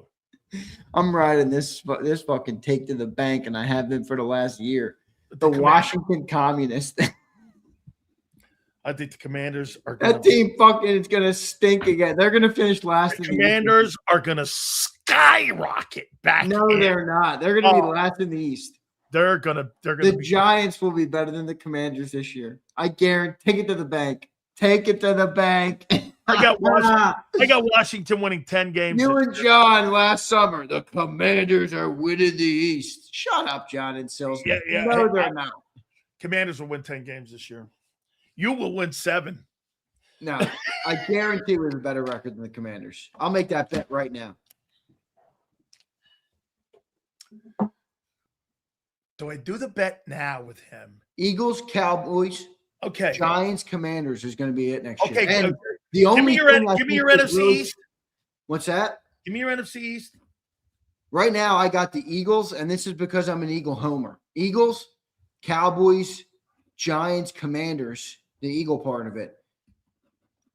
I'm riding this fucking take to the bank, and I have been for the last year. The Washington Communists. I think the Commanders are that team it's going to stink again. They're going to finish last. The Commanders are going to skyrocket back. No, they're not. They're going to be last in the East. They're gonna. The Giants will be better than the Commanders this year. I guarantee. Take it to the bank. Take it to the bank. I got Washington winning 10 games. You and John last summer. The Commanders are winning the East. Shut up, John and Sills. Yeah. No, they're not. Commanders will win 10 games this year. You will win 7. No, I guarantee we have a better record than the Commanders. I'll make that bet right now. Do I do the bet now with him? Eagles, Cowboys, Okay. Giants, Commanders is going to be it next year. Okay. And the only give me your NFC East. What's that? Give me your NFC East. Right now, I got the Eagles, and this is because I'm an Eagle homer. Eagles, Cowboys, Giants, Commanders, the Eagle part of it.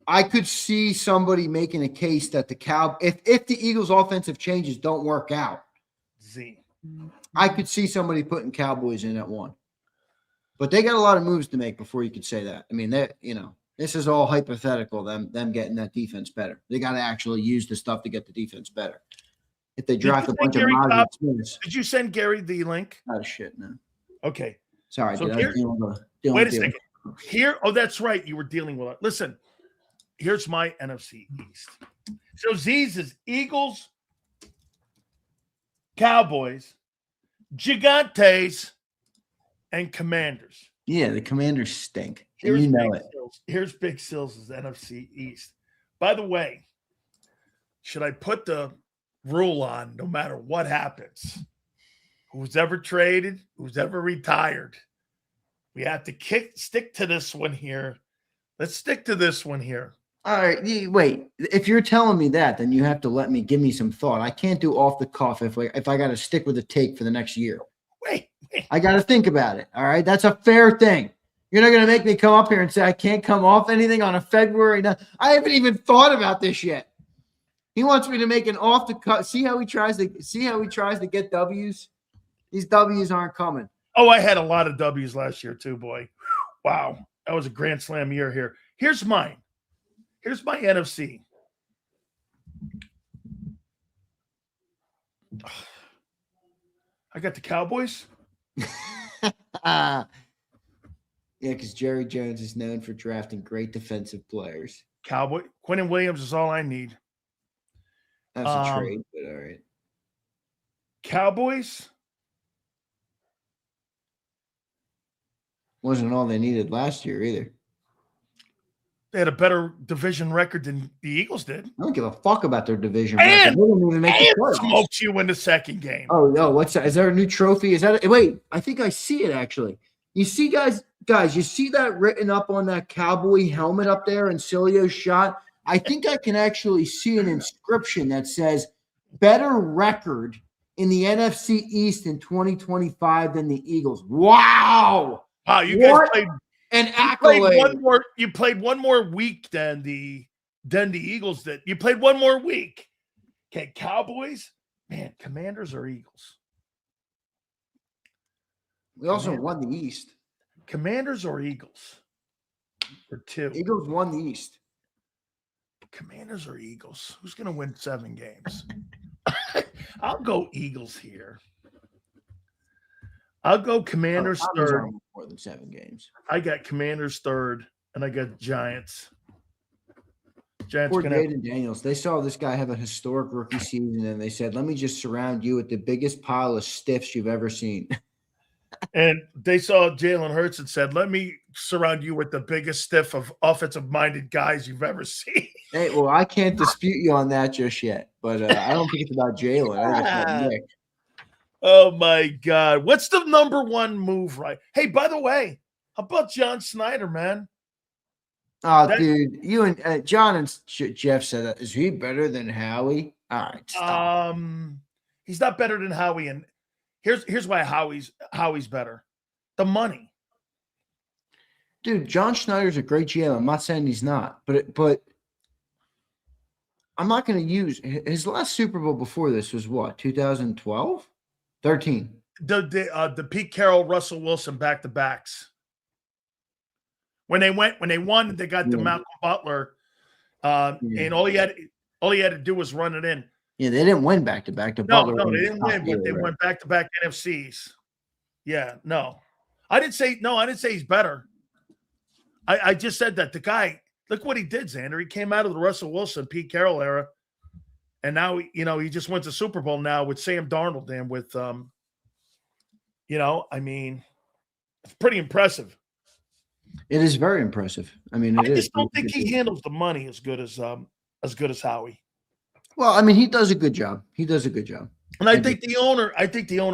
I could see somebody making a case that if the Eagles' offensive changes don't work out, I could see somebody putting Cowboys in at 1. But they got a lot of moves to make before you could say that. I mean, this is all hypothetical, them getting that defense better. They got to actually use the stuff to get the defense better. If they draft a bunch of moderate teams. Did you send Gary the link? Oh, shit, no. Okay. Sorry. So wait a second. Here, that's right. You were dealing with it. Listen, here's my NFC East. So Z's is Eagles, Cowboys, Gigantes, and Commanders. Yeah, the Commanders stink. And you know it. Here's Big Sills' NFC East. By the way, should I put the rule on no matter what happens? Who's ever traded, who's ever retired, we have to stick to this one here. Let's stick to this one here. All right, wait. If you're telling me that, then you have to give me some thought. I can't do off the cuff if I got to stick with a take for the next year. Wait. I got to think about it. All right, that's a fair thing. You're not going to make me come up here and say I can't come off anything on a February. I haven't even thought about this yet. He wants me to make an off the cut. See how he tries to get W's. These W's aren't coming. Oh, I had a lot of W's last year too, boy. Wow, that was a grand slam year here. Here's mine. Here's my NFC. I got the Cowboys. Yeah, because Jerry Jones is known for drafting great defensive players. Quinnen Williams is all I need. That's a trade, but all right. Cowboys. Wasn't all they needed last year either. They had a better division record than the Eagles did. I don't give a fuck about their division record. They didn't even make the playoffs. Smoked you in the second game. Oh, no. What's that? Is there a new trophy? Wait, I think I see it actually. You see, guys, you see that written up on that cowboy helmet up there in Sileo's shot? I think I can actually see an inscription that says better record in the NFC East in 2025 than the Eagles. Wow. Wow, you guys played an accolade. You played one more week than the Eagles did. You played one more week. Okay, Cowboys, man, Commanders or Eagles? We also won the East. Commanders or Eagles? For 2. Eagles won the East. Commanders or Eagles? Who's going to win 7 games? I'll go Eagles here. I'll go Commanders third. More than 7 games. I got Commanders third, and I got Giants. Poor Jaden Daniels. They saw this guy have a historic rookie season, and they said, let me just surround you with the biggest pile of stiffs you've ever seen. And they saw Jalen Hurts and said, let me surround you with the biggest stiff of offensive-minded guys you've ever seen. Hey, well, I can't dispute you on that just yet, but I don't think it's about Jalen. I think it's about Nick. Oh, my God. What's the number one move, right? Hey, by the way, how about John Snyder, man? Oh, dude, you and John and Jeff said that. Is he better than Howie? All right, stop. He's not better than Howie, and here's why Howie's better. The money. Dude, John Schneider's a great GM. I'm not saying he's not, but I'm not going to use his last Super Bowl before this was what, 2012? 13. The Pete Carroll, Russell Wilson back-to-backs. When they won, they got the Malcolm Butler, and all he had to do was run it in. Yeah, they didn't win back-to-back. No, they didn't win, but they went back-to-back NFCs. Yeah, no. I didn't say he's better. I just said that the guy, look what he did, Xander. He came out of the Russell Wilson, Pete Carroll era, and now he just went to Super Bowl now with Sam Darnold and with I mean, it's pretty impressive. It is very impressive. I mean, I just don't think he handles the money as good as Howie. Well, I mean, he does a good job. And I think the owner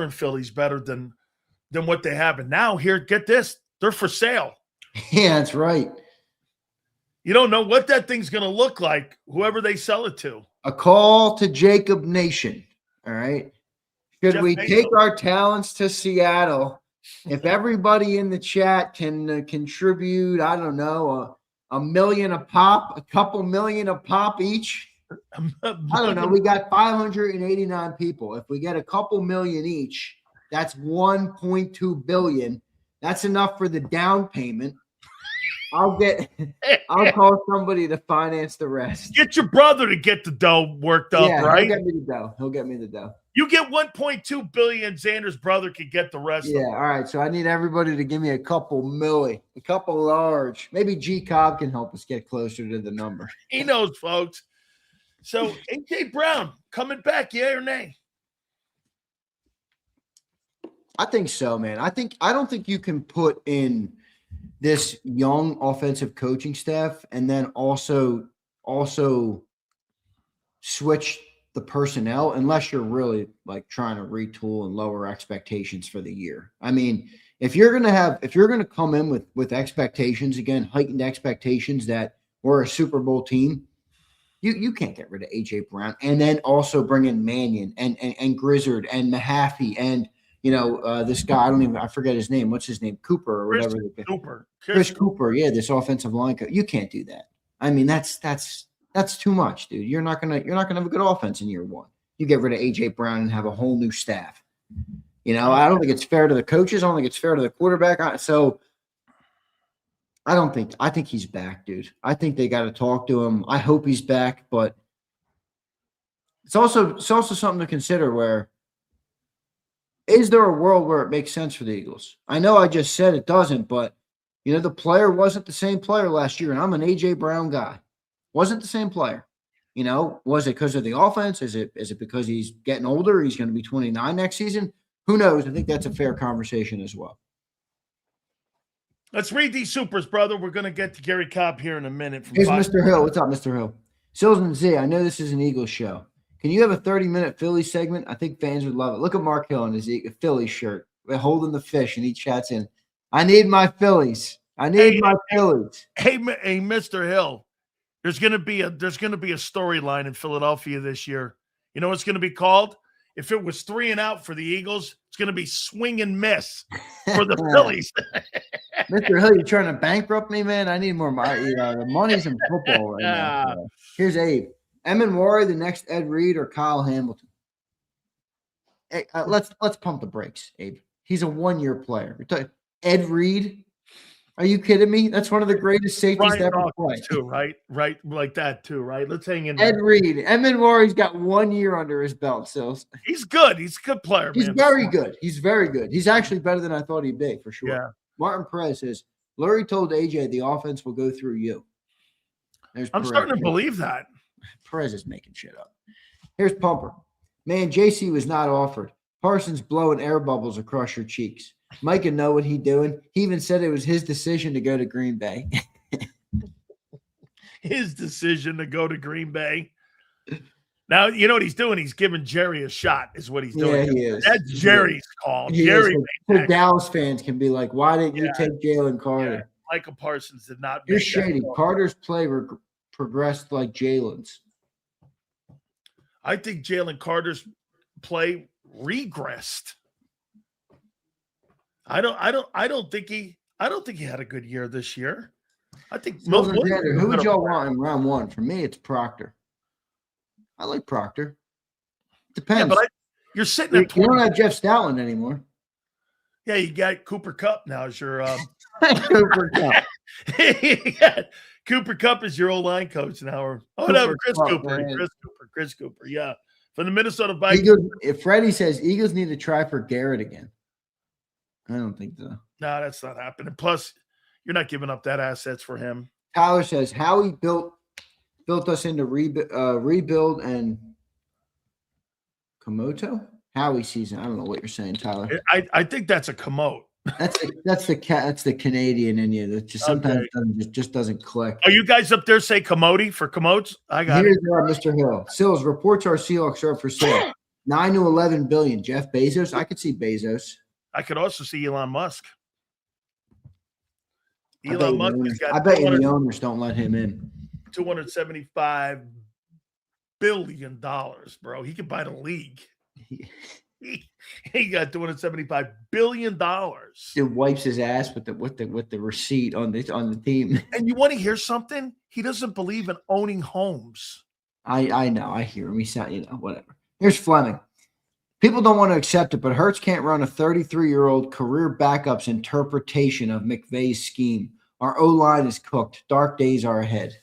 in Philly is better than than what they have. And now here, get this, they're for sale. Yeah, that's right. You don't know what that thing's going to look like, whoever they sell it to. A call to JAKIB Nation. All right. Should Jeff we Bezos. take our talents to Seattle? If everybody in the chat can contribute, I don't know, a million a pop, a couple million a pop each. I don't know. We got 589 people. If we get a couple million each, that's 1.2 billion. That's enough for the down payment. I'll call somebody to finance the rest. Get your brother to get the dough worked up, right? He'll get me the dough. He'll get me the dough. You get 1.2 billion. Xander's brother could get the rest. Yeah. All right. So I need everybody to give me a couple milli, a couple large. Maybe JAKIB can help us get closer to the number. He knows, folks. So AJ Brown coming back, yeah or nay? I think so, man. I don't think you can put in this young offensive coaching staff and then also switch the personnel unless you're really like trying to retool and lower expectations for the year. I mean, if you're going to come in with expectations, again, heightened expectations that we're a Super Bowl team, you can't get rid of AJ Brown and then also bring in Mannion and Grizzard and Mahaffey and this guy, I forget his name. What's his name? Cooper or whatever. Chris Cooper. Yeah, this offensive line coach. You can't do that. I mean, that's too much, dude. You're not gonna have a good offense in year one. You get rid of AJ Brown and have a whole new staff. I don't think it's fair to the coaches. I don't think it's fair to the quarterback. So I think he's back, dude. I think they got to talk to him. I hope he's back, but it's also something to consider where is there a world where it makes sense for the Eagles? I know I just said it doesn't, but the player wasn't the same player last year, and I'm an AJ Brown guy. Wasn't the same player. Was it because of the offense? Is it because he's getting older? He's going to be 29 next season? Who knows? I think that's a fair conversation as well. Let's read these supers, brother. We're going to get to Gary Cobb here in a minute. Here's Mr. Hill. What's up, Mr. Hill? Sills and Z, I know this is an Eagles show. Can you have a 30-minute Philly segment? I think fans would love it. Look at Mark Hill in his Philly shirt. We're holding the fish, and he chats in. I need my Phillies. Phillies. Hey, Mr. Hill, there's going to be a storyline in Philadelphia this year. You know what it's going to be called? If it was 3 and out for the Eagles, it's going to be swing and miss for the Phillies. Mr. Hill, you trying to bankrupt me, man? I need more money. The money's in football right now. So. Here's Abe. Warren, the next Ed Reed, or Kyle Hamilton? Hey, let's pump the brakes, Abe. He's a 1-year player. Ed Reed? Are you kidding me? That's one of the greatest safeties to ever play. Too, right, like that too, right? Let's hang in there. Ed Reed. Warren's got 1 year under his belt, Sills. He's good. He's a good player. He's very good. He's very good. He's actually better than I thought he'd be, for sure. Yeah. Martin Perez says, Lurie told AJ the offense will go through you. I'm starting to believe that. Perez is making shit up. Here's Pumper. Man, JC was not offered. Parsons blowing air bubbles across your cheeks. Mike can know what he's doing. He even said it was his decision to go to Green Bay. His decision to go to Green Bay. Now, you know what he's doing? He's giving Jerry a shot is what he's doing. Yeah, he is. That's Jerry's call. Jerry. So Dallas fans can be like, why didn't you take Jalen Carter? Yeah. Michael Parsons did not. You're shady. Carter's play progressed like Jalen's. I think Jalen Carter's play regressed. I don't think he had a good year this year. I think who would y'all want in round 1? For me, it's Proctor. I like Proctor. Depends. Yeah, but you're sitting at 20. You don't have Jeff Stoutland anymore. Yeah, you got Cooper Kupp now as your Cooper Kupp. Cooper Kupp is your old line coach now. Chris Cooper. Yeah, from the Minnesota Vikings. If Freddie says Eagles need to try for Garrett again, I don't think so. No, that's not happening. Plus, you're not giving up that assets for him. Tyler says Howie built us into rebuild and Komodo. Howie season. I don't know what you're saying, Tyler. I think that's a Komodo. That's the Canadian in you that just sometimes just doesn't click. Are you guys up there say Commodity for commodes? I got it. Mr. Hill. Sills reports our Seahawks are up for sale. 9 to 11 billion. Jeff Bezos. I could see Bezos. I could also see Elon Musk. I bet you the owners don't let him in. $275 billion, bro. He could buy the league. He got $275 billion. It wipes his ass with the receipt on the team. And you want to hear something? He doesn't believe in owning homes. I know. I hear him. He's not, whatever. Here's Fleming. People don't want to accept it, but Hurts can't run a 33-year-old career backup's interpretation of McVay's scheme. Our O-line is cooked. Dark days are ahead.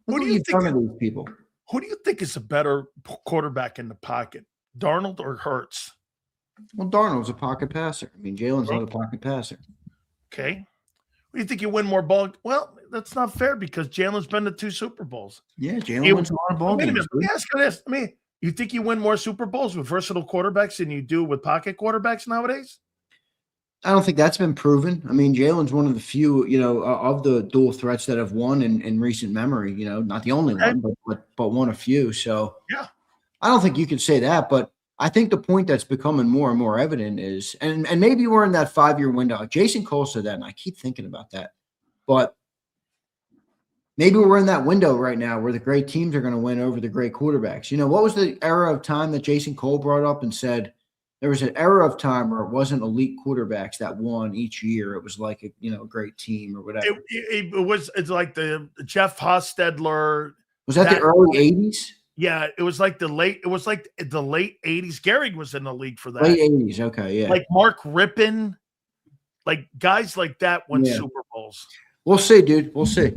Who do you think these people? Who do you think is a better quarterback in the pocket, Darnold or Hurts? Well, Darnold's a pocket passer. I mean, Jalen's not a pocket passer. Okay. What do you think you win more ball? Well, that's not fair because Jalen's been to 2 Super Bowls. Yeah, Jalen wins a lot of ball games. Let me ask you this. You think you win more Super Bowls with versatile quarterbacks than you do with pocket quarterbacks nowadays? I don't think that's been proven. I mean, Jalen's one of the few, of the dual threats that have won in recent memory. Not the only one, but one of few. So yeah, I don't think you could say that. But I think the point that's becoming more and more evident is, and maybe we're in that 5-year window. Jason Cole said that, and I keep thinking about that. But maybe we're in that window right now where the great teams are going to win over the great quarterbacks. What was the era of time that Jason Cole brought up and said there was an era of time where it wasn't elite quarterbacks that won each year. It was like a great team or whatever. It's like the Jeff Hostetler. Was that the early 80s? Yeah, it was like the late 80s. Gehrig was in the league for that. Late 80s, okay, yeah. Like Mark Rippon, like guys like that won Super Bowls. We'll see, dude. We'll see.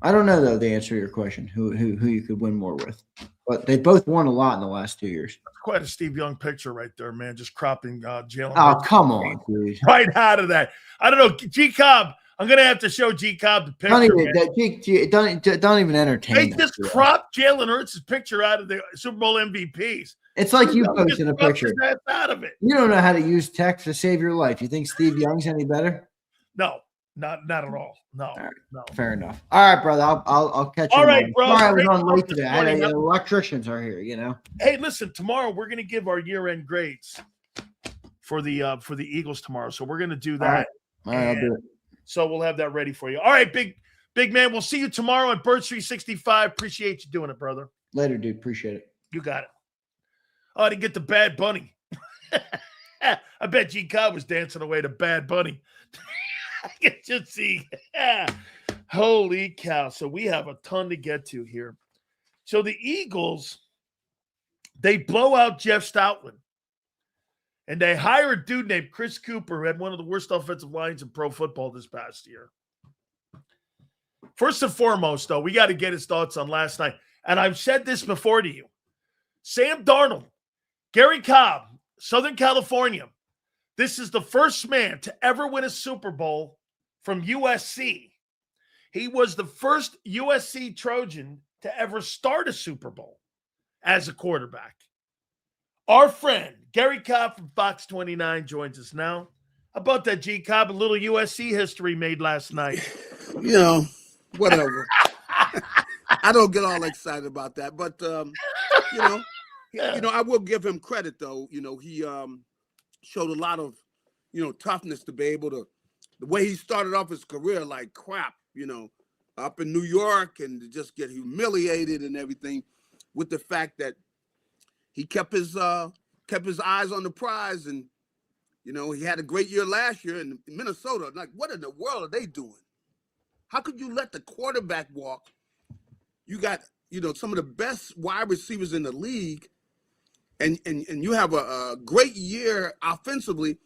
I don't know though the answer to your question, who you could win more with. But they both won a lot in the last 2 years. That's quite a Steve Young picture right there, man. Just cropping Jalen. Oh, come on, dude. Right out of that. I don't know. JAKIB. I'm going to have to show JAKIB the picture. Don't even entertain. They just cropped Jalen Hurts' picture out of the Super Bowl MVPs. It's like you posted a picture. Out of it. You don't know how to use text to save your life. You think Steve Young's any better? No. Not at all. No, all right. No. Fair enough. All right, brother. I'll catch you. All right, bro. Sorry, I was on late today. The electricians are here. Hey, listen. Tomorrow we're going to give our year-end grades for the Eagles tomorrow. So we're going to do that. All right, I'll do it. So we'll have that ready for you. All right, big man. We'll see you tomorrow at Bird 365. Appreciate you doing it, brother. Later, dude. Appreciate it. You got it. Oh, I didn't get the Bad Bunny. I bet JAKIB was dancing away to Bad Bunny. I can just see. Holy cow. So we have a ton to get to here. So the Eagles, they blow out Jeff Stoutland. And they hire a dude named Chris Cooper, who had one of the worst offensive lines in pro football this past year. First and foremost, though, we got to get his thoughts on last night. And I've said this before to you. Sam Darnold, Gary Cobb, Southern California. This is the first man to ever win a Super Bowl from USC. He was the first USC Trojan to ever start a Super Bowl as a quarterback. Our friend, Gary Cobb from Fox 29 joins us now. How about that, JAKIB? A little USC history made last night. Whatever. I don't get all excited about that. But, I will give him credit, though. He showed a lot of, toughness to be able to, the way he started off his career like crap, up in New York and to just get humiliated and everything with the fact that he kept his eyes on the prize. And, he had a great year last year in Minnesota. Like, what in the world are they doing? How could you let the quarterback walk? You got, some of the best wide receivers in the league, and you have a great year offensively,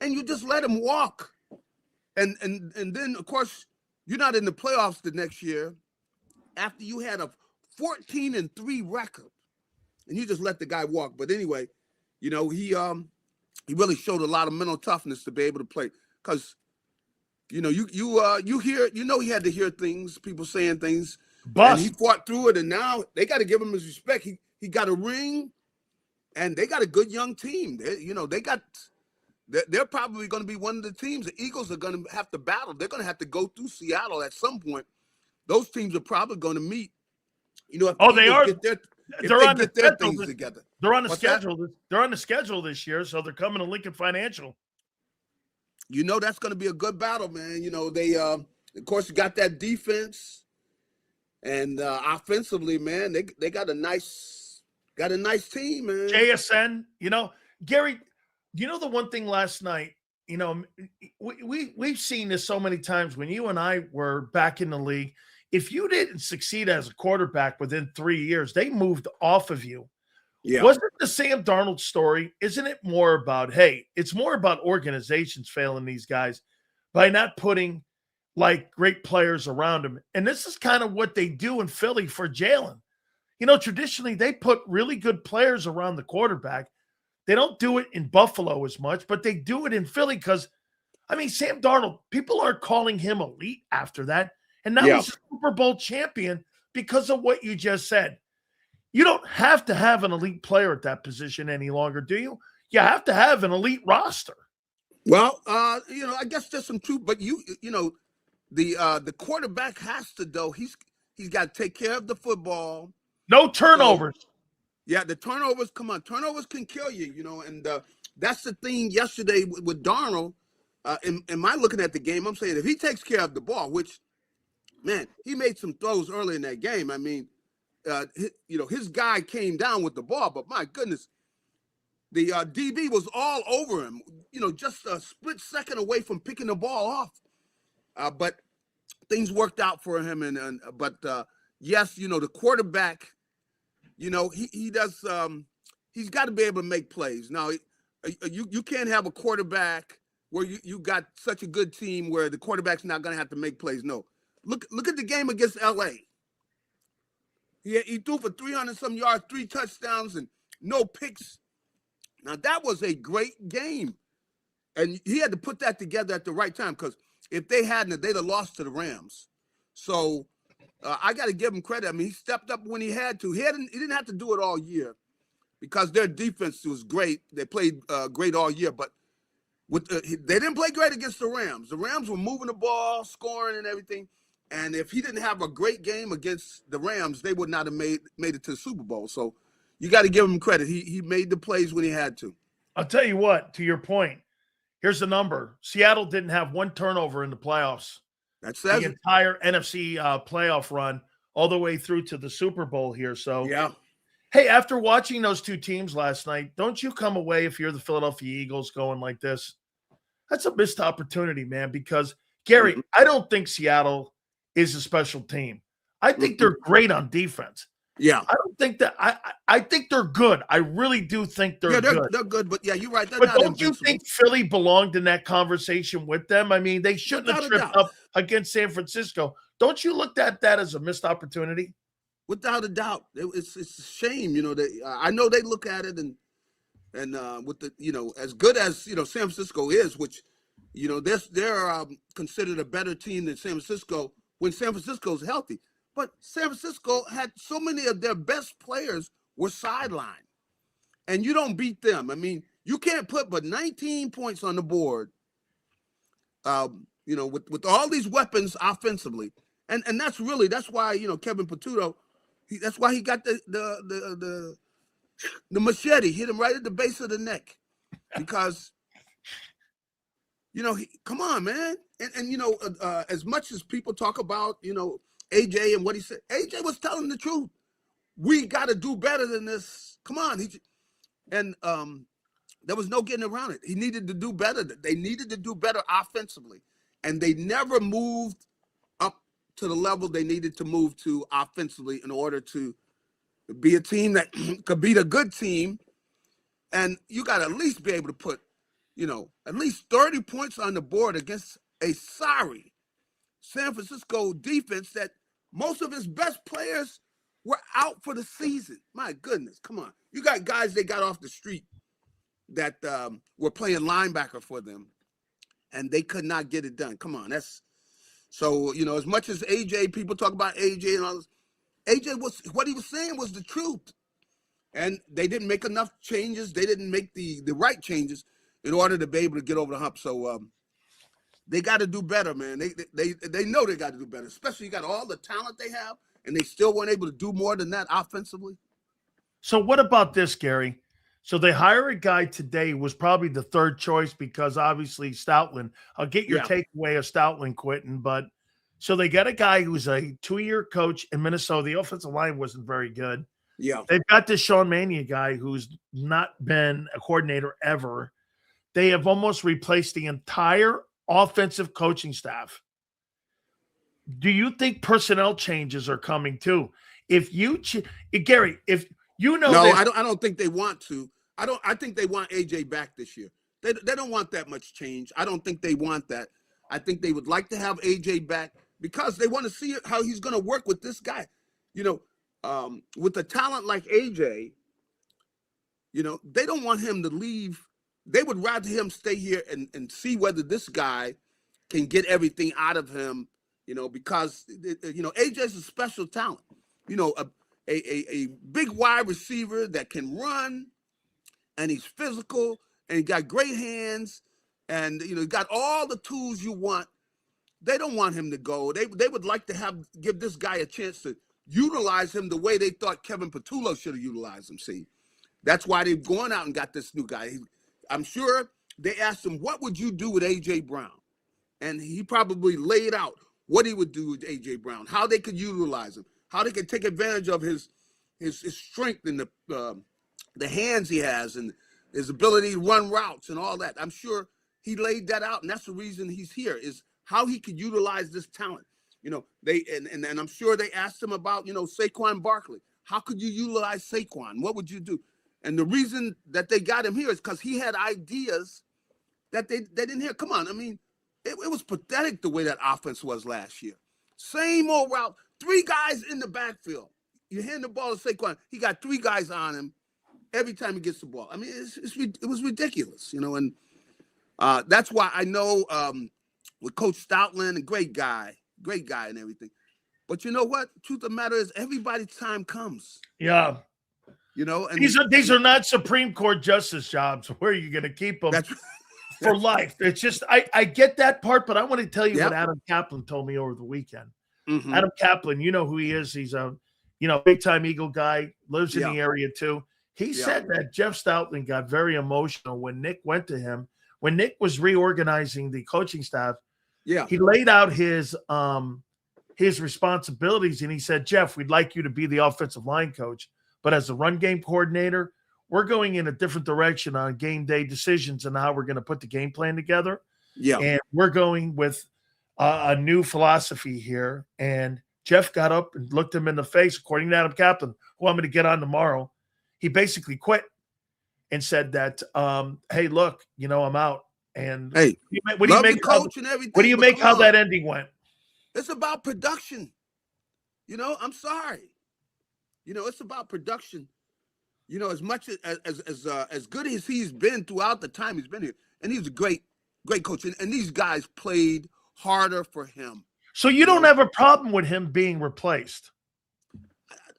and you just let him walk. And then, of course, you're not in the playoffs the next year after you had a 14-3 record, and you just let the guy walk. But anyway, he really showed a lot of mental toughness to be able to play because, you hear, he had to hear things, people saying things, and he fought through it. And now they got to give him his respect. He got a ring, and they got a good young team. They're probably going to be one of the teams. The Eagles are going to have to battle. They're going to have to go through Seattle at some point. Those teams are probably going to meet. If they are. if They're they on the get their schedule. things together. They're on the What's that? schedule. They're on the schedule this year, so they're coming to Lincoln Financial. You know that's going to be a good battle, man. You know they, of course, got that defense, and offensively, man, they got a nice team, man. JSN, Gary, the one thing last night, we've seen this so many times when you and I were back in the league. If you didn't succeed as a quarterback within 3 years, they moved off of you. Yeah. Wasn't the Sam Darnold story? Isn't it more about, hey, it's more about organizations failing these guys by not putting like great players around them. And this is kind of what they do in Philly for Jalen. Traditionally they put really good players around the quarterback. They don't do it in Buffalo as much, but they do it in Philly because, Sam Darnold, people aren't calling him elite after that. And now he's a Super Bowl champion because of what you just said. You don't have to have an elite player at that position any longer, do you? You have to have an elite roster. Well, I guess there's some truth, but the quarterback has to, though. He's got to take care of the football. No turnovers. So, yeah, the turnovers, come on. Turnovers can kill you, and that's the thing yesterday with Darnold. In my looking at the game, I'm saying if he takes care of the ball, which, man, he made some throws early in that game. His guy came down with the ball, but my goodness, the DB was all over him, just a split second away from picking the ball off. But things worked out for him. But yes, the quarterback, he does, he's got to be able to make plays. Now, you can't have a quarterback where you got such a good team where the quarterback's not going to have to make plays. No. Look at the game against L.A. He threw for 300-some yards, 3 touchdowns, and no picks. Now, that was a great game. And he had to put that together at the right time because if they hadn't, they'd have lost to the Rams. So I got to give him credit. He stepped up when he had to. He didn't have to do it all year because their defense was great. They played great all year, but they didn't play great against the Rams. The Rams were moving the ball, scoring and everything. And if he didn't have a great game against the Rams, they would not have made it to the Super Bowl. So you got to give him credit. He made the plays when he had to. I'll tell you what, to your point, here's the number. Seattle didn't have 1 turnover in the playoffs. That's the entire NFC playoff run all the way through to the Super Bowl here. So, yeah. Hey, after watching those two teams last night, don't you come away, if you're the Philadelphia Eagles, going like this? That's a missed opportunity, man, because, Gary, I don't think Seattle is a special team. I think they're great on defense. Yeah. I don't think that I think they're good. I really do think they're good. They're good, but yeah, you're right. But don't you think Philly belonged in that conversation with them? They shouldn't have tripped up against San Francisco. Don't you look at that as a missed opportunity? Without a doubt. It's a shame, I know they look at it and with the, as good as, San Francisco is, which, they're considered a better team than San Francisco when San Francisco's healthy. But San Francisco had so many of their best players were sidelined. And you don't beat them. You can't put but 19 points on the board, with all these weapons offensively. And that's why, Kevin Patuto, that's why he got the machete, hit him right at the base of the neck. Because, come on, man. And as much as people talk about, AJ and what he said, AJ was telling the truth. We got to do better than this. Come on. There was no getting around it. He needed to do better. They needed to do better offensively. And they never moved up to the level they needed to move to offensively in order to be a team that could beat a good team. And you got to at least be able to put, at least 30 points on the board against a sorry San Francisco defense that most of his best players were out for the season. My goodness, come on. You got guys they got off the street that were playing linebacker for them, and they could not get it done. Come on, that's so, as much as AJ, people talk about AJ and all this, AJ what he was saying was the truth. And they didn't make enough changes. They didn't make the right changes in order to be able to get over the hump. So they got to do better, man. They know they got to do better, especially you got all the talent they have, and they still weren't able to do more than that offensively. So what about this, Gary? So they hire a guy today who was probably the third choice because obviously Stoutland. I'll get your Yeah. takeaway of Stoutland quitting, but so they got a guy who's a 2-year coach in Minnesota. The offensive line wasn't very good. Yeah. They've got this Sean Mania guy who's not been a coordinator ever. They have almost replaced the entire offensive coaching staff. Do you think personnel changes are coming too? If you, Gary, if you know, No, this, I don't think they want to. I think they want AJ back this year. They don't want that much change. I don't think they want that. I think they would like to have AJ back because they want to see how he's going to work with this guy. With a talent like AJ, they don't want him to leave. They would rather him stay here and see whether this guy can get everything out of him, because, AJ's a special talent. A big wide receiver that can run, and he's physical, and he got great hands, and, got all the tools you want. They don't want him to go. They would like to give this guy a chance to utilize him the way they thought Kevin Patullo should have utilized him. See, that's why they've gone out and got this new guy. I'm sure they asked him, what would you do with A.J. Brown? And he probably laid out what he would do with A.J. Brown, how they could utilize him, how they could take advantage of his strength and the hands he has and his ability to run routes and all that. I'm sure he laid that out, and that's the reason he's here, is how he could utilize this talent. And I'm sure they asked him about, Saquon Barkley. How could you utilize Saquon? What would you do? And the reason that they got him here is because he had ideas that they didn't hear. Come on, I mean, it was pathetic the way that offense was last year. Same old route, 3 guys in the backfield. You hand the ball to Saquon, he got 3 guys on him every time he gets the ball. I mean, it was ridiculous, and that's why I know with Coach Stoutland, a great guy and everything. But you know what? Truth of the matter is everybody's time comes. Yeah. And these are not Supreme Court justice jobs where you're going to keep them for life. It's just, I get that part, but I want to tell you what Adam Kaplan told me over the weekend. Mm-hmm. Adam Kaplan, you know who he is. He's a, big time Eagle guy, lives in the area too. He said that Jeff Stoutland got very emotional when Nick went to him, when Nick was reorganizing the coaching staff. Yeah, he laid out his responsibilities, and he said, Jeff, we'd like you to be the offensive line coach, but as a run game coordinator, we're going in a different direction on game day decisions and how we're going to put the game plan together. Yeah, and we're going with a new philosophy here. And Jeff got up and looked him in the face, according to Adam Kaplan, who I'm going to get on tomorrow. He basically quit and said that, hey, look, I'm out. And hey, what do you make coach and everything? What do you make how that ending went? It's about production. I'm sorry. It's about production. As much as good as he's been throughout the time he's been here, and he's a great coach, and these guys played harder for him. So you don't have a problem with him being replaced?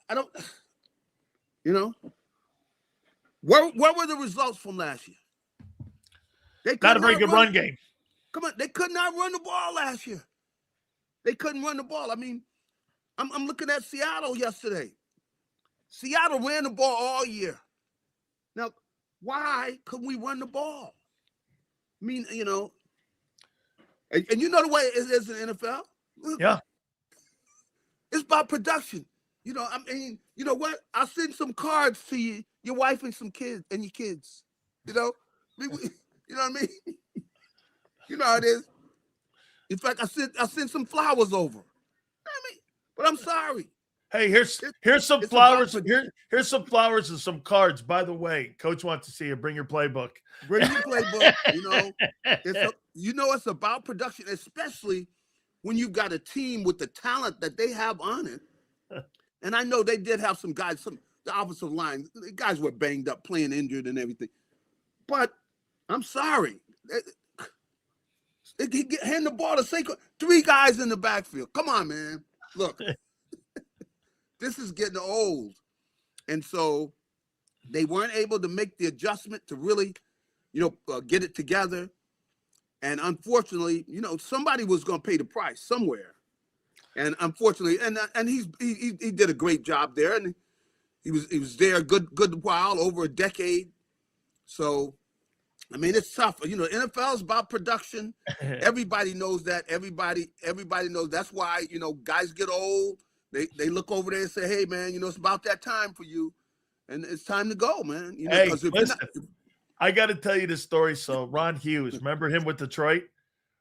I don't. Where were the results from last year? Not a very good run game. Come on, they could not run the ball last year. They couldn't run the ball. I mean, I'm looking at Seattle yesterday. Seattle ran the ball all year. Now, why couldn't we run the ball? I mean, and you know the way it is in the NFL? Yeah. It's about production. I mean, you know what? I'll send some cards to you, your wife and some kids and your kids. You know what I mean? You know how it is. In fact, I sent some flowers over. But I'm sorry. Hey, here's some flowers. Here's some flowers and some cards. By the way, Coach wants to see you. Bring your playbook. Bring your playbook. It's about production, especially when you've got a team with the talent that they have on it. And I know they did have some guys, the offensive line, the guys were banged up, playing injured and everything. But I'm sorry. Hand the ball to Saquon. 3 guys in the backfield. Come on, man. Look, this is getting old. And so they weren't able to make the adjustment to really, get it together. And unfortunately, somebody was going to pay the price somewhere. And unfortunately, and he did a great job there. And He was there a good while, over a decade. So, I mean, it's tough. You know, NFL is about production. Everybody knows that. Everybody knows. That's why, you know, guys get old. They look over there and say, hey, man, you know, it's about that time for you. And it's time to go, man. You know, Hey, if listen, I got to tell you this story. So Ron Hughes, remember him with Detroit?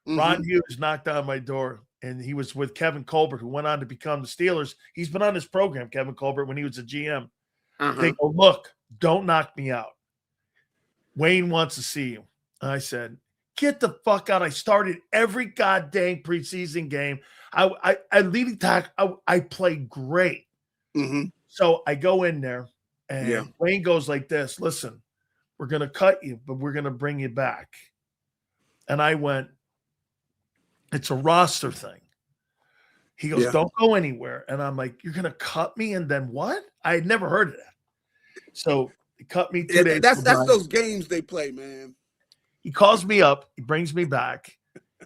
Ron Hughes knocked on my door, and he was with Kevin Colbert, who went on to become the Steelers. He's been on this program, Kevin Colbert, when he was a GM. They go, look, don't knock me out. Wayne wants to see you. I said, get the fuck out. I started every goddamn preseason game. I leading tackle. I played great. So I go in there, and Wayne goes like this, listen, we're going to cut you, but we're going to bring you back. And I went, it's a roster thing. He goes, don't go anywhere. And I'm like, you're going to cut me? And then what? I had never heard of that. So he cut me 2 days. That's those games they play, man. He calls me up. He brings me back.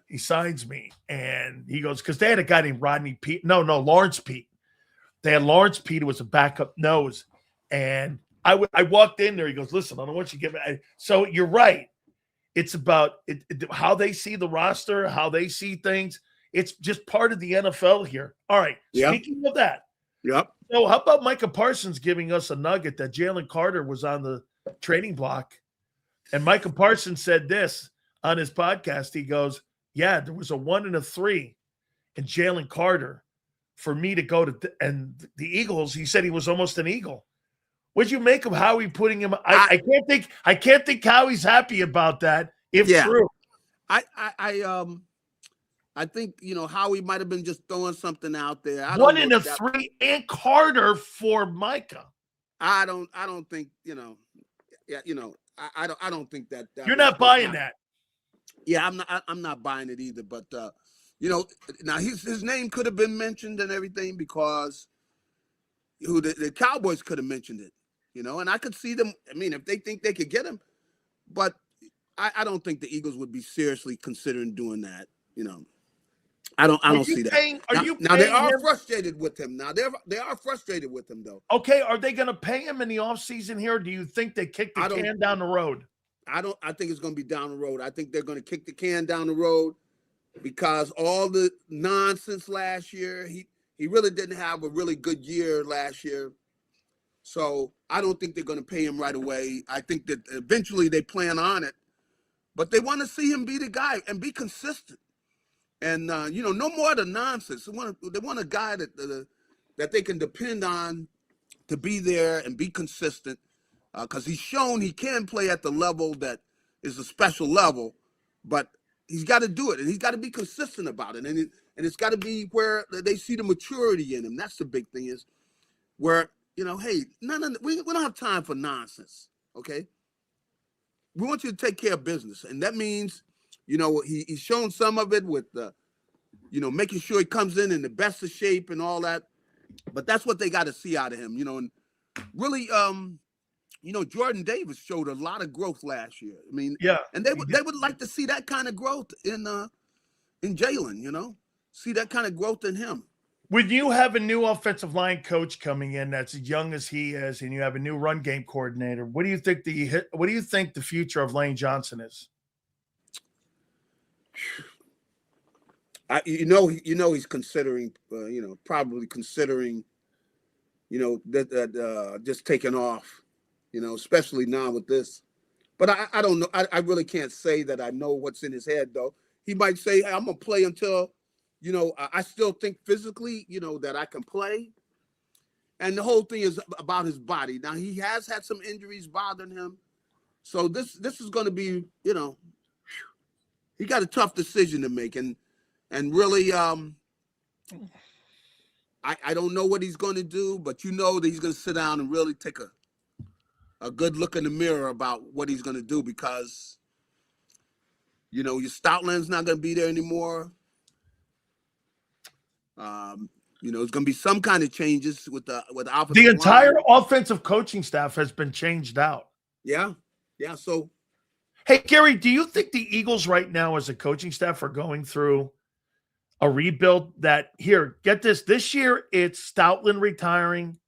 He signs me. And he goes, because they had a guy named Rodney Pete. No, Lawrence Pete. They had Lawrence Pete, who was a backup nose. And I walked in there. He goes, listen, I don't want you to get me. So you're right. It's about how they see the roster, how they see things. It's just part of the NFL here. All right. Speaking of that. So how about Micah Parsons giving us a nugget that Jalen Carter was on the trading block? And Micah Parsons said this on his podcast. He goes, yeah, there was a 1 and a 3 in Jalen Carter for me to go to and the Eagles. He said he was almost an Eagle. What'd you make of Howie putting him? I can't think Howie's happy about that. If true, I think, you know, Howie might have been just throwing something out there. 1 and a 3 and Carter for Micah. I don't think, you know, I don't think that you're not buying that. Yeah, I'm not buying it either. But you know, now his name could have been mentioned and everything because the Cowboys could have mentioned it. You know, and I could see them. I mean, if they think they could get him, but I don't think the Eagles would be seriously considering doing that. You know, I don't see that. Now they are frustrated with him. Now they are frustrated with him though. Okay, are they going to pay him in the offseason here? Or do you think they kick the can down the road? I think it's going to be down the road. I think they're going to kick the can down the road because all the nonsense last year. He really didn't have a really good year last year. So I don't think they're going to pay him right away. I think that eventually they plan on it, but they want to see him be the guy and be consistent. And you know, no more of the nonsense. They want a guy that they can depend on to be there and be consistent, because he's shown he can play at the level that is a special level, but he's got to do it and he's got to be consistent about it. And it's got to be where they see the maturity in him. That's the big thing, is where, you know, hey, we don't have time for nonsense, okay? We want you to take care of business. And that means, you know, he's shown some of it with, you know, making sure he comes in the best of shape and all that. But that's what they got to see out of him, you know. And really, you know, Jordan Davis showed a lot of growth last year. I mean, and they would like to see that kind of growth in Jalen, you know, see that kind of growth in him. When you have a new offensive line coach coming in that's as young as he is, and you have a new run game coordinator, what do you think the future of Lane Johnson is? You know, he's considering, you know, probably considering, you know, that just taking off, you know, especially now with this. But I don't know. I really can't say that I know what's in his head, though. He might say, hey, I'm going to play until, you know, I still think physically, you know, that I can play. And the whole thing is about his body. Now, he has had some injuries bothering him. So this is going to be, you know, he got a tough decision to make. And really, I don't know what he's going to do, but you know that he's going to sit down and really take a good look in the mirror about what he's going to do, because, you know, your Stoutland's not going to be there anymore. You know, it's going to be some kind of changes with the offensive The entire offensive coaching staff has been changed out. Yeah. So, hey, Gary, do you think the Eagles right now as a coaching staff are going through a rebuild that, here, get this year it's Stoutland retiring,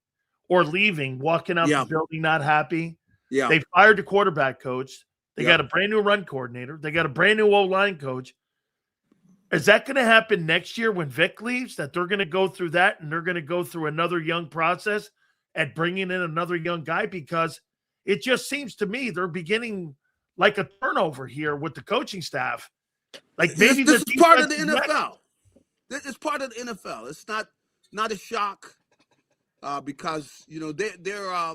or leaving, walking out Yeah. the building not happy. Yeah. They fired the quarterback coach. They Yeah. got a brand new run coordinator. They got a brand new O-line coach. Is that going to happen next year when Vic leaves, that they're going to go through that and they're going to go through another young process at bringing in another young guy? Because it just seems to me they're beginning like a turnover here with the coaching staff. Like maybe this is part of the defense is NFL. It's part of the NFL. It's not a shock because their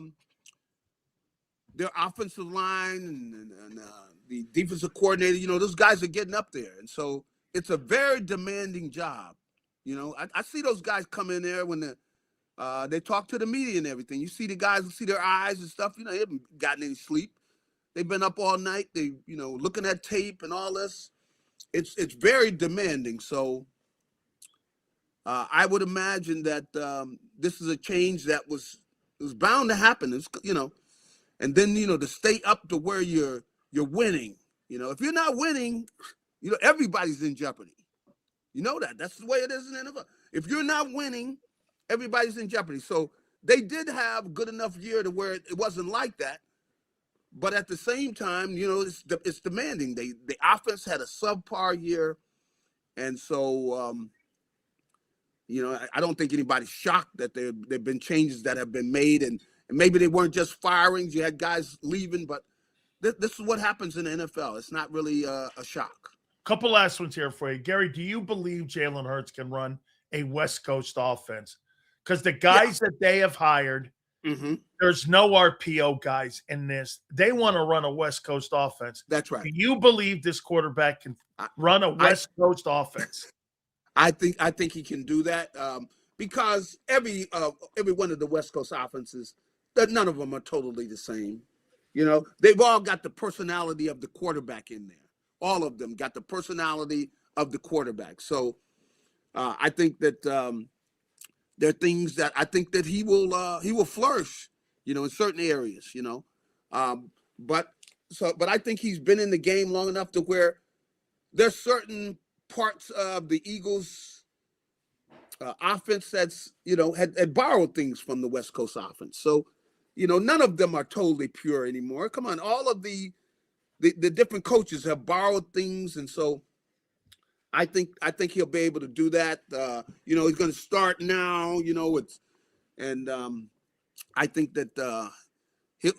offensive line and the defensive coordinator, those guys are getting up there, and so it's a very demanding job. I see those guys come in there when they talk to the media and everything. You see the guys, see their eyes and stuff. They haven't gotten any sleep. They've been up all night. They, looking at tape and all this. It's very demanding. So I would imagine that this is a change that was bound to happen. And then to stay up to where you're winning. If you're not winning, everybody's in jeopardy. You know that. That's the way it is in the NFL. If you're not winning, everybody's in jeopardy. So they did have a good enough year to where it wasn't like that. But at the same time, it's demanding. The offense had a subpar year, and so I don't think anybody's shocked that there've been changes that have been made, and maybe they weren't just firings. You had guys leaving, but this is what happens in the NFL. It's not really a shock. Couple last ones here for you, Gary. Do you believe Jalen Hurts can run a West Coast offense? Because the guys that they have hired. Mm-hmm. There's no RPO guys in this. They want to run a West Coast offense. That's right. Do you believe this quarterback can run a West Coast offense? I think he can do that because every one of the West Coast offenses, none of them are totally the same. They've all got the personality of the quarterback in there. All of them got the personality of the quarterback. So I think that there are things that I think that he will flourish, in certain areas, but I think he's been in the game long enough to where there's certain parts of the Eagles offense that's, had borrowed things from the West Coast offense. So, none of them are totally pure anymore. Come on. All of the different coaches have borrowed things. And so I think he'll be able to do that. He's going to start now, I think that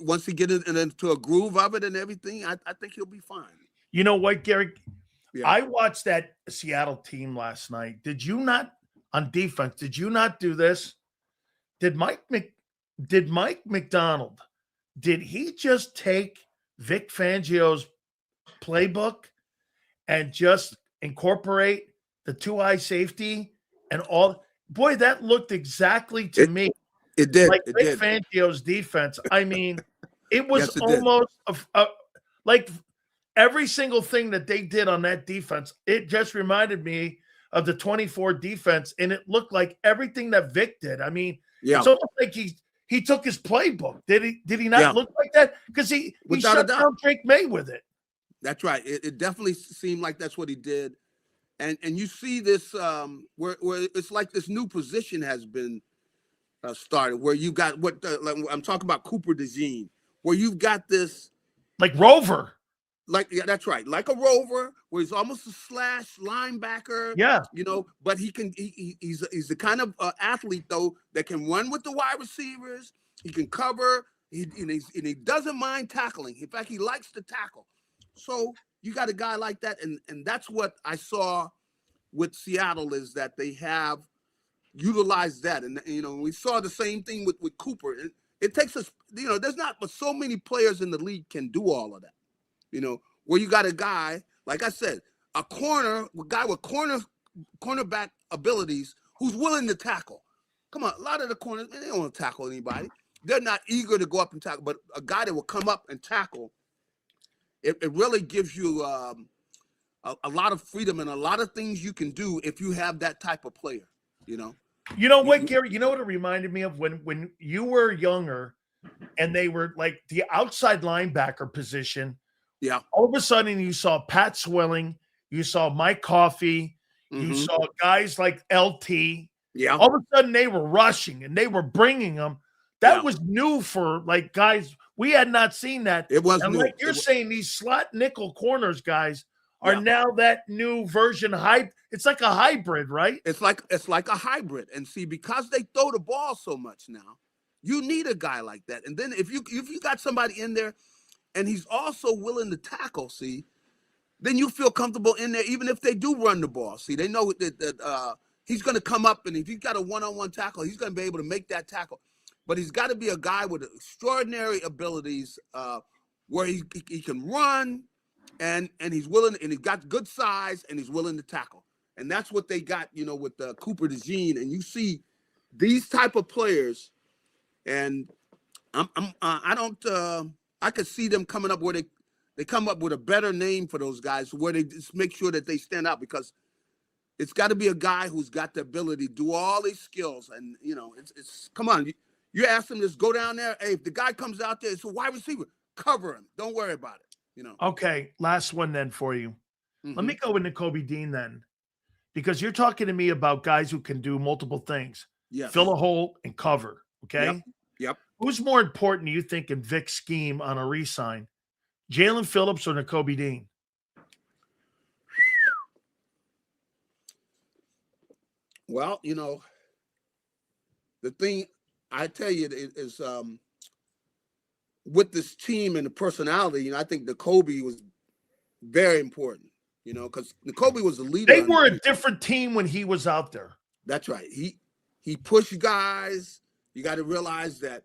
once he gets into a groove of it and everything, I think he'll be fine. You know what, Gary? Yeah. I watched that Seattle team last night. Did you not, on defense, did you not do this? Did Mike McDonald, did he just take Vic Fangio's playbook and just incorporate the two-eye safety and all? Boy, that looked exactly to me. It did. Like it Vic did. Fangio's defense. I mean, it was Yes, it almost like every single thing that they did on that defense. It just reminded me of the 24 defense, and it looked like everything that Vic did. I mean, it's almost like he took his playbook. Did he not look like that? Because he shut down Drake May with it. That's right. It definitely seemed like that's what he did. And you see this where it's like this new position has been started, where you got like I'm talking about Cooper DeJean, where you've got this like rover. That's right, like a rover, where he's almost a slash linebacker. Yeah, but he's the kind of athlete though that can run with the wide receivers. He can cover. And he doesn't mind tackling. In fact, he likes to tackle. So you got a guy like that, and that's what I saw with Seattle, is that they have utilized that, and we saw the same thing with Cooper. It takes us, there's not but so many players in the league can do all of that. Where you got a guy, like I said, a guy with cornerback abilities who's willing to tackle. Come on, a lot of the corners, they don't want to tackle anybody. They're not eager to go up and tackle, but a guy that will come up and tackle, it really gives you a lot of freedom and a lot of things you can do if you have that type of player, You know what, Gary? You know what it reminded me of when you were younger and they were like the outside linebacker position. Yeah. All of a sudden, you saw Pat Swilling, you saw Mike Coffey, you saw guys like LT. Yeah. All of a sudden, they were rushing and they were bringing them. That was new for like guys. We had not seen that. It was and new. like you're saying, these slot nickel corners guys are now that new version hype. It's like a hybrid, right? It's like a hybrid. And see, because they throw the ball so much now, you need a guy like that. And then if you got somebody in there and he's also willing to tackle, see, then you feel comfortable in there, even if they do run the ball. See, they know that he's going to come up, and if he's got a one-on-one tackle, he's going to be able to make that tackle. But he's got to be a guy with extraordinary abilities where he can run, and he's willing, and he's got good size, and he's willing to tackle. And that's what they got, with Cooper DeJean. And you see these type of players, and I could see them coming up where they come up with a better name for those guys, where they just make sure that they stand out, because it's got to be a guy who's got the ability to do all these skills. And, it's come on. You ask them, just go down there. Hey, if the guy comes out there, it's a wide receiver, cover him. Don't worry about it, Okay, last one then for you. Mm-hmm. Let me go into Kobe Dean then, because you're talking to me about guys who can do multiple things. Yeah. Fill a hole and cover, okay? Yep. Who's more important, do you think, in Vic's scheme on a re-sign? Jalen Phillips or Nakobe Dean? Well, the thing I tell you is with this team and the personality, I think Nakobe was very important, because Nakobe was the leader. They were a different team when he was out there. That's right. He pushed guys. You got to realize that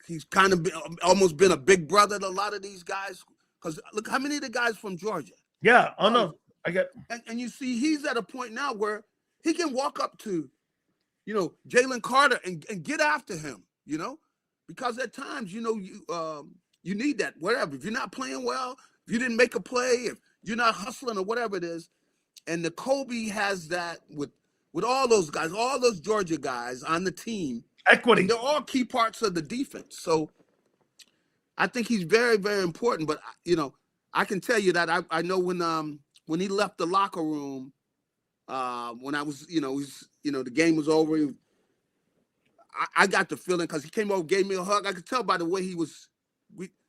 he's kind of almost been a big brother to a lot of these guys. Because look, how many of the guys from Georgia? Yeah, I know. I get. And you see, he's at a point now where he can walk up to, Jalen Carter and get after him. Because at times, you need that. Whatever. If you're not playing well, if you didn't make a play, if you're not hustling or whatever it is, and Nakobe has that with all those guys, all those Georgia guys on the team. Equity. They're all key parts of the defense. So I think he's very, very important. But, I can tell you that I know when he left the locker room, when I was, the game was over, I got the feeling, because he came over, gave me a hug. I could tell by the way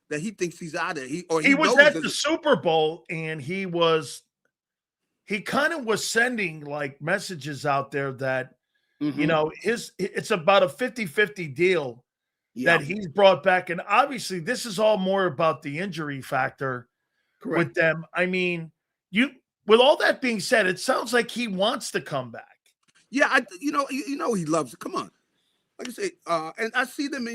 that he thinks he's out there. He was at the Super Bowl, and he kind of was sending like messages out there that, it's about a 50-50 deal that he's brought back. And obviously this is all more about the injury factor with them. I mean, with all that being said, it sounds like he wants to come back. Yeah. He loves it. Come on. Like I say, and I see them,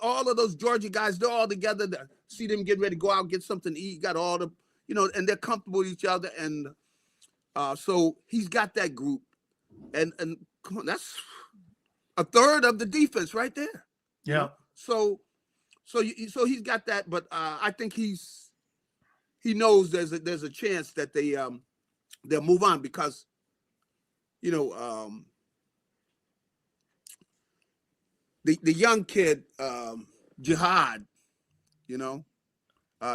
all of those Georgia guys, they're all together. See them getting ready to go out, get something to eat, got all the, and they're comfortable with each other. And so he's got that group. And come on, that's a third of the defense right there. Yeah. So he's got that, but I think he knows there's a chance that they'll move on, because the young kid Jihad,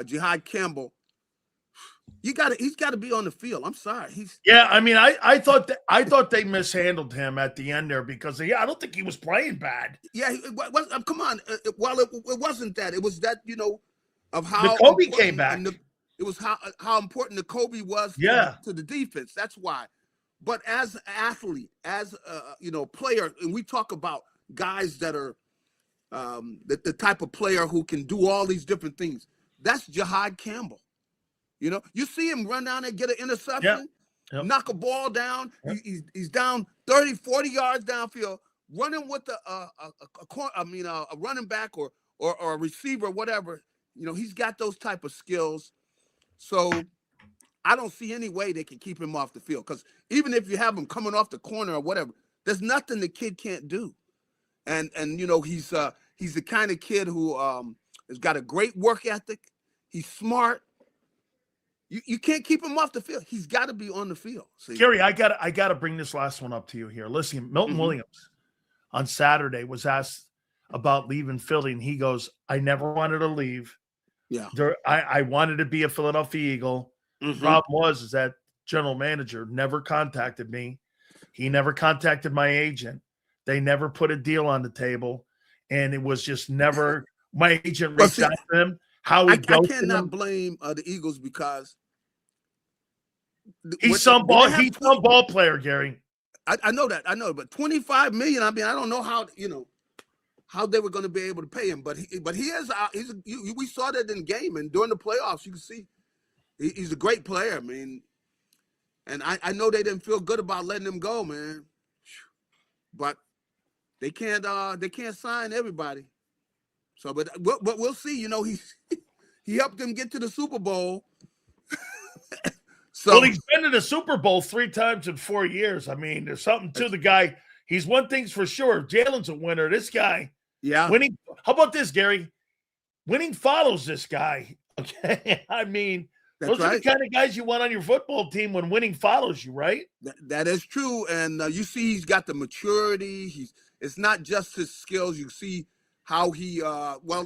Jihad Campbell. He's got to be on the field. I'm sorry. I mean, I thought they mishandled him at the end there, because I don't think he was playing bad. Yeah, come on. Well, it wasn't that. It was that of how Kobe came back. It was how important Nakobe was to the defense. That's why. But as an athlete, as a player, and we talk about guys that are the type of player who can do all these different things. That's Jihad Campbell. You see him run down there, get an interception, knock a ball down. Yep. He's down 30, 40 yards downfield, running with a running back or a receiver, whatever. He's got those type of skills. So I don't see any way they can keep him off the field, because even if you have him coming off the corner or whatever, there's nothing the kid can't do. And he's the kind of kid who has got a great work ethic. He's smart. You can't keep him off the field. He's got to be on the field. See? Gary, I got to bring this last one up to you here. Listen, Milton Williams on Saturday was asked about leaving Philly, and he goes, "I never wanted to leave. Yeah, I wanted to be a Philadelphia Eagle. The problem is that general manager never contacted me. He never contacted my agent. They never put a deal on the table. and it was just never. My agent But reached see, out to him. How I he ghosted cannot him. blame the Eagles because He's when some they ball. have He's some ball player, Gary. I know that. I know, but 25 million. I mean, I don't know how how they were going to be able to pay him, but he is. We saw that in the game and during the playoffs. You can see he's a great player. I mean, and I know they didn't feel good about letting him go, man. But they can't sign everybody. So, but we'll see. You know, he helped them get to the Super Bowl. So Well, he's been to the Super Bowl 3 times in 4 years. I mean, there's something to the guy. He's one thing's for sure. Jalen's a winner. This guy, yeah, winning. How about this, Gary? Winning follows this guy. Okay, I mean, that's those are the right. kind of guys you want on your football team when winning follows you, right? That is true, and you see he's got the maturity. It's not just his skills. You see how he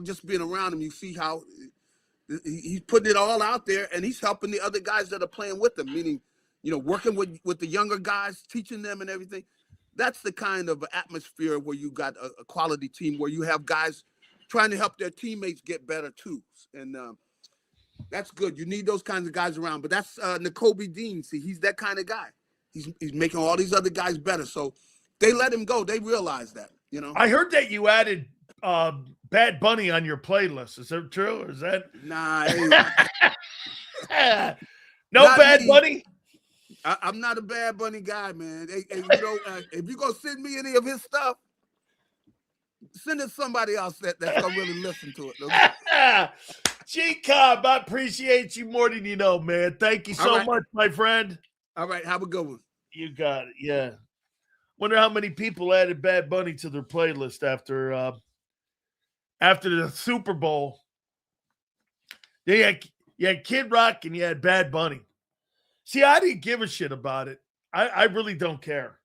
just being around him, you see how he's putting it all out there, and he's helping the other guys that are playing with him, meaning, working with the younger guys, teaching them and everything. That's the kind of atmosphere where you got a quality team, where you have guys trying to help their teammates get better too. And that's good. You need those kinds of guys around. But that's Nakobe Dean. See, he's that kind of guy. He's making all these other guys better. So they let him go. They realize that, I heard that you added Bad Bunny on your playlist. Is that true? Or is that Nah, no Bad me. Bunny? I'm not a Bad Bunny guy, man. If you go send me any of his stuff, send it to somebody else that's gonna really listen to it. Okay? JAKIB, I appreciate you more than you know, man. Thank you so much, my friend. All right, have a good one. You got it. Yeah. Wonder how many people added Bad Bunny to their playlist after the Super Bowl. You had Kid Rock and you had Bad Bunny. See, I didn't give a shit about it. I really don't care.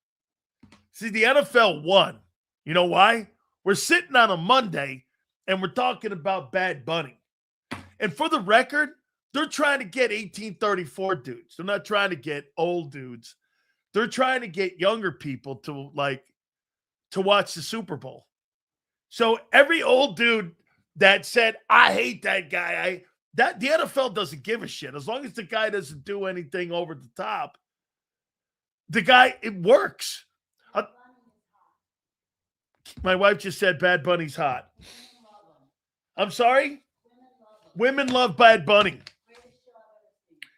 See, the NFL won. You know why? We're sitting on a Monday and we're talking about Bad Bunny. And for the record, they're trying to get 1834 dudes. They're not trying to get old dudes. They're trying to get younger people to watch the Super Bowl. So every old dude that said, I hate that guy, the NFL doesn't give a shit. As long as the guy doesn't do anything over the top, it works. My wife just said Bad Bunny's hot. I'm sorry? Women love Bad Bunny.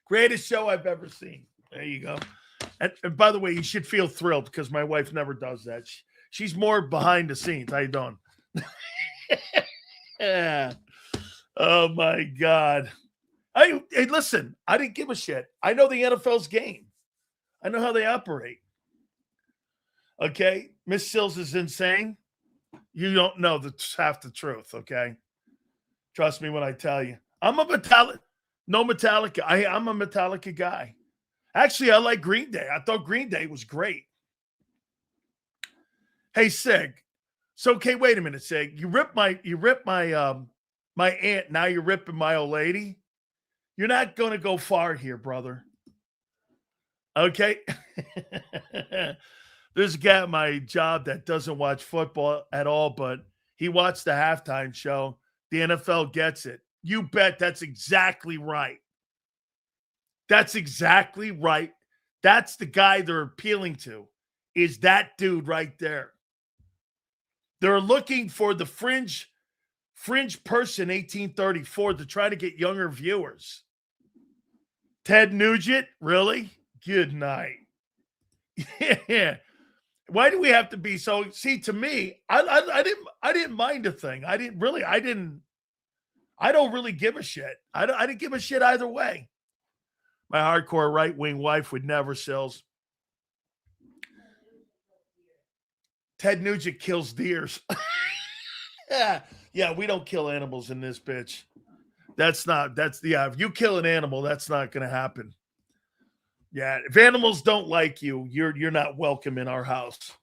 Greatest show I've ever seen. There you go. And by the way, you should feel thrilled because my wife never does that. She's more behind the scenes. How you doing? Yeah. Oh, my God. Hey, listen, I didn't give a shit. I know the NFL's game. I know how they operate. Okay? Miss Sills is insane. You don't know half the truth, okay? Trust me when I tell you. I'm a Metallica. No Metallica. I'm a Metallica guy. Actually, I like Green Day. I thought Green Day was great. Hey, Sig. So, okay, wait a minute, Sig. You ripped my my aunt. Now you're ripping my old lady. You're not going to go far here, brother. Okay? There's a guy at my job that doesn't watch football at all, but he watched the halftime show. The NFL gets it. You bet that's exactly right. That's exactly right. That's the guy they're appealing to, is that dude right there. They're looking for the fringe person, 1834, to try to get younger viewers. Ted Nugent, really? Good night. Yeah. Why do we have to be so? See, to me, I didn't mind a thing. I don't really give a shit. I didn't give a shit either way. My hardcore right-wing wife would never sells. Ted Nugent kills deers. Yeah, we don't kill animals in this bitch. If you kill an animal, that's not going to happen. Yeah, if animals don't like you, you're not welcome in our house.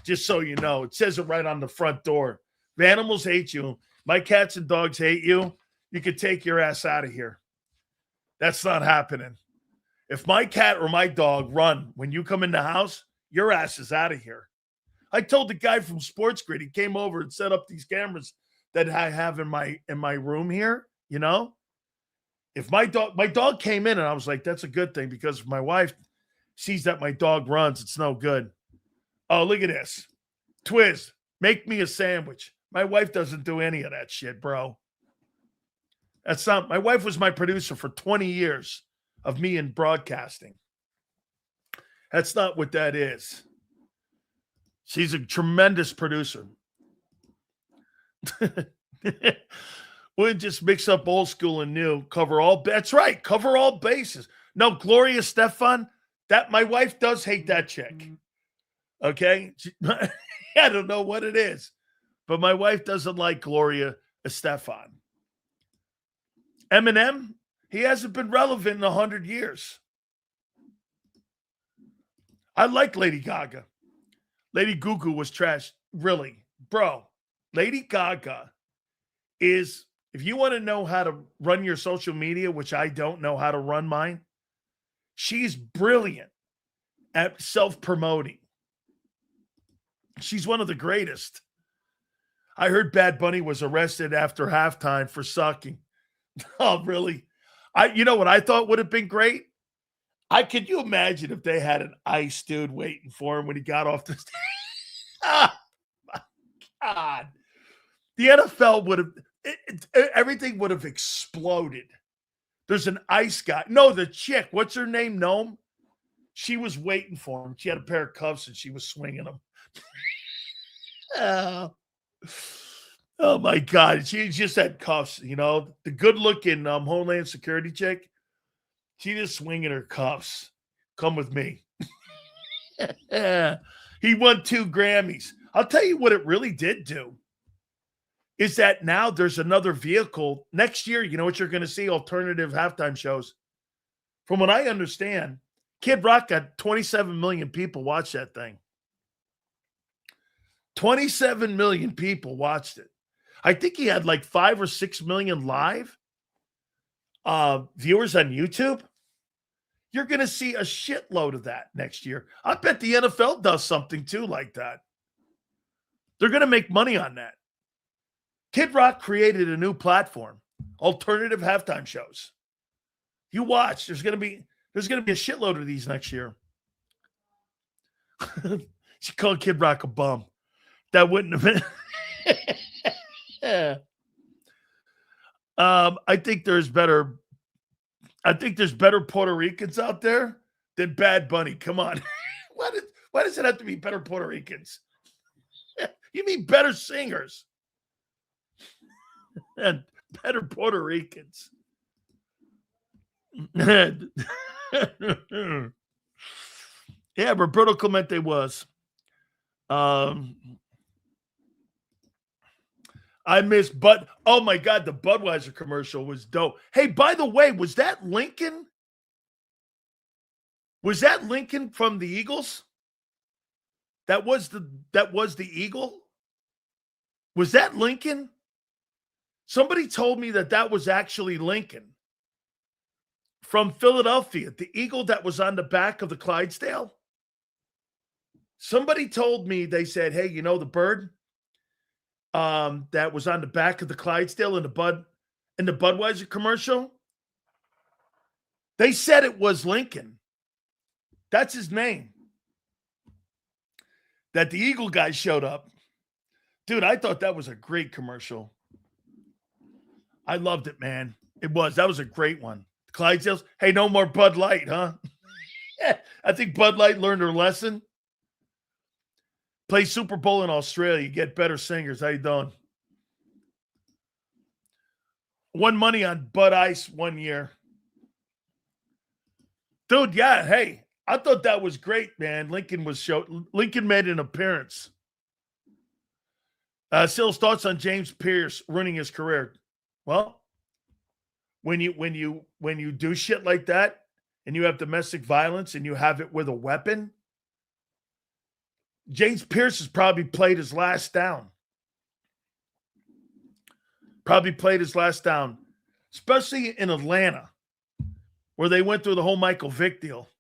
Just so you know, it says it right on the front door. If animals hate you, my cats and dogs hate you, you could take your ass out of here. That's not happening. If my cat or my dog run when you come in the house, your ass is out of here. I told the guy from Sports Grid, he came over and set up these cameras that I have in my room here, you know? If my dog came in and I was like, that's a good thing because if my wife sees that my dog runs, it's no good. Oh, look at this. Twiz, make me a sandwich. My wife doesn't do any of that shit, bro. That's not, my wife was my producer for 20 years of me in broadcasting. That's not what that is. She's a tremendous producer. We'll just mix up old school and new. That's right. Cover all bases. No, Gloria Stefan, that my wife does hate that chick. Okay? I don't know what it is, but my wife doesn't like Gloria Estefan. Eminem, he hasn't been relevant in 100 years. I like Lady Gaga. Lady Gugu was trash. Really, bro. Lady Gaga is, if you want to know how to run your social media, which I don't know how to run mine, she's brilliant at self-promoting. She's one of the greatest. I heard Bad Bunny was arrested after halftime for sucking. Oh, really? You know what I thought would have been great? Could you imagine if they had an ice dude waiting for him when he got off the stage? Oh, my God. The NFL would have, everything would have exploded. There's an ice guy. No, the chick, what's her name? Gnome? She was waiting for him. She had a pair of cuffs and she was swinging them. Oh my God. She just had cuffs, you know, the good looking Homeland Security chick. She just swinging her cuffs. Come with me. He won 2 Grammys. I'll tell you what it really did do is that now there's another vehicle. Next year, you know what you're going to see? Alternative halftime shows. From what I understand, Kid Rock got 27 million people watch that thing. 27 million people watched it. I think he had like 5 or 6 million live viewers on YouTube. You're going to see a shitload of that next year. I bet the NFL does something too like that. They're going to make money on that. Kid Rock created a new platform, alternative halftime shows. You watch, there's going to be a shitload of these next year. She called Kid Rock a bum. That wouldn't have been. I think there's better Puerto Ricans out there than Bad Bunny. Come on. Why does it have to be better Puerto Ricans? You mean better singers and better Puerto Ricans. Yeah, Roberto Clemente was. I miss Bud. Oh my God, the Budweiser commercial was dope. Hey, by the way, was that Lincoln? Was that Lincoln from the Eagles? That was the Eagle? Was that Lincoln? Somebody told me that was actually Lincoln from Philadelphia, the Eagle that was on the back of the Clydesdale. Somebody told me, they said, hey, you know the bird that was on the back of the Clydesdale in the Budweiser commercial? They said it was Lincoln. That's his name. That the Eagle guy showed up. Dude, I thought that was a great commercial. I loved it, man. That was a great one. Clydesdales. Hey, no more Bud Light, huh? I think Bud Light learned her lesson. Play Super Bowl in Australia. Get better singers. How you doing? Won money on Bud Ice 1 year. Dude, yeah, hey. I thought that was great, man. Lincoln made an appearance. Sill's thoughts on James Pierce ruining his career. Well, when you do shit like that and you have domestic violence and you have it with a weapon, James Pierce has probably played his last down. Especially in Atlanta, where they went through the whole Michael Vick deal.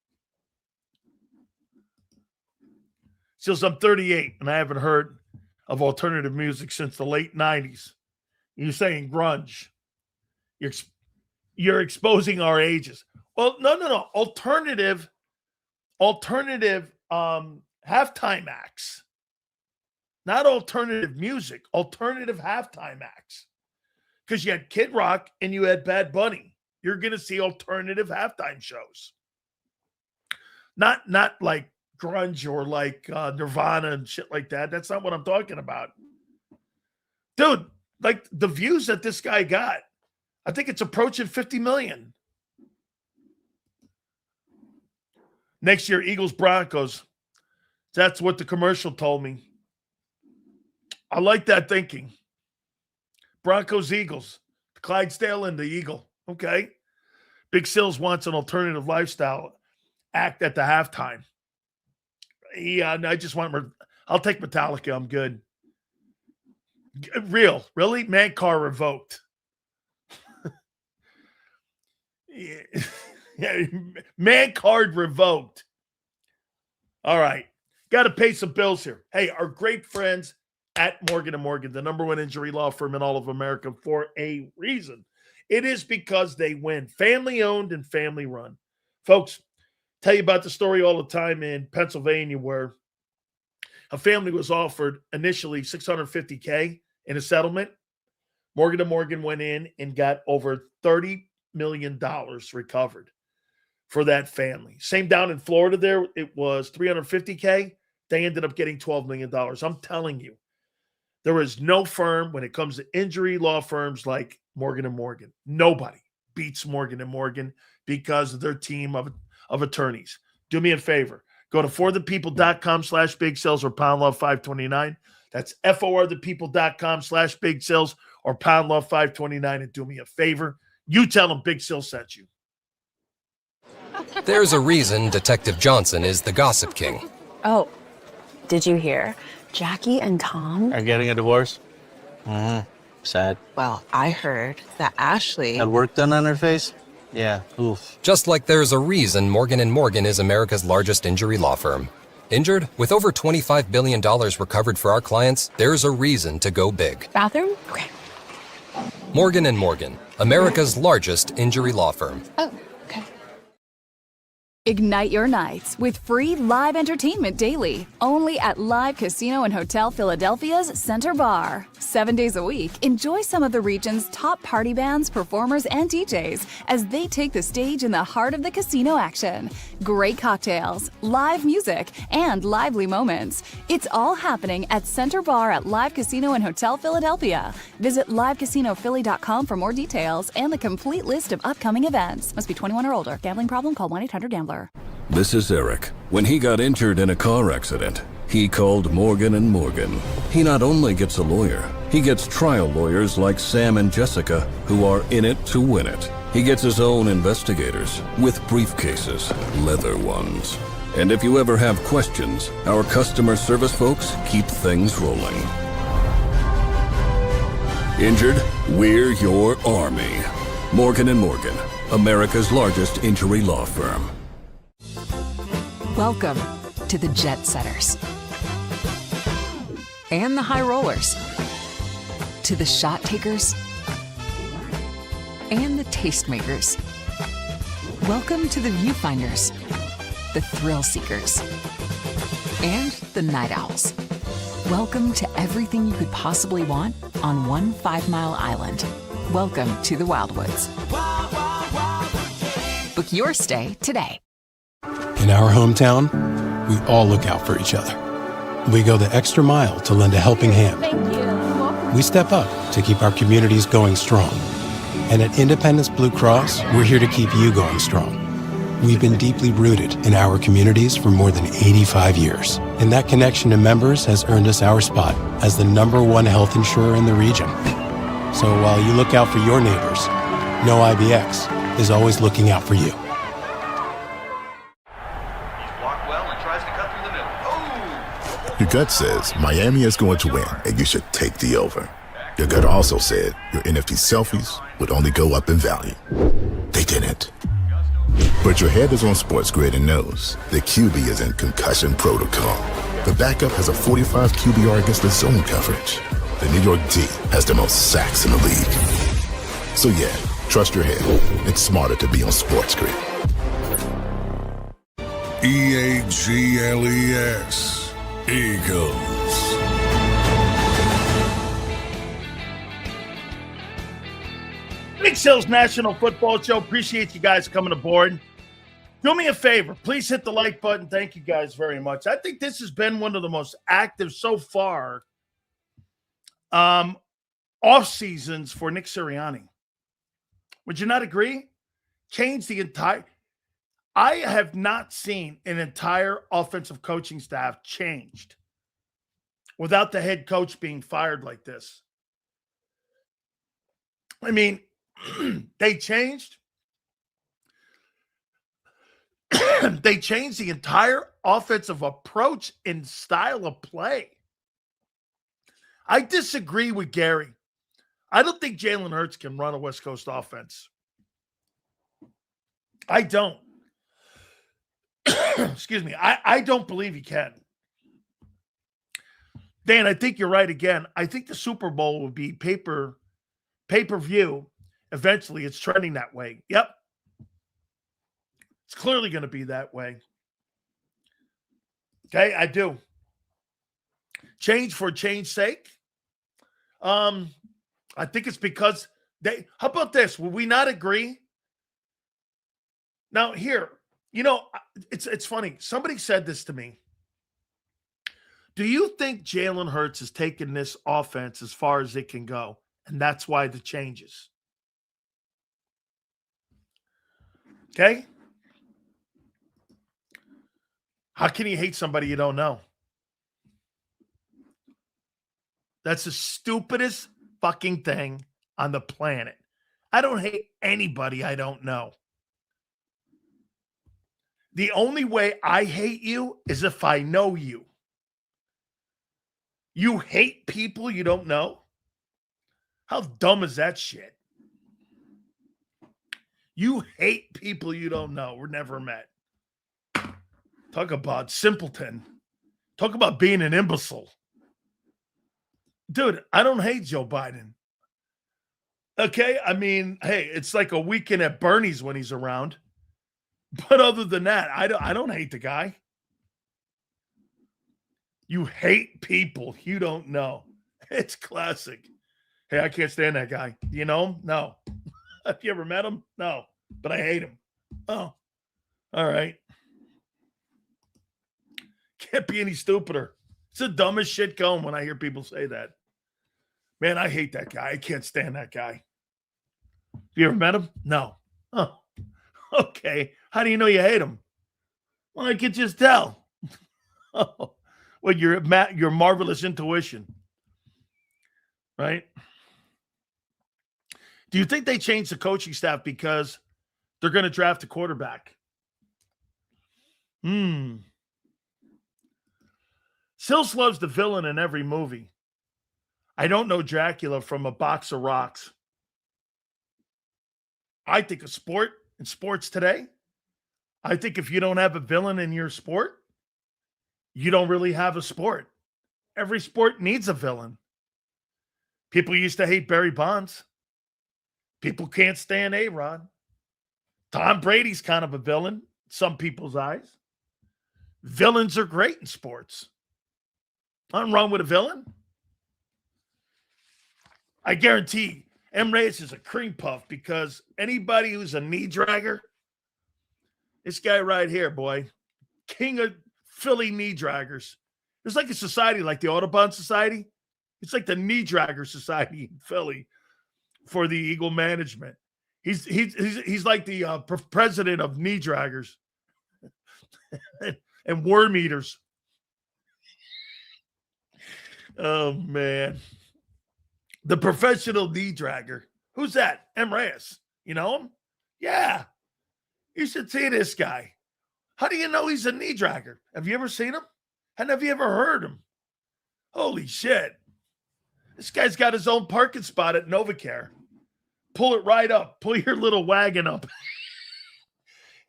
Seals, I'm 38, and I haven't heard of alternative music since the late 90s. You're saying grunge. You're exposing our ages. Well, no. Alternative halftime acts. Not alternative music, alternative halftime acts. Because you had Kid Rock and you had Bad Bunny. You're going to see alternative halftime shows. Not like grunge or like Nirvana and shit like that. That's not what I'm talking about. Dude, like the views that this guy got, I think it's approaching 50 million. Next year, Eagles, Broncos. That's what the commercial told me. I like that thinking. Broncos, Eagles. Clydesdale and the Eagle. Okay. Big Sills wants an alternative lifestyle act at the halftime. Yeah, I just want I'll take Metallica. I'm good. Really? Man car revoked. Yeah, man card revoked. All right. Got to pay some bills here. Hey, our great friends at Morgan & Morgan, the number one injury law firm in all of America, for a reason. It is because they win. Family owned and family run. Folks, tell you about the story all the time in Pennsylvania where a family was offered initially $650K in a settlement. Morgan & Morgan went in and got over $30 million recovered for that family. Same down in Florida there, it was $350K. They ended up getting $12 million. I'm telling you, there is no firm when it comes to injury law firms like Morgan & Morgan. Nobody beats Morgan & Morgan because of their team of attorneys. Do me a favor. Go to forthepeople.com/big sales or pound law 529. That's forthepeople.com/big sales or pound law 529 and do me a favor. You tell them Big Sil sent you. There's a reason Detective Johnson is the gossip king. Oh, did you hear? Jackie and Tom are getting a divorce? Sad. Well, I heard that Ashley Had work done on her face? Yeah, oof. Just like there's a reason Morgan & Morgan is America's largest injury law firm. Injured? With over $25 billion recovered for our clients, there's a reason to go big. Bathroom? Okay. Morgan & Morgan, America's largest injury law firm. Oh, okay. Ignite your nights with free live entertainment daily, only at Live Casino and Hotel Philadelphia's Center Bar. 7 days a week, enjoy some of the region's top party bands, performers, and DJs as they take the stage in the heart of the casino action. Great cocktails, live music, and lively moments. It's all happening at Center Bar at Live Casino and Hotel Philadelphia. Visit livecasinophilly.com for more details and the complete list of upcoming events. Must be 21 or older. Gambling problem? Call 1-800-GAMBLER. This is Eric. When he got injured in a car accident, he called Morgan & Morgan. He not only gets a lawyer, he gets trial lawyers like Sam and Jessica who are in it to win it. He gets his own investigators with briefcases, leather ones. And if you ever have questions, our customer service folks keep things rolling. Injured? We're your army. Morgan & Morgan, America's largest injury law firm. Welcome to the Jet Setters and the High Rollers, to the Shot Takers and the Tastemakers. Welcome to the Viewfinders, the Thrill Seekers, and the Night Owls. Welcome to everything you could possibly want on one 5-mile island. Welcome to the Wildwoods. Book your stay today. In our hometown, we all look out for each other. We go the extra mile to lend a helping hand. Thank you. We step up to keep our communities going strong. And at Independence Blue Cross, we're here to keep you going strong. We've been deeply rooted in our communities for more than 85 years. And that connection to members has earned us our spot as the #1 health insurer in the region. So while you look out for your neighbors, know IBX is always looking out for you. Your gut says Miami is going to win and you should take the over. Your gut also said your NFT selfies would only go up in value. They didn't. But your head is on Sports Grid and knows the QB is in concussion protocol. The backup has a 45 QBR against the zone coverage. The New York D has the most sacks in the league. So yeah, trust your head. It's smarter to be on Sports Grid. EAGLES. Eagles. Big Sales National Football Show. Appreciate you guys coming aboard. Do me a favor. Please hit the like button. Thank you guys very much. I think this has been one of the most active so far off seasons for Nick Sirianni. Would you not agree? Change the entire... I have not seen an entire offensive coaching staff changed without the head coach being fired like this. I mean, they changed. They changed the entire offensive approach and style of play. I disagree with Gary. I don't think Jalen Hurts can run a West Coast offense. I don't. Excuse me. I don't believe he can. Dan, I think you're right again. I think the Super Bowl will be pay-per-view. Eventually, it's trending that way. Yep. It's clearly going to be that way. Okay, I do. Change for change's sake. I think it's because they... How about this? Will we not agree? Now, here... You know, it's funny. Somebody said this to me. Do you think Jalen Hurts has taken this offense as far as it can go? And that's why the changes. Okay? How can you hate somebody you don't know? That's the stupidest fucking thing on the planet. I don't hate anybody I don't know. The only way I hate you is if I know you. You hate people you don't know? How dumb is that shit? You hate people you don't know or never met. Talk about simpleton. Talk about being an imbecile. Dude, I don't hate Joe Biden. Okay? I mean, hey, it's like a weekend at Bernie's when he's around. But other than that, I don't hate the guy. You hate people you don't know. It's classic. Hey, I can't stand that guy. You know him? No. Have you ever met him? No. But I hate him. Oh. All right. Can't be any stupider. It's the dumbest shit going when I hear people say that. Man, I hate that guy. I can't stand that guy. Have you ever met him? No. Oh. Okay. How do you know you hate him? Well, I could just tell. Oh, well, your marvelous intuition, right? Do you think they changed the coaching staff because they're going to draft a quarterback? Sills loves the villain in every movie. I don't know Dracula from a box of rocks. I think in sports today, I think if you don't have a villain in your sport, you don't really have a sport. Every sport needs a villain. People used to hate Barry Bonds. People can't stand A-Rod. Tom Brady's kind of a villain in some people's eyes. Villains are great in sports. Nothing wrong with a villain. I guarantee M. Reyes is a cream puff because anybody who's a knee dragger, this guy right here, boy, king of Philly knee draggers. There's like a society like the Audubon Society. It's like the knee dragger society in Philly for the Eagle management. He's like the president of knee draggers and worm eaters. Oh, man. The professional knee dragger. Who's that? M. Reyes. You know him? Yeah. You should see this guy. How do you know he's a knee dragger? Have you ever seen him? And have you ever heard him? Holy shit. This guy's got his own parking spot at NovaCare. Pull it right up. Pull your little wagon up.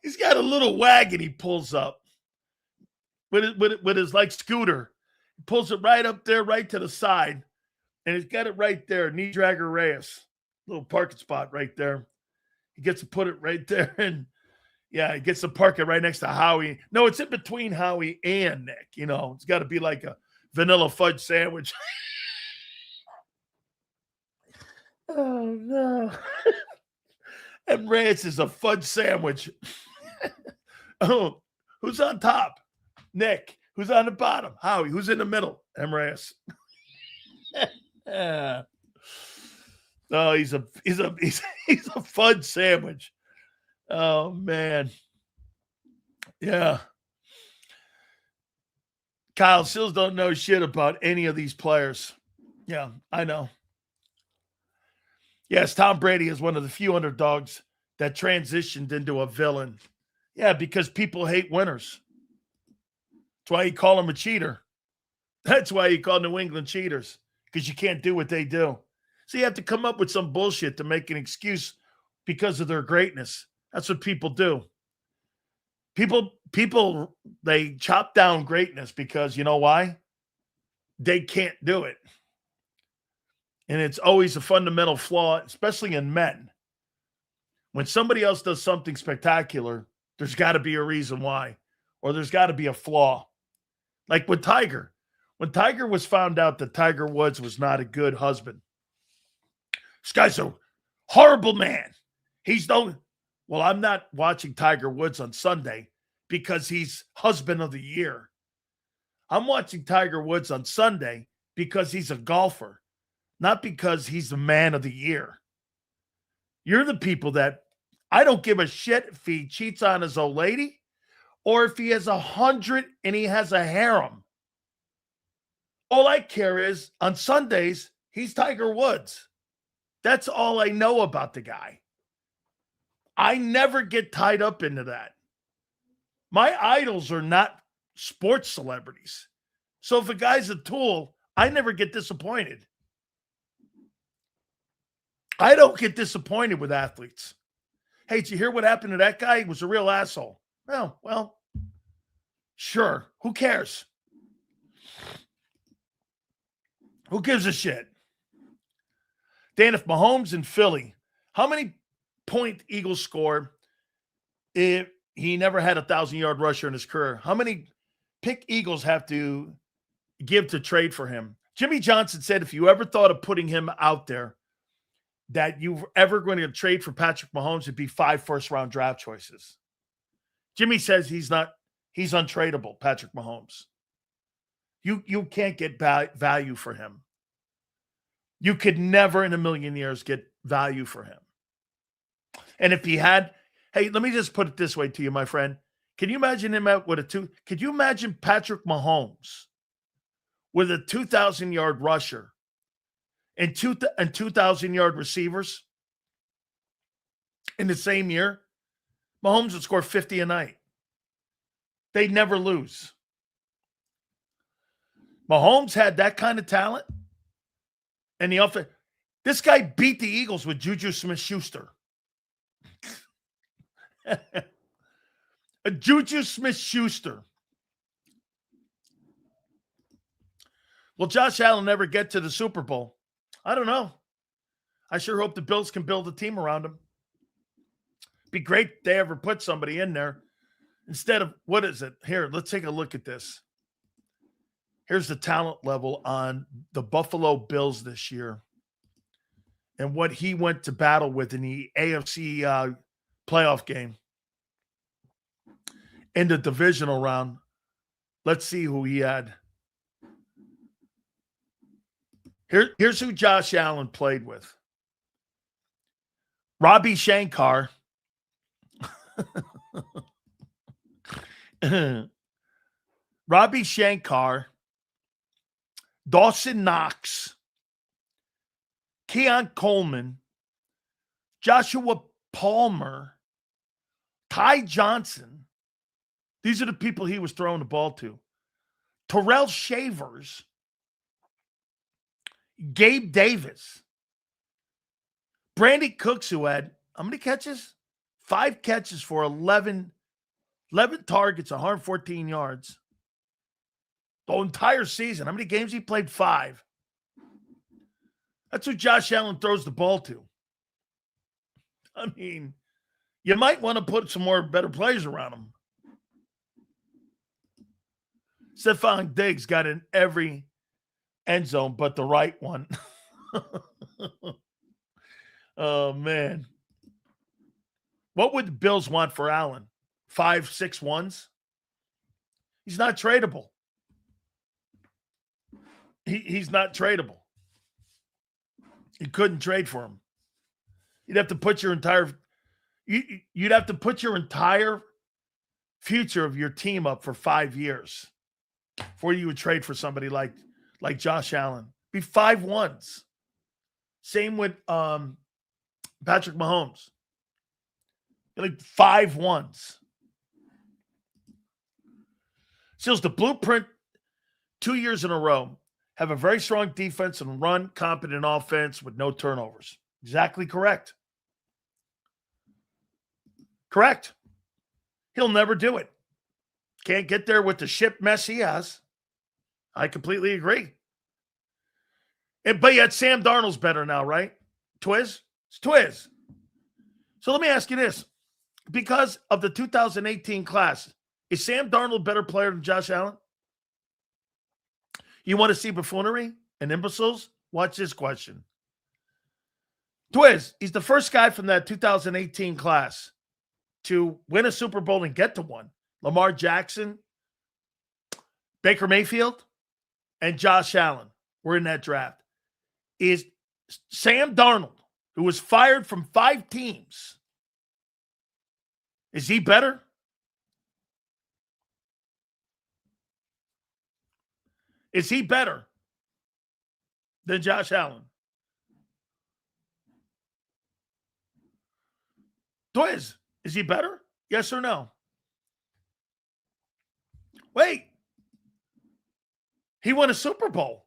He's got a little wagon he pulls up. with his like scooter. He pulls it right up there, right to the side, and he's got it right there. Knee dragger Reyes, little parking spot right there. He gets to put it right there, and yeah, he gets to park it right next to Howie. No, it's in between Howie and Nick. You know, it's got to be like a vanilla fudge sandwich. Oh no! And Reyes is a fudge sandwich. Oh, who's on top? Nick. Who's on the bottom? Howie. Who's in the middle? Reyes. Oh, he's a fudge sandwich. Oh man. Yeah. Kyle Sills don't know shit about any of these players. Yeah, I know. Yes, Tom Brady is one of the few underdogs that transitioned into a villain. Yeah, because people hate winners. That's why you call him a cheater. That's why you call New England cheaters, because you can't do what they do. So you have to come up with some bullshit to make an excuse because of their greatness. That's what people do. People, they chop down greatness because you know why? They can't do it. And it's always a fundamental flaw, especially in men. When somebody else does something spectacular, there's got to be a reason why, or there's got to be a flaw. Like with Tiger. When Tiger was found out that Tiger Woods was not a good husband, this guy's a horrible man. Well, I'm not watching Tiger Woods on Sunday because he's husband of the year. I'm watching Tiger Woods on Sunday because he's a golfer, not because he's the man of the year. You're the people that I don't give a shit if he cheats on his old lady or if he has 100 and he has a harem. All I care is on Sundays, he's Tiger Woods. That's all I know about the guy. I never get tied up into that. My idols are not sports celebrities. So if a guy's a tool, I never get disappointed. I don't get disappointed with athletes. Hey, did you hear what happened to that guy? He was a real asshole. Oh, well, sure. Who cares? Who gives a shit? Dan, if Mahomes in Philly, how many point Eagles score if he never had a 1,000-yard rusher in his career? How many pick Eagles have to give to trade for him? Jimmy Johnson said if you ever thought of putting him out there, that you were ever going to trade for Patrick Mahomes, it'd be 5 first-round draft choices. Jimmy says he's untradeable, Patrick Mahomes. You can't get value for him. You could never in a million years get value for him. And if he had, hey, let me just put it this way to you, my friend. Can you imagine him out with could you imagine Patrick Mahomes with a 2,000-yard rusher and 2,000-yard receivers in the same year? Mahomes would score 50 a night. They'd never lose. Mahomes had that kind of talent. And this guy beat the Eagles with Juju Smith-Schuster. A Juju Smith-Schuster. Will Josh Allen ever get to the Super Bowl? I don't know. I sure hope the Bills can build a team around him. Be great if they ever put somebody in there instead of, what is it? Here, let's take a look at this. Here's the talent level on the Buffalo Bills this year and what he went to battle with in the AFC playoff game. In the divisional round, let's see who he had. Here's who Josh Allen played with. Ravi Shankar. Ravi Shankar. Dawson Knox. Keon Coleman. Joshua Palmer. Ty Johnson. These are the people he was throwing the ball to. Terrell Shavers. Gabe Davis. Brandon Cooks, who had how many catches? 5 catches for 11 targets, 114 yards. The entire season. How many games he played? 5. That's who Josh Allen throws the ball to. I mean, you might want to put some more better players around him. Stephon Diggs got in every end zone but the right one. Oh, man. What would the Bills want for Allen? 5, 6 ones? He's not tradable. He's not tradable. You couldn't trade for him. You'd have to put your entire future of your team up for 5 years before you would trade for somebody like Josh Allen. Be 5 ones. Same with Patrick Mahomes. Like 5 ones. Seals the blueprint 2 years in a row. Have a very strong defense and run competent offense with no turnovers. Exactly correct. Correct. He'll never do it. Can't get there with the ship mess he has. I completely agree. But yet Sam Darnold's better now, right? Twiz? It's Twiz. So let me ask you this. Because of the 2018 class, is Sam Darnold a better player than Josh Allen? You want to see buffoonery and imbeciles? Watch this question. Twiz, he's the first guy from that 2018 class to win a Super Bowl and get to one. Lamar Jackson, Baker Mayfield, and Josh Allen were in that draft. Is Sam Darnold, who was fired from 5 teams, is he better? Is he better than Josh Allen? Twiz, is he better? Yes or no? Wait. He won a Super Bowl.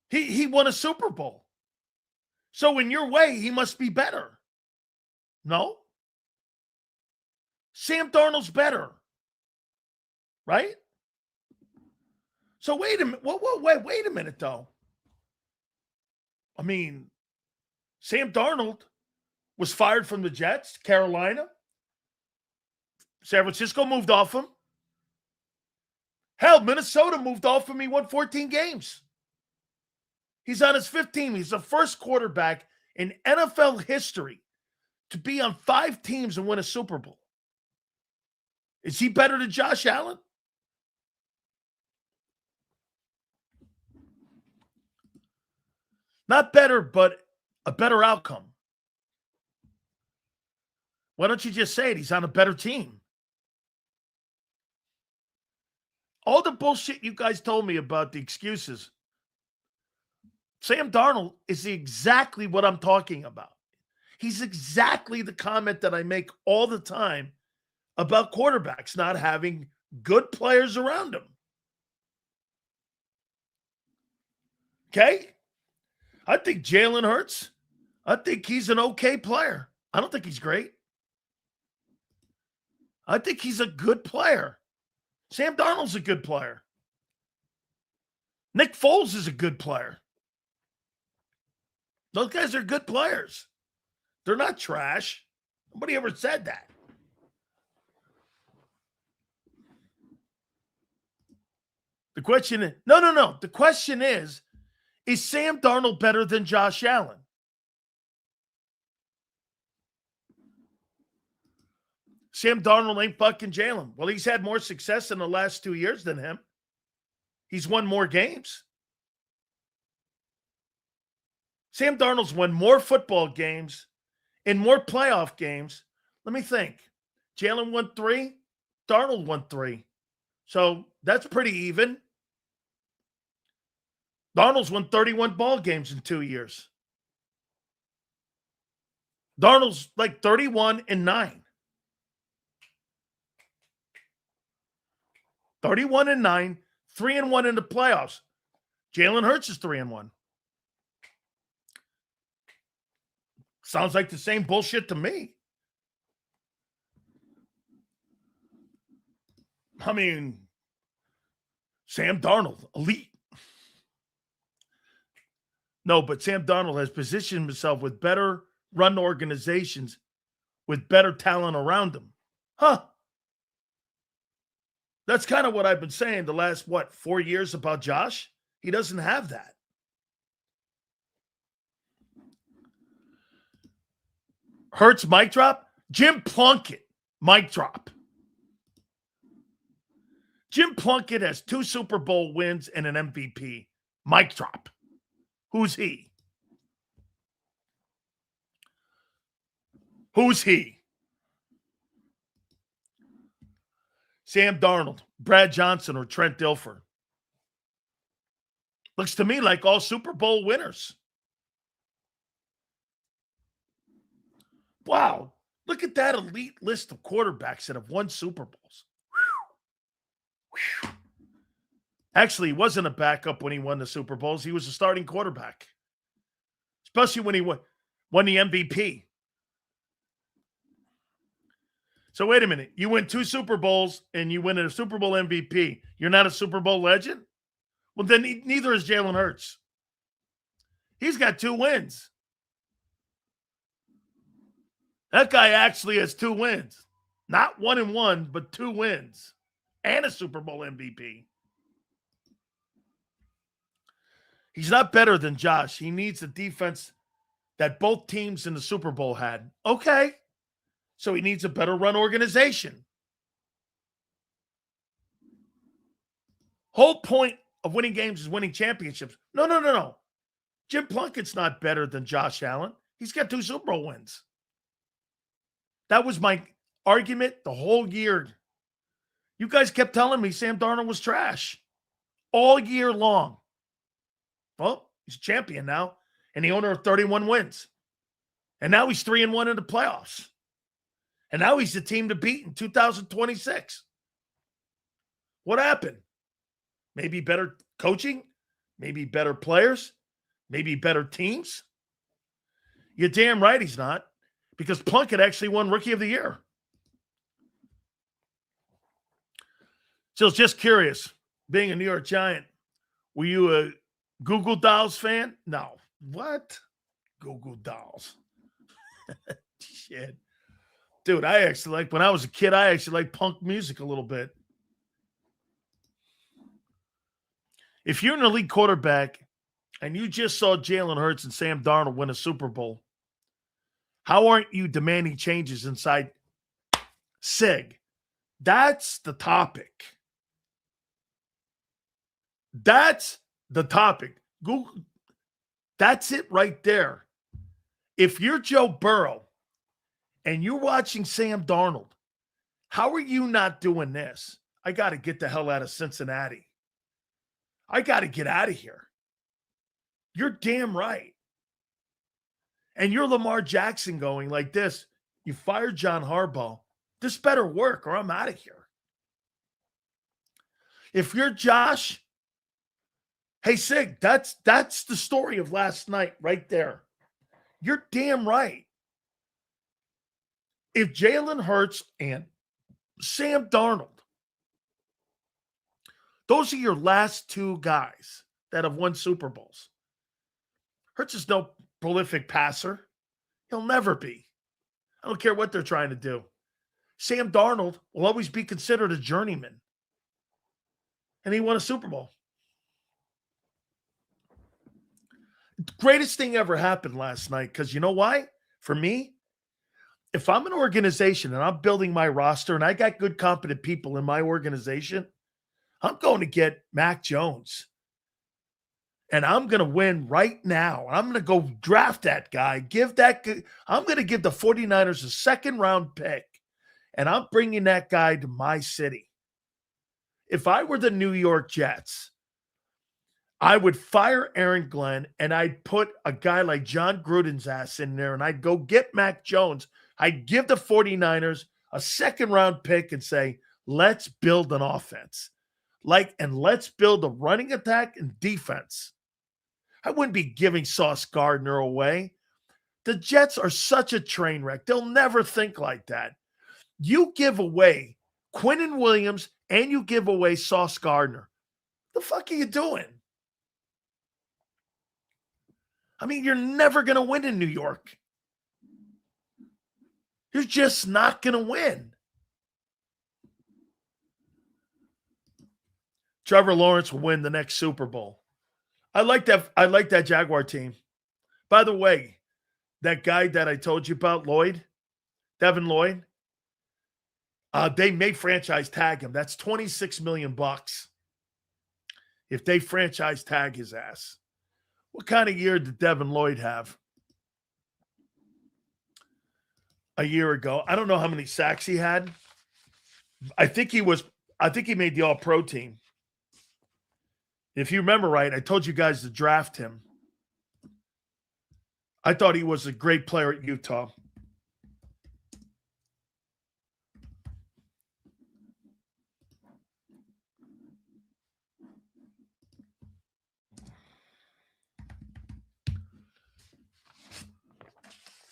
He won a Super Bowl. So in your way, he must be better. No? Sam Darnold's better. Right? So wait a minute. Wait a minute, though. I mean, Sam Darnold was fired from the Jets, Carolina. San Francisco moved off him. Hell, Minnesota moved off him. He won 14 games. He's on his 5th team. He's the first quarterback in NFL history to be on 5 teams and win a Super Bowl. Is he better than Josh Allen? Not better, but a better outcome. Why don't you just say it? He's on a better team. All the bullshit you guys told me about the excuses. Sam Darnold is exactly what I'm talking about. He's exactly the comment that I make all the time about quarterbacks not having good players around them. Okay? I think Jalen Hurts, I think he's an okay player. I don't think he's great. I think he's a good player. Sam Darnold's a good player. Nick Foles is a good player. Those guys are good players. They're not trash. Nobody ever said that. The question is, no. The question is Sam Darnold better than Josh Allen? Sam Darnold ain't fucking Jalen. Well, he's had more success in the last 2 years than him. He's won more games. Sam Darnold's won more football games in more playoff games. Let me think. Jalen won 3. Darnold won 3. So that's pretty even. Darnold's won 31 ball games in 2 years. Darnold's like 31-9. 31-9, 3-1 in the playoffs. Jalen Hurts is 3-1. Sounds like the same bullshit to me. I mean, Sam Darnold, elite. No, but Sam Darnold has positioned himself with better run organizations with better talent around him. Huh. That's kind of what I've been saying the last, 4 years about Josh? He doesn't have that. Hurts mic drop? Jim Plunkett mic drop. Jim Plunkett has 2 Super Bowl wins and an MVP. Mic drop. Who's he? Who's he? Sam Darnold, Brad Johnson, or Trent Dilfer. Looks to me like all Super Bowl winners. Wow. Look at that elite list of quarterbacks that have won Super Bowls. Whew. Whew. Actually, he wasn't a backup when he won the Super Bowls. He was a starting quarterback, especially when he won the MVP. So wait a minute. You win 2 Super Bowls and you win a Super Bowl MVP. You're not a Super Bowl legend? Well, then neither is Jalen Hurts. He's got 2 wins. That guy actually has 2 wins. Not 1-1, but 2 wins. And a Super Bowl MVP. He's not better than Josh. He needs a defense that both teams in the Super Bowl had. Okay. So he needs a better run organization. Whole point of winning games is winning championships. No. Jim Plunkett's not better than Josh Allen. He's got 2 Super Bowl wins. That was my argument the whole year. You guys kept telling me Sam Darnold was trash all year long. Well, he's a champion now, and the owner of 31 wins. And now he's 3-1 in the playoffs. And now he's the team to beat in 2026. What happened? Maybe better coaching? Maybe better players? Maybe better teams? You're damn right he's not, because Plunkett actually won Rookie of the Year. So just curious, being a New York Giant, were you a Google Dolls fan? No. What? Google Dolls. Shit. Dude, when I was a kid, I actually liked punk music a little bit. If you're an elite quarterback and you just saw Jalen Hurts and Sam Darnold win a Super Bowl, how aren't you demanding changes inside SIG? That's the topic. That's the topic. Google. That's it right there. If you're Joe Burrow and you're watching Sam Darnold, how are you not doing this? I got to get the hell out of Cincinnati. I got to get out of here. You're damn right. And you're Lamar Jackson going like this. You fired John Harbaugh. This better work or I'm out of here. If you're Josh, hey, Sig, that's the story of last night right there. You're damn right. If Jalen Hurts and Sam Darnold, those are your last 2 guys that have won Super Bowls. Hurts is no prolific passer. He'll never be. I don't care what they're trying to do. Sam Darnold will always be considered a journeyman. And he won a Super Bowl. The greatest thing ever happened last night, because you know why? For me, if I'm an organization and I'm building my roster and I got good, competent people in my organization, I'm going to get Mac Jones. And I'm going to win right now. I'm going to go draft that guy. I'm going to give the 49ers a 2nd-round pick. And I'm bringing that guy to my city. If I were the New York Jets, I would fire Aaron Glenn and I'd put a guy like John Gruden's ass in there and I'd go get Mac Jones. I'd give the 49ers a 2nd-round pick and say, let's build an offense. And let's build a running attack and defense. I wouldn't be giving Sauce Gardner away. The Jets are such a train wreck. They'll never think like that. You give away Quinnen Williams and you give away Sauce Gardner. The fuck are you doing? I mean, you're never going to win in New York. You're just not going to win. Trevor Lawrence will win the next Super Bowl. I like that. I like that Jaguar team. By the way, that guy that I told you about, Devin Lloyd, they may franchise tag him. That's $26 million if they franchise tag his ass. What kind of year did Devin Lloyd have a year ago? I don't know how many sacks he had. I think he made the All-Pro team. If you remember right, I told you guys to draft him. I thought he was a great player at Utah.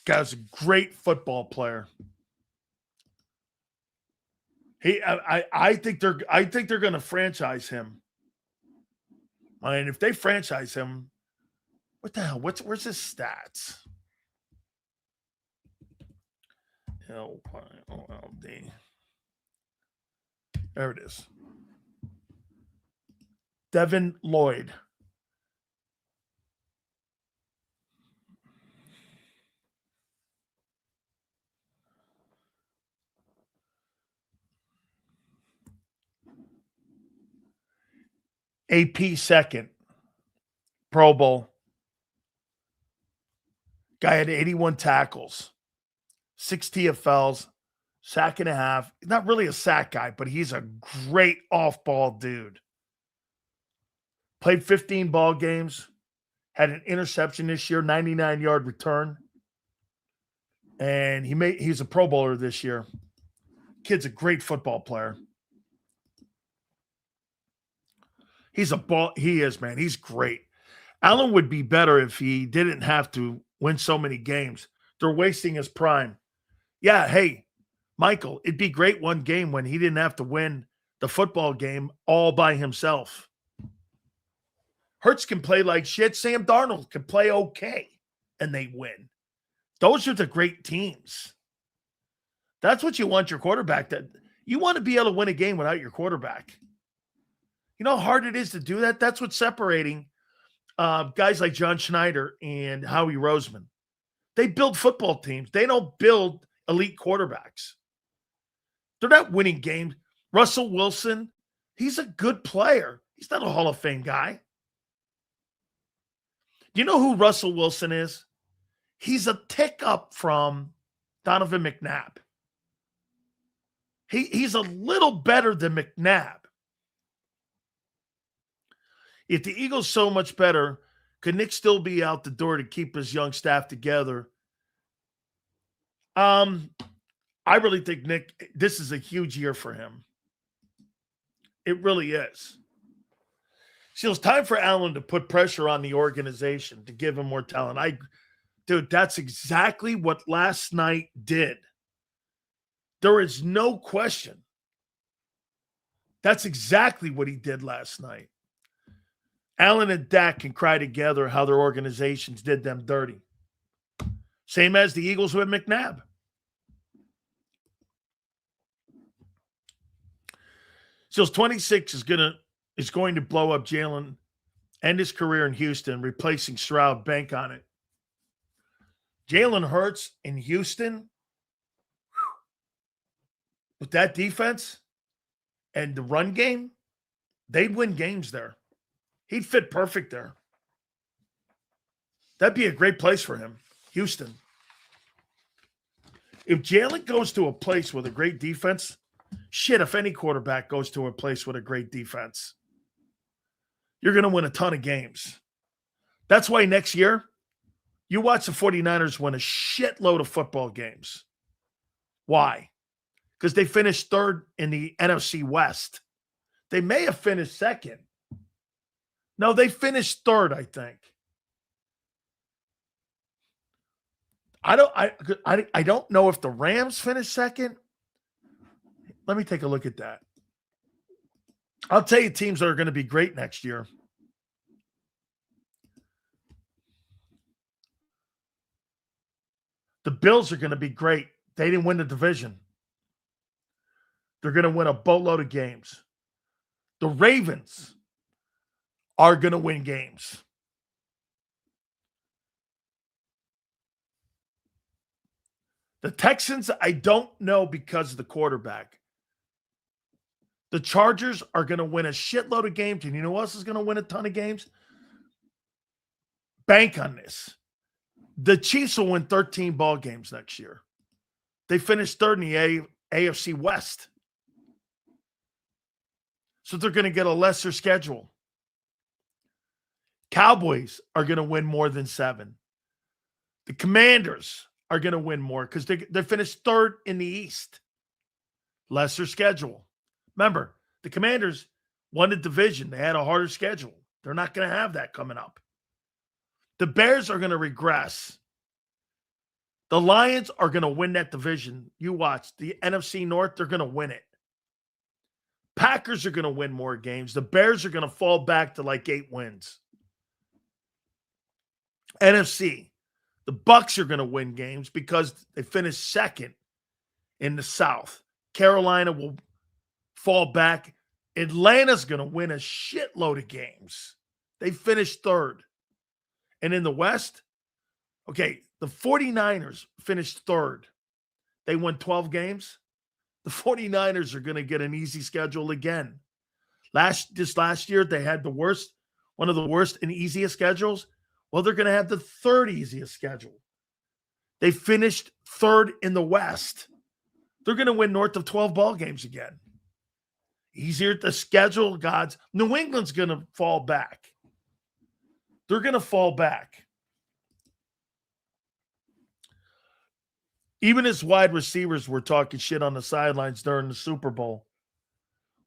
Guy's a great football player. I think they're going to franchise him. I mean, if they franchise him, what the hell? Where's his stats? LYOLD. There it is. Devin Lloyd. AP second. Pro Bowl. Guy had 81 tackles, 6 TFLs, sack and a half. Not really a sack guy, but he's a great off-ball dude. Played 15 ball games, had an interception this year, 99-yard return. And he's a Pro Bowler this year. Kid's a great football player. He is, man. He's great. Allen would be better if he didn't have to win so many games. They're wasting his prime. Yeah, hey, Michael, it'd be great one game when he didn't have to win the football game all by himself. Hurts can play like shit. Sam Darnold can play okay, and they win. Those are the great teams. That's what you want your quarterback to. You want to be able to win a game without your quarterback. You know how hard it is to do that? That's what's separating guys like John Schneider and Howie Roseman. They build football teams. They don't build elite quarterbacks. They're not winning games. Russell Wilson, he's a good player. He's not a Hall of Fame guy. Do you know who Russell Wilson is? He's a tick up from Donovan McNabb. He's a little better than McNabb. If the Eagles so much better, could Nick still be out the door to keep his young staff together? I really think Nick, this is a huge year for him. It really is. See, it's time for Allen to put pressure on the organization to give him more talent. Dude, that's exactly what last night did. There is no question. That's exactly what he did last night. Allen and Dak can cry together how their organizations did them dirty. Same as the Eagles with McNabb. So 26 is going to blow up Jalen, end his career in Houston, replacing Stroud. Bank on it. Jalen Hurts in Houston, with that defense and the run game, they'd win games there. He'd fit perfect there. That'd be a great place for him, Houston. If Jalen goes to a place with a great defense, shit, if any quarterback goes to a place with a great defense, you're going to win a ton of games. That's why next year, you watch the 49ers win a shitload of football games. Why? Because they finished third in the NFC West. They may have finished second. No, they finished third, I think. I don't know if the Rams finished second. Let me take a look at that. I'll tell you teams that are going to be great next year. The Bills are going to be great. They didn't win the division. They're going to win a boatload of games. The Ravens are going to win games. The Texans, I don't know because of the quarterback. The Chargers are going to win a shitload of games. And you know who else is going to win a ton of games? Bank on this. The Chiefs will win 13 ball games next year. They finished third in the AFC West. So they're going to get a lesser schedule. Cowboys are going to win more than 7. The Commanders are going to win more because they finished third in the East. Lesser schedule. Remember, the Commanders won the division. They had a harder schedule. They're not going to have that coming up. The Bears are going to regress. The Lions are going to win that division. You watch. The NFC North, they're going to win it. Packers are going to win more games. The Bears are going to fall back to like 8 wins. NFC, the Bucks are going to win games because they finished second in the South. Carolina will fall back. Atlanta's going to win a shitload of games. They finished third. And in the West, okay, the 49ers finished third. They won 12 games. The 49ers are going to get an easy schedule again. This last year, they had one of the worst and easiest schedules. Well, they're going to have the third easiest schedule. They finished third in the West. They're going to win north of 12 ball games again. Easier to schedule, gods. New England's going to fall back. They're going to fall back. Even as wide receivers were talking shit on the sidelines during the Super Bowl.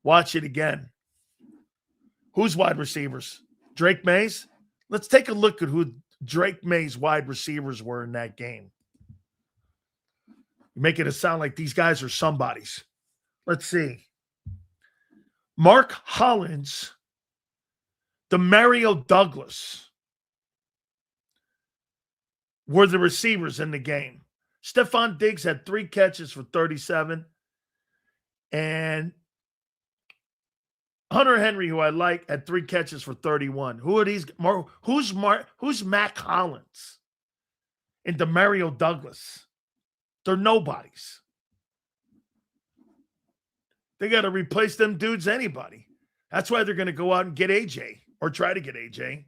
Watch it again. Who's wide receivers? Drake Mays? Let's take a look at who Drake Mays' wide receivers were in that game. You make it sound like these guys are somebodies. Let's see. Mark Hollins, Demario Douglas were the receivers in the game. Stephon Diggs had 3 catches for 37. And Hunter Henry, who I like, had 3 catches for 31. Who are these? Who's Mac Hollins and Demario Douglas? They're nobodies. They got to replace them dudes anybody. That's why they're going to go out and get AJ or try to get AJ.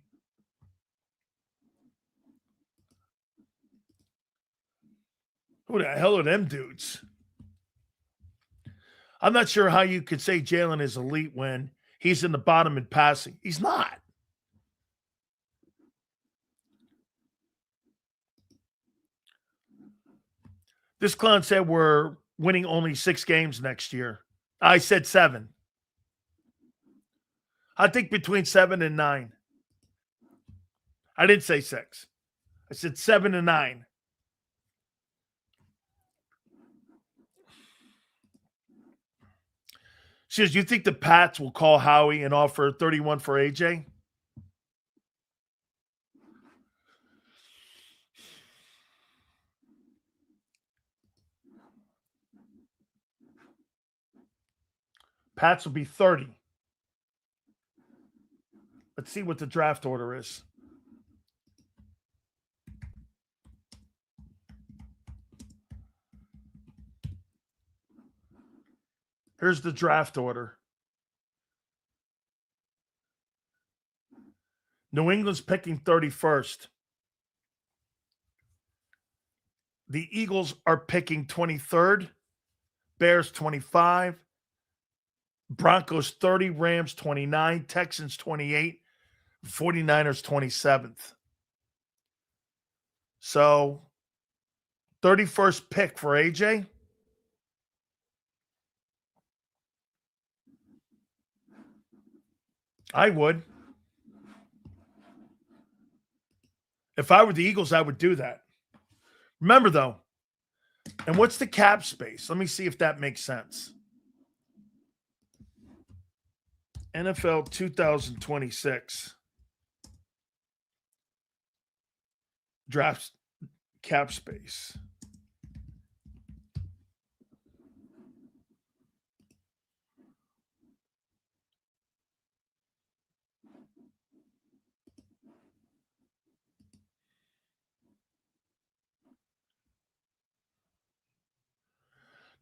Who the hell are them dudes? I'm not sure how you could say Jalen is elite when he's in the bottom in passing. He's not. This clown said we're winning only 6 games next year. I said 7. I think between 7 and 9. I didn't say 6. I said 7 and 9. She says, you think the Pats will call Howie and offer 31 for AJ? Pats will be 30. Let's see what the draft order is. Here's the draft order. New England's picking 31st. The Eagles are picking 23rd. Bears 25. Broncos 30. Rams 29. Texans 28. 49ers 27th. So 31st pick for AJ. I would. If I were the Eagles, I would do that. Remember, though, and what's the cap space? Let me see if that makes sense. NFL 2026 draft cap space.